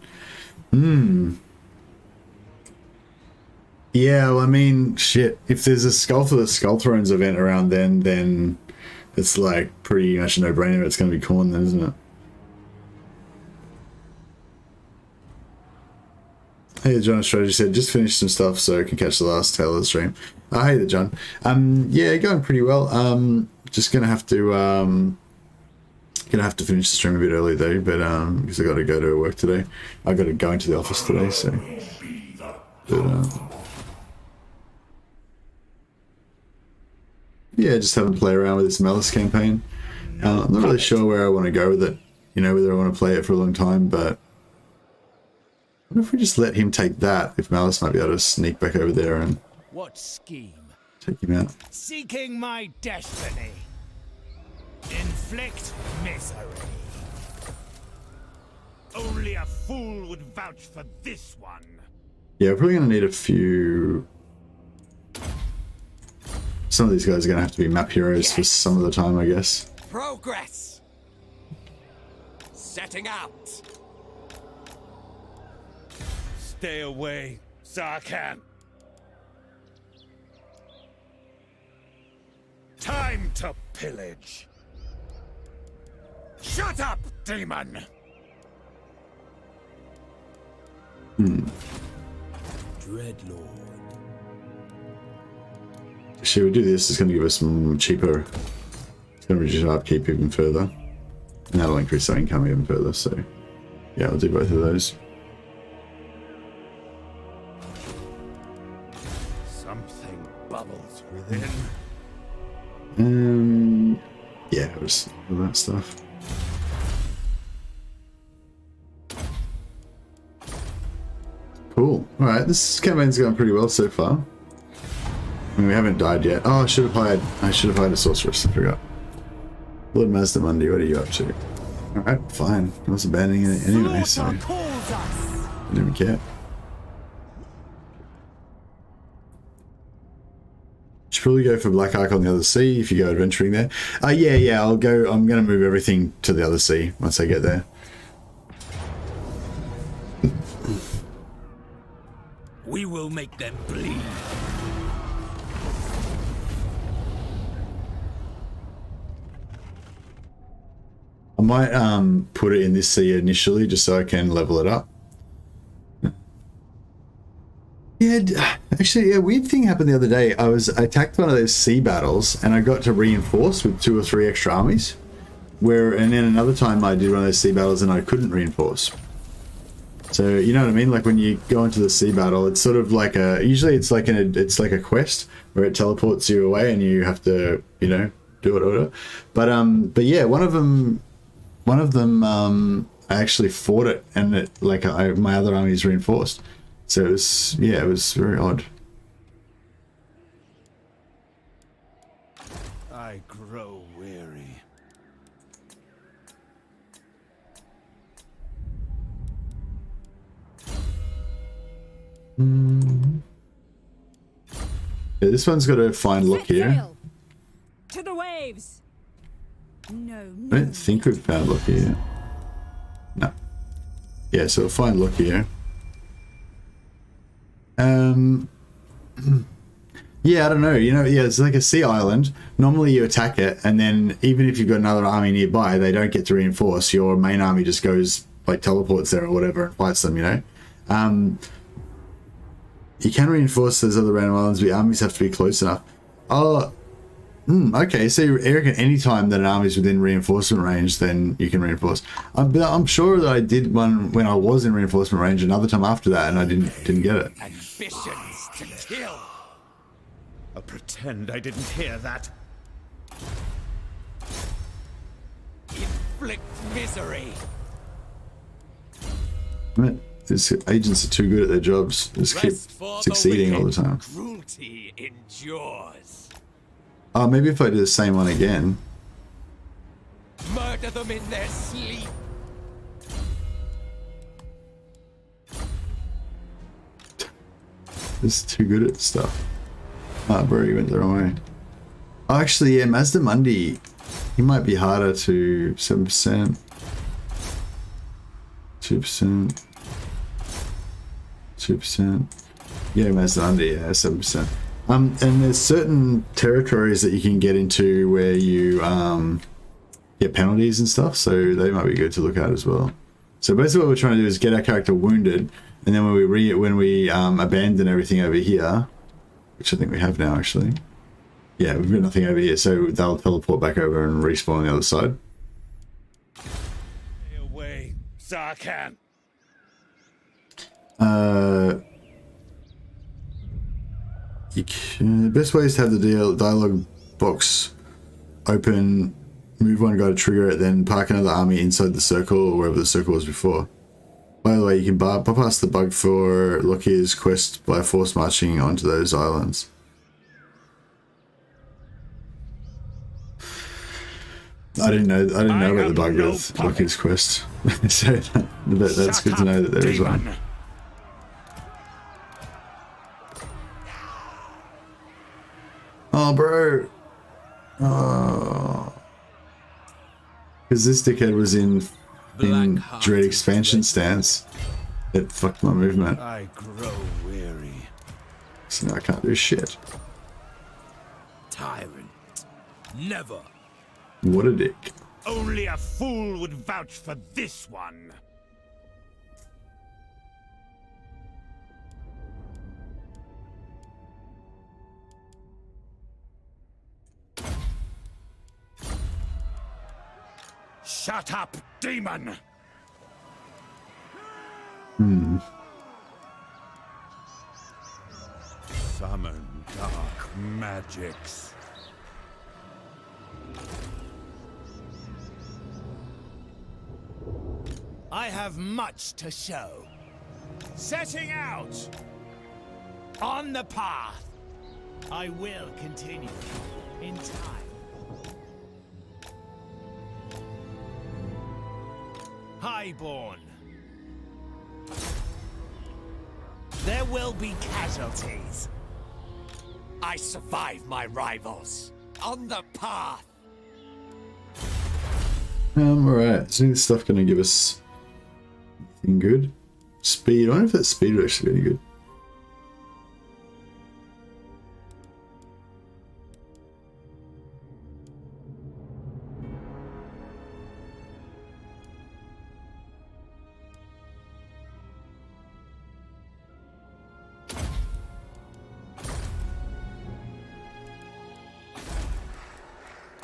Yeah, well, I mean, shit. If there's a Skull for the Skull Thrones event around then it's like pretty much a no-brainer. It's going to be Corn then, isn't it? Hey, John Strategy said, just finished some stuff so I can catch the last tail of the stream. Hey there, John. Yeah, going pretty well. Just gonna have to finish the stream a bit early though, but because I got to go to work today. I got to go into the office today, so. But, yeah, just having to play around with this Malus campaign. I'm not really sure where I want to go with it. You know, whether I want to play it for a long time, but. What if we just let him take that? If Malus might be able to sneak back over there and What scheme? take him out. Seeking my destiny. Inflict misery. Only a fool would vouch for this one. Yeah, we're probably going to need a few... Some of these guys are going to have to be map heroes for some of the time, I guess. Progress. Setting out. Stay away, Sarkhan. Time to pillage. Shut up, demon! Dreadlord. Should we do this? It's going to give us some cheaper... It's going to reduce our upkeep even further. And that'll increase our income even further, so... Yeah, I'll do both of those. troubles within. Yeah, it was all that stuff. Cool. All right, this campaign's going pretty well so far. I mean, we haven't died yet. Oh, I should have hired a sorceress. I forgot. Lord Mazdamundi, what are you up to? All right, fine. I was abandoning it anyway, so I didn't even care. Should probably go for Black Ark on the other sea if you go adventuring there. Yeah, I'll go. I'm going to move everything to the other sea once I get there. We will make them bleed. I might put it in this sea initially just so I can level it up. Yeah, actually, a weird thing happened the other day. I attacked one of those sea battles and I got to reinforce with 2 or 3 extra armies. And then another time I did one of those sea battles and I couldn't reinforce. So you know what I mean? Like when you go into the sea battle, it's sort of like usually it's like a quest where it teleports you away and you have to, you know, do it or whatever. But yeah, one of them I actually fought it and it my other army is reinforced. So it was very odd. I grow weary. Yeah, this one's got to find luck here. To the waves. No. I don't think we've found luck here. No. Yeah, so we'll find luck here. Yeah, I don't know. You know, yeah, it's like a sea island. Normally you attack it, and then even if you've got another army nearby, they don't get to reinforce. Your main army just goes, like, teleports there or whatever and fights them, you know? You can reinforce those other random islands, but your armies have to be close enough. Okay, so you reckon any time that an army's within reinforcement range, then you can reinforce. But I'm sure that I did one when I was in reinforcement range another time after that, and I didn't get it. Ambitions to kill. I'll pretend I didn't hear that. Inflict misery. These agents are too good at their jobs. Just keep succeeding all the time. Cruelty endures. Oh, maybe if I do the same one again. Murder them in their sleep. This is too good at stuff. Ah, bro, you went the wrong way. Oh, actually, yeah, Mazdamundi, he might be harder to 7%. 2%. 2%. Yeah, Mazdamundi, yeah, 7%. And there's certain territories that you can get into where you get penalties and stuff, so they might be good to look at as well. So basically what we're trying to do is get our character wounded, and then when we abandon everything over here, which I think we have now actually. Yeah, we've got nothing over here, so they'll teleport back over and respawn on the other side. Stay away, Zarkan. The best way is to have the dialogue box open, move one guy to trigger it, then park another army inside the circle or wherever the circle was before. By the way, you can bypass the bug for Lockier's quest by force marching onto those islands. I didn't know about the bug with Lockier's quest. So that's good to know that there is one. Oh, bro. Oh. Because this dickhead was in Dread expansion stance. It fucked my movement. I grow weary. So now I can't do shit. Tyrant. Never. What a dick. Only a fool would vouch for this one. Shut up, demon! Hmm. Summoned. Dark magics. I have much to show. Setting out on the path. I will continue in time. Highborn. There will be casualties. I survive my rivals. On the path. Alright, is any of this stuff going to give us anything good? Speed, I wonder if that speed would actually be any good.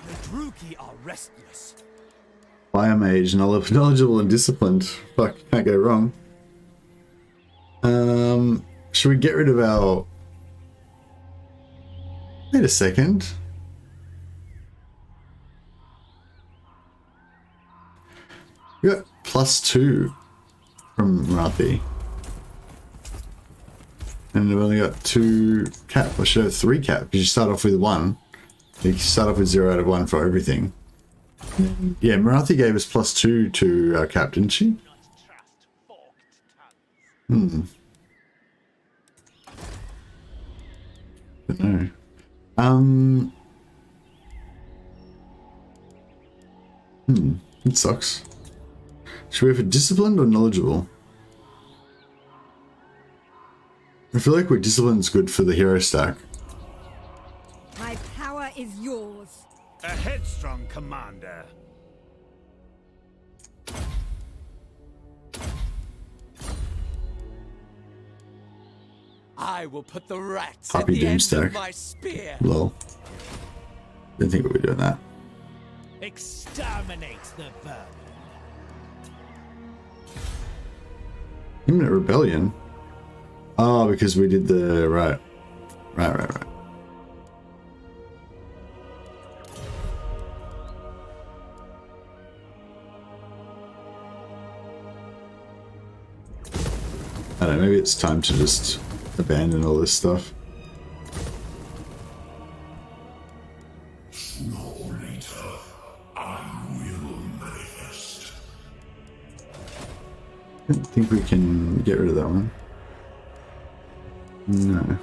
The Druki are restless. Fire mage, knowledgeable and disciplined. Fuck, can't go wrong. Should we get rid of our... Wait a second. We got +2 from Marathi. And we've only got 2 cap. I should have 3 cap, because you start off with 1. You start off with 0 out of 1 for everything. Yeah, Marathi gave us +2 to our cap, didn't she? Don't know. It sucks. Should we have a disciplined or knowledgeable? I feel like we're disciplined's good for the hero stack. My power is yours. A headstrong commander. I will put the rats Happy at the end Doomstack. of my spear. Lol. Didn't think we'd be doing that. Exterminate the vermin. Imminent rebellion? Oh, because we did the... Right. Right. I don't know, maybe it's time to just abandon all this stuff. I don't think we can get rid of that one. No.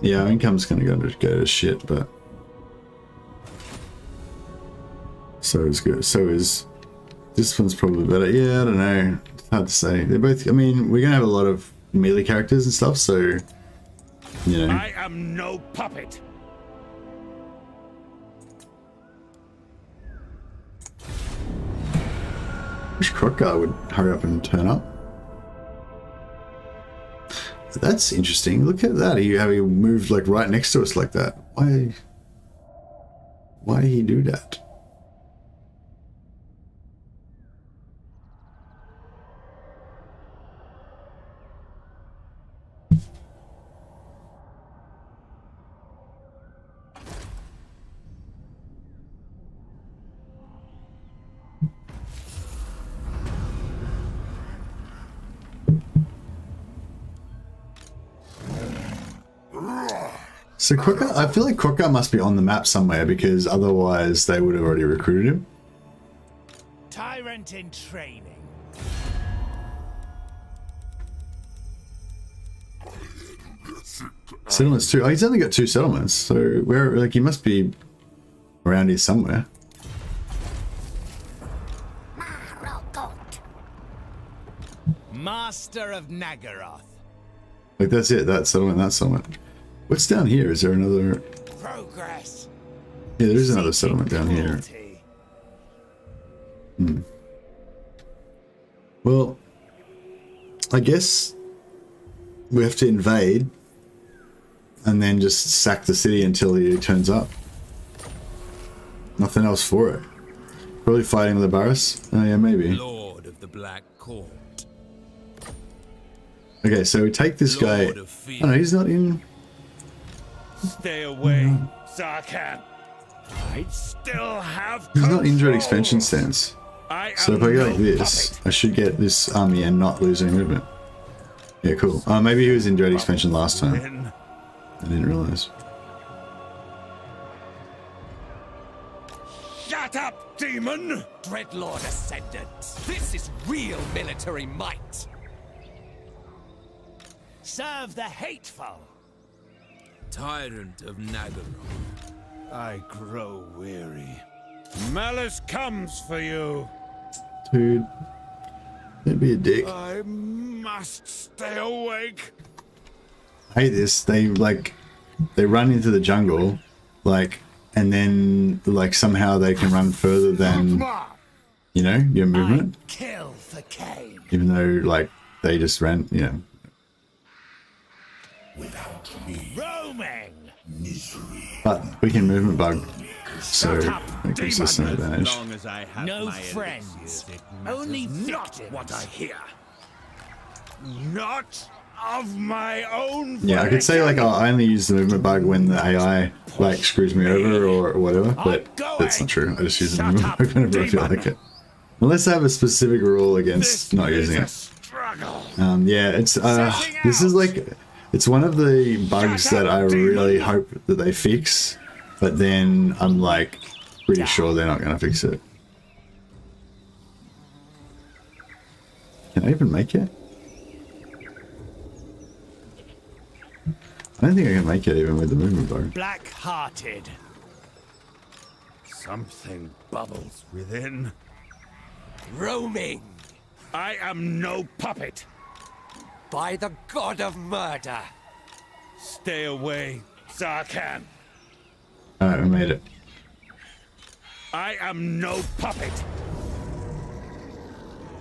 Yeah, our income's gonna go to shit, but so is good. So is discipline's probably better. Yeah, I don't know. It's hard to say. They're both. I mean, we're gonna have a lot of melee characters and stuff, so you know. I am no puppet. I wish Crockguard would hurry up and turn up. That's interesting. Look at that. How he moved like right next to us like that. Why did he do that? So Crockguard, I feel like Crockguard must be on the map somewhere because otherwise they would have already recruited him. Tyrant in training. Settlements too. Oh, he's only got 2 settlements, so where like he must be around here somewhere. Master of Nagaroth. Like that's it. That settlement. That settlement. What's down here? Is there another? Progress. Yeah, there is another settlement down here. Well, I guess we have to invade and then just sack the city until he turns up. Nothing else for it. Probably fighting the Barras. Oh yeah, maybe. Lord of the Black Court. Okay, so we take this guy. Lord of Oh no, he's not in. Stay away, Zarkan. I still have He's not in dread control. expansion stance. I So if am I go no like this, puppet. I should get this army and not lose any movement. Yeah, cool. Maybe he was in dread expansion last time. Then I didn't realize. shut up, demon! Dreadlord Ascendant. This is real military might. Serve the hateful. Tyrant of Nagaroth. I grow weary. Malice comes for you. Dude, don't be a dick. I must stay awake. I hate this. They run into the jungle, and then somehow they can run further than, you know, your movement, Kill the Khaine. even though they just ran, you know. Roaming. But we can movement bug, so that gives us an As advantage. long as I have No my friends. elixirs, it matters Only not victims. what I hear. Not of my own. Yeah, I could say volition. I only use the movement bug when the AI screws me over or whatever, but that's not true. I just use the movement bug whenever I feel like it. Unless I have a specific rule against This not is using a it. struggle. Yeah, it's this is it's one of the bugs that I really hope that they fix, but then I'm pretty sure they're not going to fix it. Can I even make it? I don't think I can make it even with the movement bug. Black-hearted. Something bubbles within. Roaming. I am no puppet. By the god of murder. Stay away, Zarkan. Alright, we made it. I am no puppet.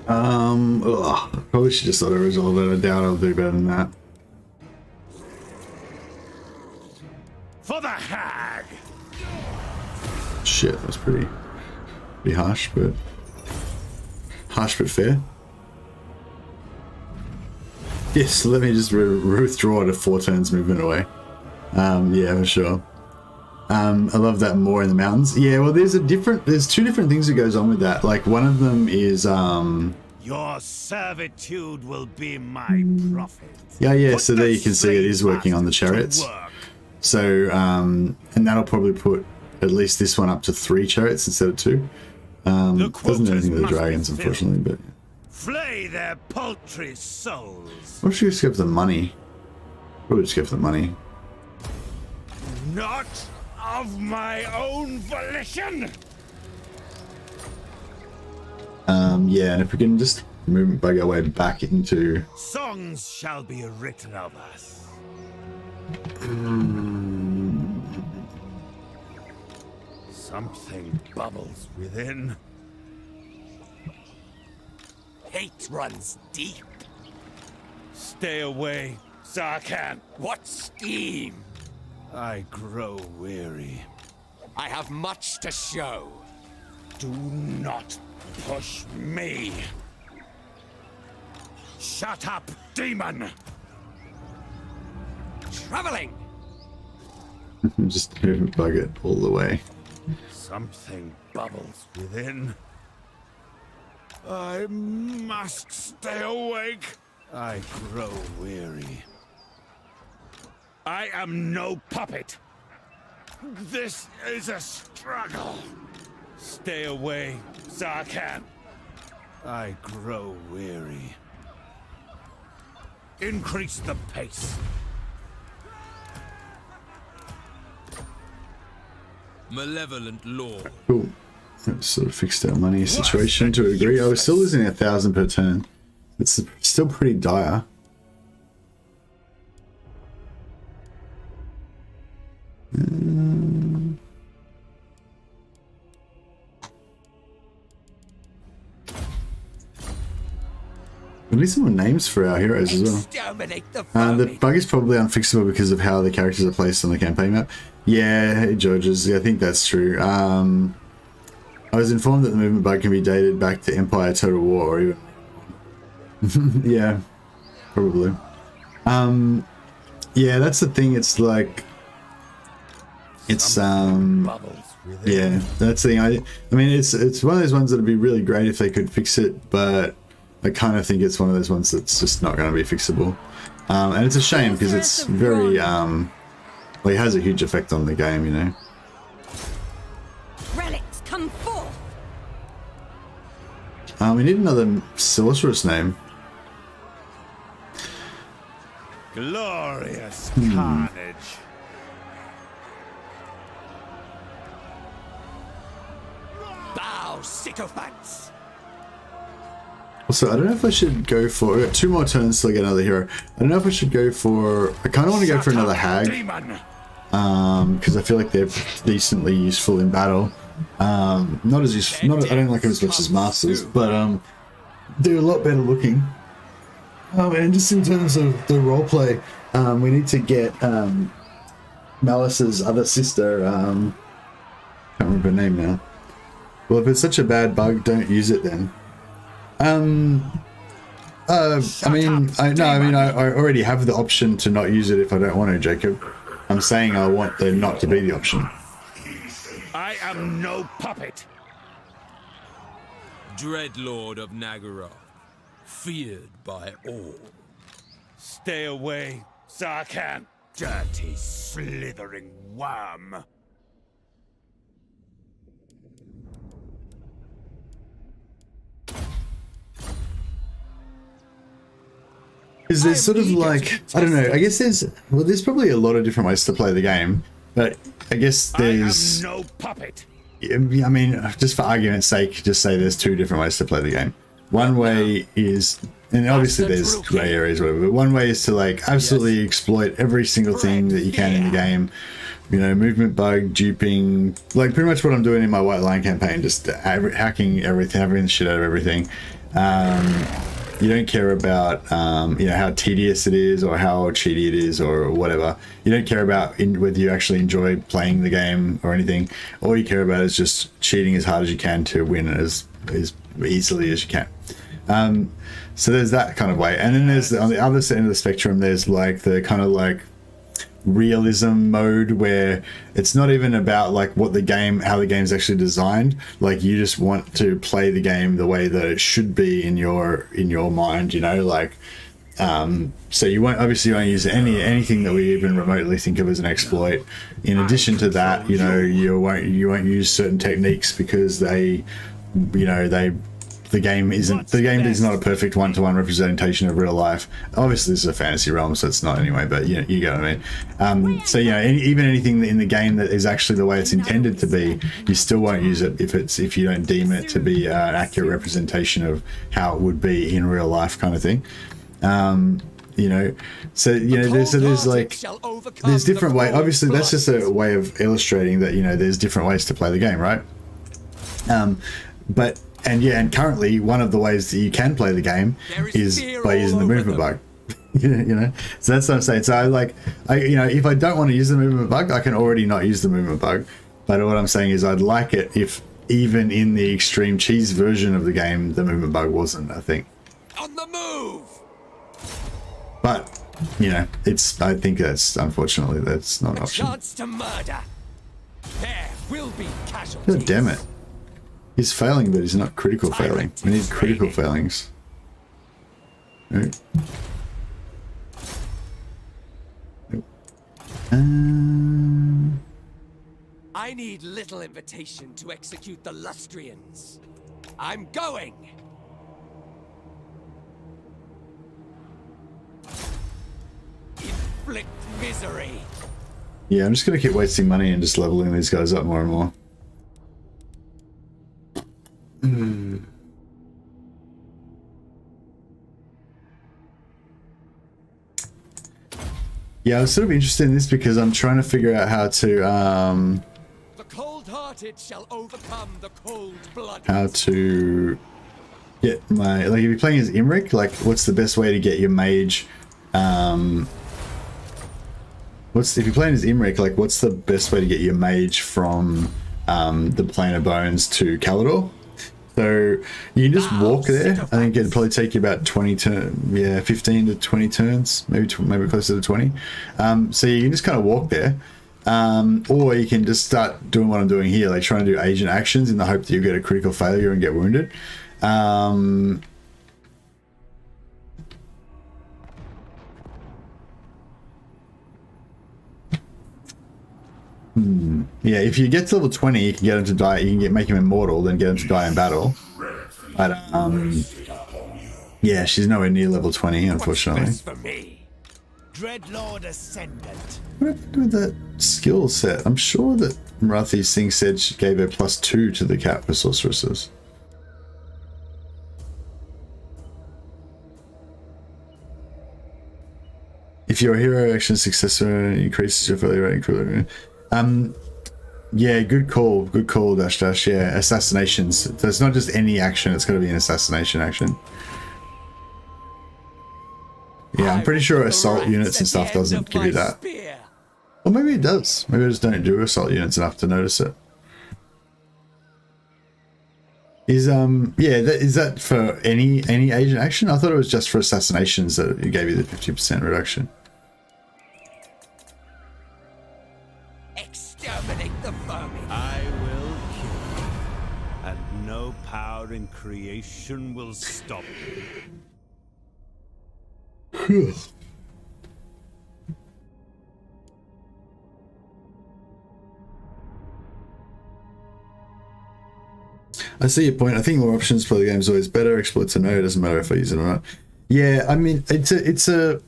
Probably should just auto resolve it. I doubt I'll do better than that. For the hag. Shit, that's pretty harsh, but fair. Yes, let me just withdraw to 4 turns movement away. Yeah, for sure. I love that more in the mountains. Yeah, well, there's 2 different things that goes on with that. One of them is Your servitude will be my profit. yeah. Put So there the you can see it is working on the slave chariots. master to work. So and that'll probably put at least this one up to 3 chariots instead of 2. Doesn't do quotas anything with the must be dragons, filled. unfortunately, but. Flay their paltry souls. Or should we just go for the money? Probably just go for the money. Not of my own volition. Yeah, and if we can just bug our way back into... Songs shall be written of us. Something bubbles within. Hate runs deep. Stay away, Zarkan. What scheme? I grow weary. I have much to show. Do not push me. Shut up, demon. Traveling. just bug it all the way. Something bubbles within. I must stay awake. I grow weary. I am no puppet. This is a struggle. Stay away, Zarkan. I grow weary. Increase the pace. Malevolent Lord. Cool. That sort of fixed our money situation to a degree. I was still losing 1,000 per turn. It's still pretty dire. We need some more names for our heroes as well. Exterminate the The vermin. bug is probably unfixable because of how the characters are placed on the campaign map. Yeah, hey, Georges. Yeah, I think that's true. I was informed that the movement bug can be dated back to Empire, Total War, or even yeah, probably. Yeah, that's the thing. It's like, it's yeah, that's the thing. I mean, it's one of those ones that'd be really great if they could fix it, but I kind of think it's one of those ones that's just not going to be fixable. And it's a shame because it's very well, it has a huge effect on the game, you know. Relics, come forth. We need another sorceress name. Glorious carnage. Bow, sycophants! Also, I don't know if I should go for... I've got 2 more turns till I get another hero. I don't know if I should go for... I kind of want to go for another hag. Because I feel like they're decently useful in battle. Not as useful... I don't like them as much as masters, but they're a lot better looking. And just in terms of the roleplay, we need to get Malice's other sister... can't remember her name now. Well, if it's such a bad bug, don't use it then. I mean, I already have the option to not use it if I don't want to, Jacob. I'm saying I want there not to be the option. I am no puppet. Dreadlord of Nagaroth, feared by all. Stay away, Sarkhan, dirty, slithering worm. Because there's sort of like, I don't know, I guess there's probably a lot of different ways to play the game, but I guess there's... I am no puppet. I mean, just for argument's sake, just say there's 2 different ways to play the game. One way is, and obviously there's grey areas, whatever, but one way is to like absolutely exploit every single thing that you can in the game. You know, movement bug, duping, like pretty much what I'm doing in my White Lion campaign, just hacking everything, having the shit out of everything. You don't care about, you know, how tedious it is or how cheaty it is or whatever. You don't care about whether you actually enjoy playing the game or anything. All you care about is just cheating as hard as you can to win as easily as you can. So there's that kind of way. And then there's, on the other end of the spectrum, there's like the kind of like realism mode where it's not even about like what the game, how the game's actually designed. Like you just want to play the game the way that it should be in your mind, you know, like so you won't use anything that we even remotely think of as an exploit. In addition to that, you know, you won't use certain techniques because the game is not a perfect one-to-one representation of real life. Obviously this is a fantasy realm, so it's not anyway, but you get what I mean. So you know, even anything in the game that is actually the way it's intended to be, you still won't use it if you don't deem it to be an accurate representation of how it would be in real life, kind of thing. You know, so you know, there's different ways. Obviously that's just a way of illustrating that, you know, there's different ways to play the game, right? And currently one of the ways that you can play the game is by using the movement bug. You know, so that's what I'm saying. So you know, if I don't want to use the movement bug, I can already not use the movement bug. But what I'm saying is I'd like it if even in the extreme cheese version of the game, the movement bug wasn't a thing. On the move. But you know, I think that's unfortunately that's not an option. Chance to murder. There will be casualties. God damn it. He's failing, but he's not critical failing. We need critical failings. Right. I need little invitation to execute the Lustrians. I'm going. Inflict misery. Yeah, I'm just gonna keep wasting money and just leveling these guys up more and more. Yeah, I was sort of interested in this because I'm trying to figure out how to The cold-hearted shall overcome the cold-blooded. how to get my, like, if you're playing as Imric, like what's the best way to get your mage if you're playing as Imric, like what's the best way to get your mage from the Plane of Bones to Calador. So you can just walk there. I think it'd probably take you about 15 to 20 turns, maybe closer to 20. So you can just kind of walk there. Or you can just start doing what I'm doing here, like trying to do agent actions in the hope that you get a critical failure and get wounded. Yeah, if you get to level 20, you can get him to die. You can make him immortal, then get him to die in battle. But yeah, she's nowhere near level 20, unfortunately. What's best for me? Dreadlord Ascendant. What happened with that skill set? I'm sure that Marathi's thing said she gave her +2 to the cap for sorceresses. If your hero action successor increases your failure rate. Yeah, good call, dash dash. Yeah, assassinations. So it's not just any action, it's got to be an assassination action. Yeah, I'm pretty sure assault units and stuff doesn't give you that. Or maybe it does. Maybe I just don't do assault units enough to notice it. Is is that for any agent action? I thought it was just for assassinations that it gave you the 50% reduction. Exterminate the vermin. I will kill you, and no power in creation will stop me. I see your point. I think more options for the game is always better. Exploits or no, it doesn't matter if I use it or not. Yeah, I mean, it's a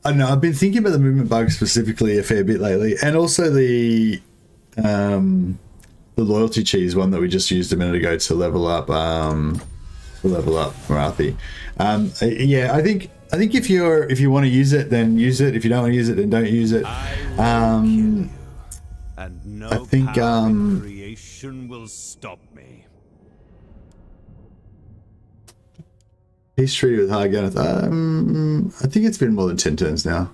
I don't know, I've been thinking about the movement bug specifically a fair bit lately, and also the loyalty cheese one that we just used a minute ago to level up Marathi. Yeah, I think if you want to use it, then use it. If you don't want to use it, then don't use it. And no I think power in creation will stop me. Peace treaty with High Gareth. I think it's been more than 10 turns now.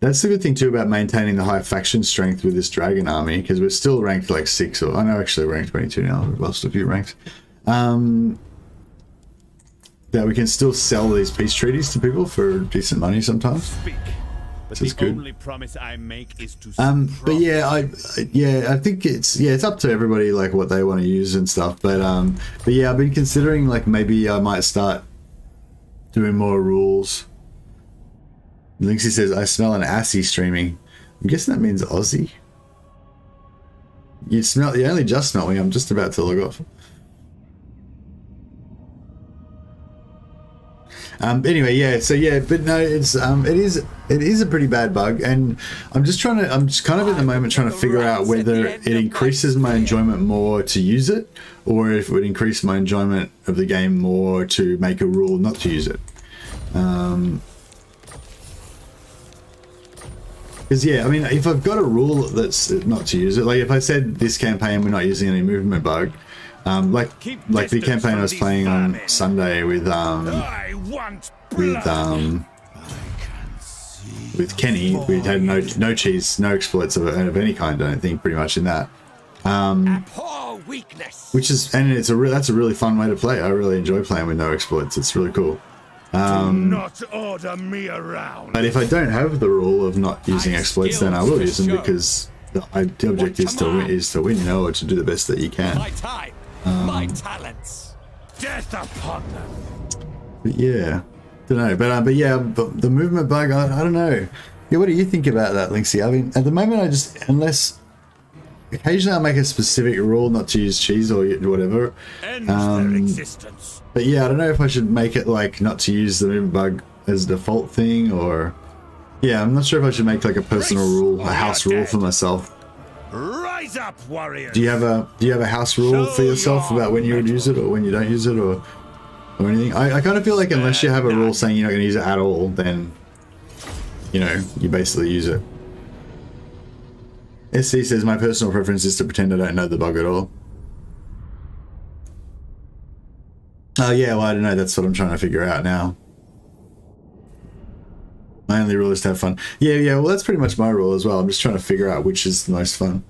That's the good thing too about maintaining the high faction strength with this dragon army, because we're still ranked like 6, or I know actually we're ranked 22 now. We've lost a few ranks. That we can still sell these peace treaties to people for decent money sometimes. Speak, but Which is the good. only promise I make is to But yeah, I think it's up to everybody like what they want to use and stuff. But yeah, I've been considering like maybe I might start doing more rules. Linksy says I smell an Assy streaming. I'm guessing that means Aussie. You only just smell me. I'm just about to log off. Anyway, yeah. So yeah, but no, it's it is a pretty bad bug, and I'm just kind of at the moment trying to figure out whether it increases my enjoyment more to use it, or if it would increase my enjoyment of the game more to make a rule not to use it. Because yeah, I mean, if I've got a rule that's not to use it, like if I said this campaign we're not using any movement bug, like the campaign I was playing on Sunday with Kenny, we had no cheese, no exploits of any kind. I don't think pretty much in that. Which is, and that's a really fun way to play. I really enjoy playing with no exploits. It's really cool. Do not order me around. But if I don't have the rule of not using exploits, then I will use them, because the object is to win, you know, or to do the best that you can. My time, my talents, Death upon them. But yeah, don't know. But yeah, but the movement bug, I don't know. Yeah, what do you think about that, Linksy? I mean, at the moment, unless occasionally I make a specific rule not to use cheese or whatever. End their existence. But yeah, I don't know if I should make it like not to use the movement bug as a default thing, or yeah, I'm not sure if I should make like a personal rule, a house rule for myself. Rise up, warriors. Do you have a house rule for yourself about when you would use it or when you don't use it, or anything? I kind of feel like unless you have a rule saying you're not going to use it at all, then you know you basically use it. SC says my personal preference is to pretend I don't know the bug at all. Oh yeah, well I don't know, that's what I'm trying to figure out now. My only rule is to have fun. Yeah, well, that's pretty much my rule as well. I'm just trying to figure out which is the most fun.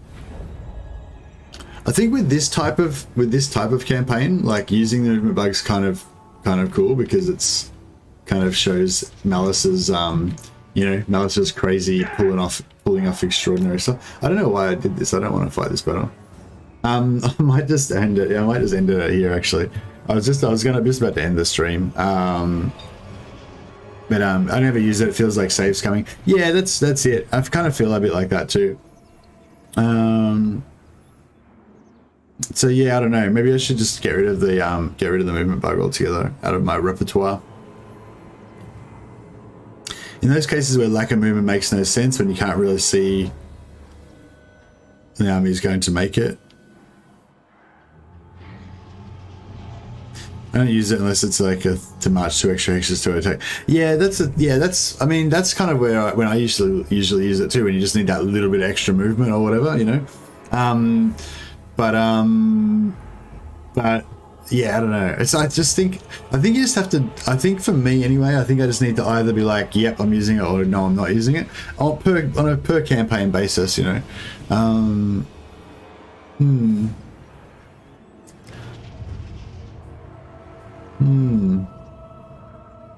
I think with this type of campaign, like using the movement bug's kind of cool, because it's kind of shows Malus's Malus's crazy pulling off extraordinary stuff. I don't know why I did this. I don't want to fight this battle. I might just end it. Yeah, I might just end it here actually. I was just about to end the stream. But I never use it. It feels like save's coming. Yeah, that's it. I kind of feel a bit like that too. So yeah, I don't know. Maybe I should just get rid of the movement bug altogether out of my repertoire. In those cases where lack of movement makes no sense, when you can't really see the army is going to make it, I don't use it unless it's like to march 2 extra hexes to attack. Yeah, I mean, that's kind of where when I usually use it too, when you just need that little bit of extra movement or whatever, you know. But yeah, I don't know. I think you just have to. I think for me anyway, I think I just need to either be like, yep, I'm using it, or no, I'm not using it, on a per campaign basis, you know. Don't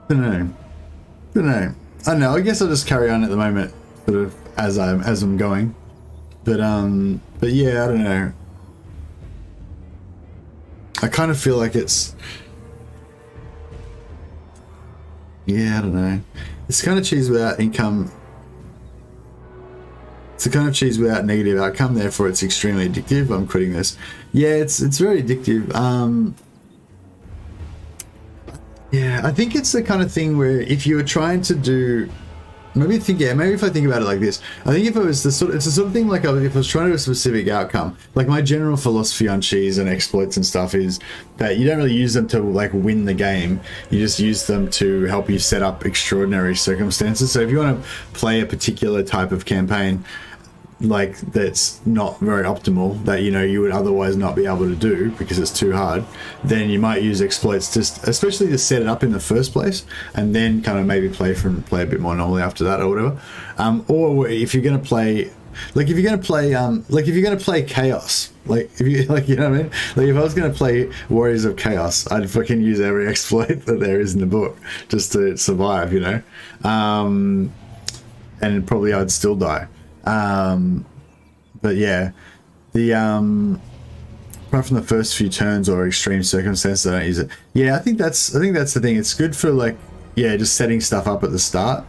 know. I don't know. I guess I'll just carry on at the moment, sort of as I'm going. But yeah, I don't know. I kind of feel like it's. Yeah, I don't know. It's kind of cheese without income. It's the kind of cheese without negative outcome. Therefore, it's extremely addictive. I'm quitting this. Yeah, it's very addictive. Yeah, I think it's the kind of thing where if you were trying to do, maybe if I think about it like this, I think if it was it's the sort of thing like if I was trying to do a specific outcome, like my general philosophy on cheese and exploits and stuff is that you don't really use them to like win the game. You just use them to help you set up extraordinary circumstances. So if you want to play a particular type of campaign, like that's not very optimal, that you would otherwise not be able to do because it's too hard, then you might use exploits especially to set it up in the first place, and then kind of maybe play a bit more normally after that or whatever. Or if you're going to play chaos, like if you like, you know what I mean? Like if I was going to play Warriors of Chaos, I'd fucking use every exploit that there is in the book just to survive, you know. And probably I'd still die. But yeah, apart from the first few turns or extreme circumstances, I don't use it. Yeah, I think that's the thing. It's good for like, yeah, just setting stuff up at the start.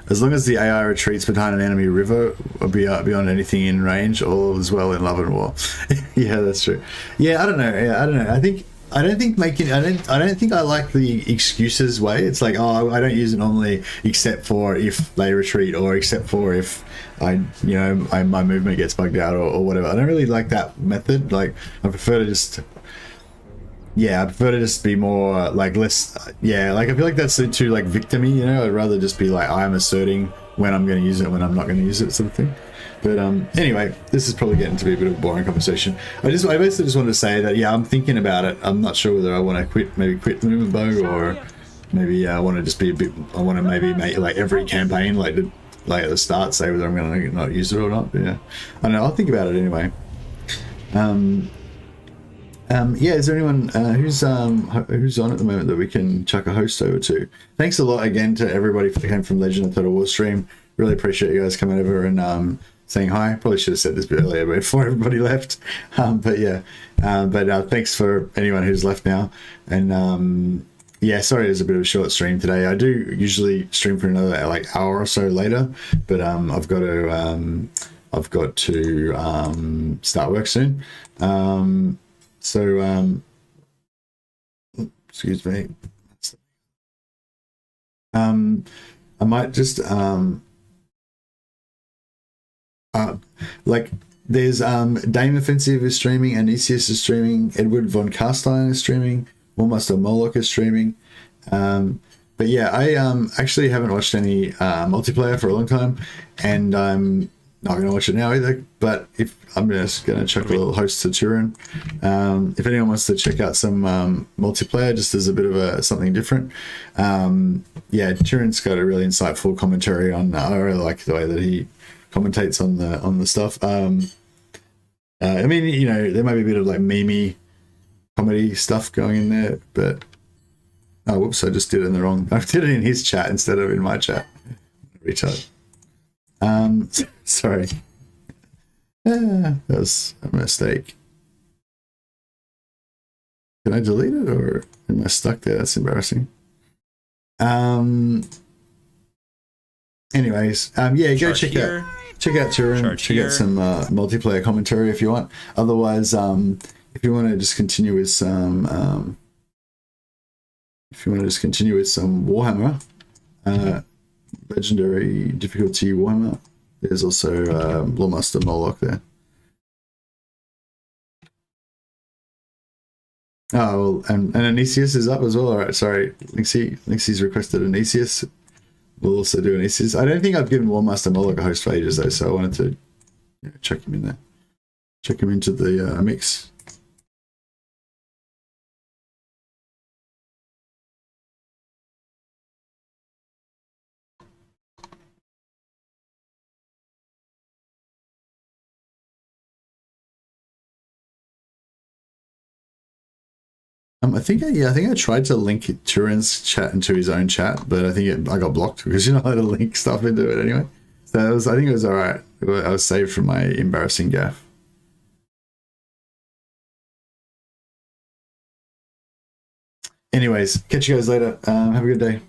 As long as the AI retreats behind an enemy river or beyond anything in range, all is well in love and war. Yeah, that's true. Yeah, I don't know. I don't think I like the excuses way. It's like, oh, I don't use it normally except for if they retreat, or except for if my movement gets bugged out or whatever. I don't really like that method. Like I prefer to just be more like less. Yeah, like I feel like that's too like victim-y, you know. I'd rather just be like, I'm asserting when I'm going to use it, when I'm not going to use it, sort of thing. But anyway, this is probably getting to be a bit of a boring conversation. I basically just wanted to say that, yeah, I'm thinking about it. I'm not sure whether I want to quit the movement bug, or maybe I want to just be I want to maybe make like every campaign like at the start say whether I'm going to not use it or not. But yeah, I don't know. I'll think about it anyway. Yeah, is there anyone who's on at the moment that we can chuck a host over to? Thanks a lot again to everybody who came from Legend of Total War stream. Really appreciate you guys coming over and saying hi. Probably should have said this a bit earlier before everybody left. But yeah, thanks for anyone who's left now. And yeah, sorry, it was a bit of a short stream today. I do usually stream for another like hour or so later, but I've got to start work soon. Excuse me. I might just like there's Dame Offensive is streaming, Anicius is streaming, Edward von Carstein is streaming, Warmaster Moloch is streaming. But yeah, I actually haven't watched any multiplayer for a long time, and I'm not going to watch it now either, but if I'm just going to chuck a little host to Turin. If anyone wants to check out some multiplayer, just as a bit of something different, yeah, Turin's got a really insightful commentary on. I really like the way that he commentates on the stuff. I mean, you know, there might be a bit of like memey comedy stuff going in there, but oh, whoops! I just did it in the wrong. I did it in his chat instead of in my chat. Retard. Sorry. That was a mistake. Can I delete it or am I stuck there? That's embarrassing. Anyways, yeah, go check out Turin, check out some multiplayer commentary if you want. Otherwise, if you want to just continue with some Warhammer, legendary difficulty Warhammer, there's also Lawmaster Moloch there. Oh, well, and Anisius is up as well. All right, sorry, Linksy's requested Anisius. We'll also do Anisius. I don't think I've given Warmaster Moloch a host for ages though, so I wanted to check him in there, check him into the mix. I think I tried to link Turin's chat into his own chat, but I think I got blocked because you're not allowed to link stuff into it anyway. So I think it was all right. I was saved from my embarrassing gaffe. Anyways, catch you guys later. Have a good day.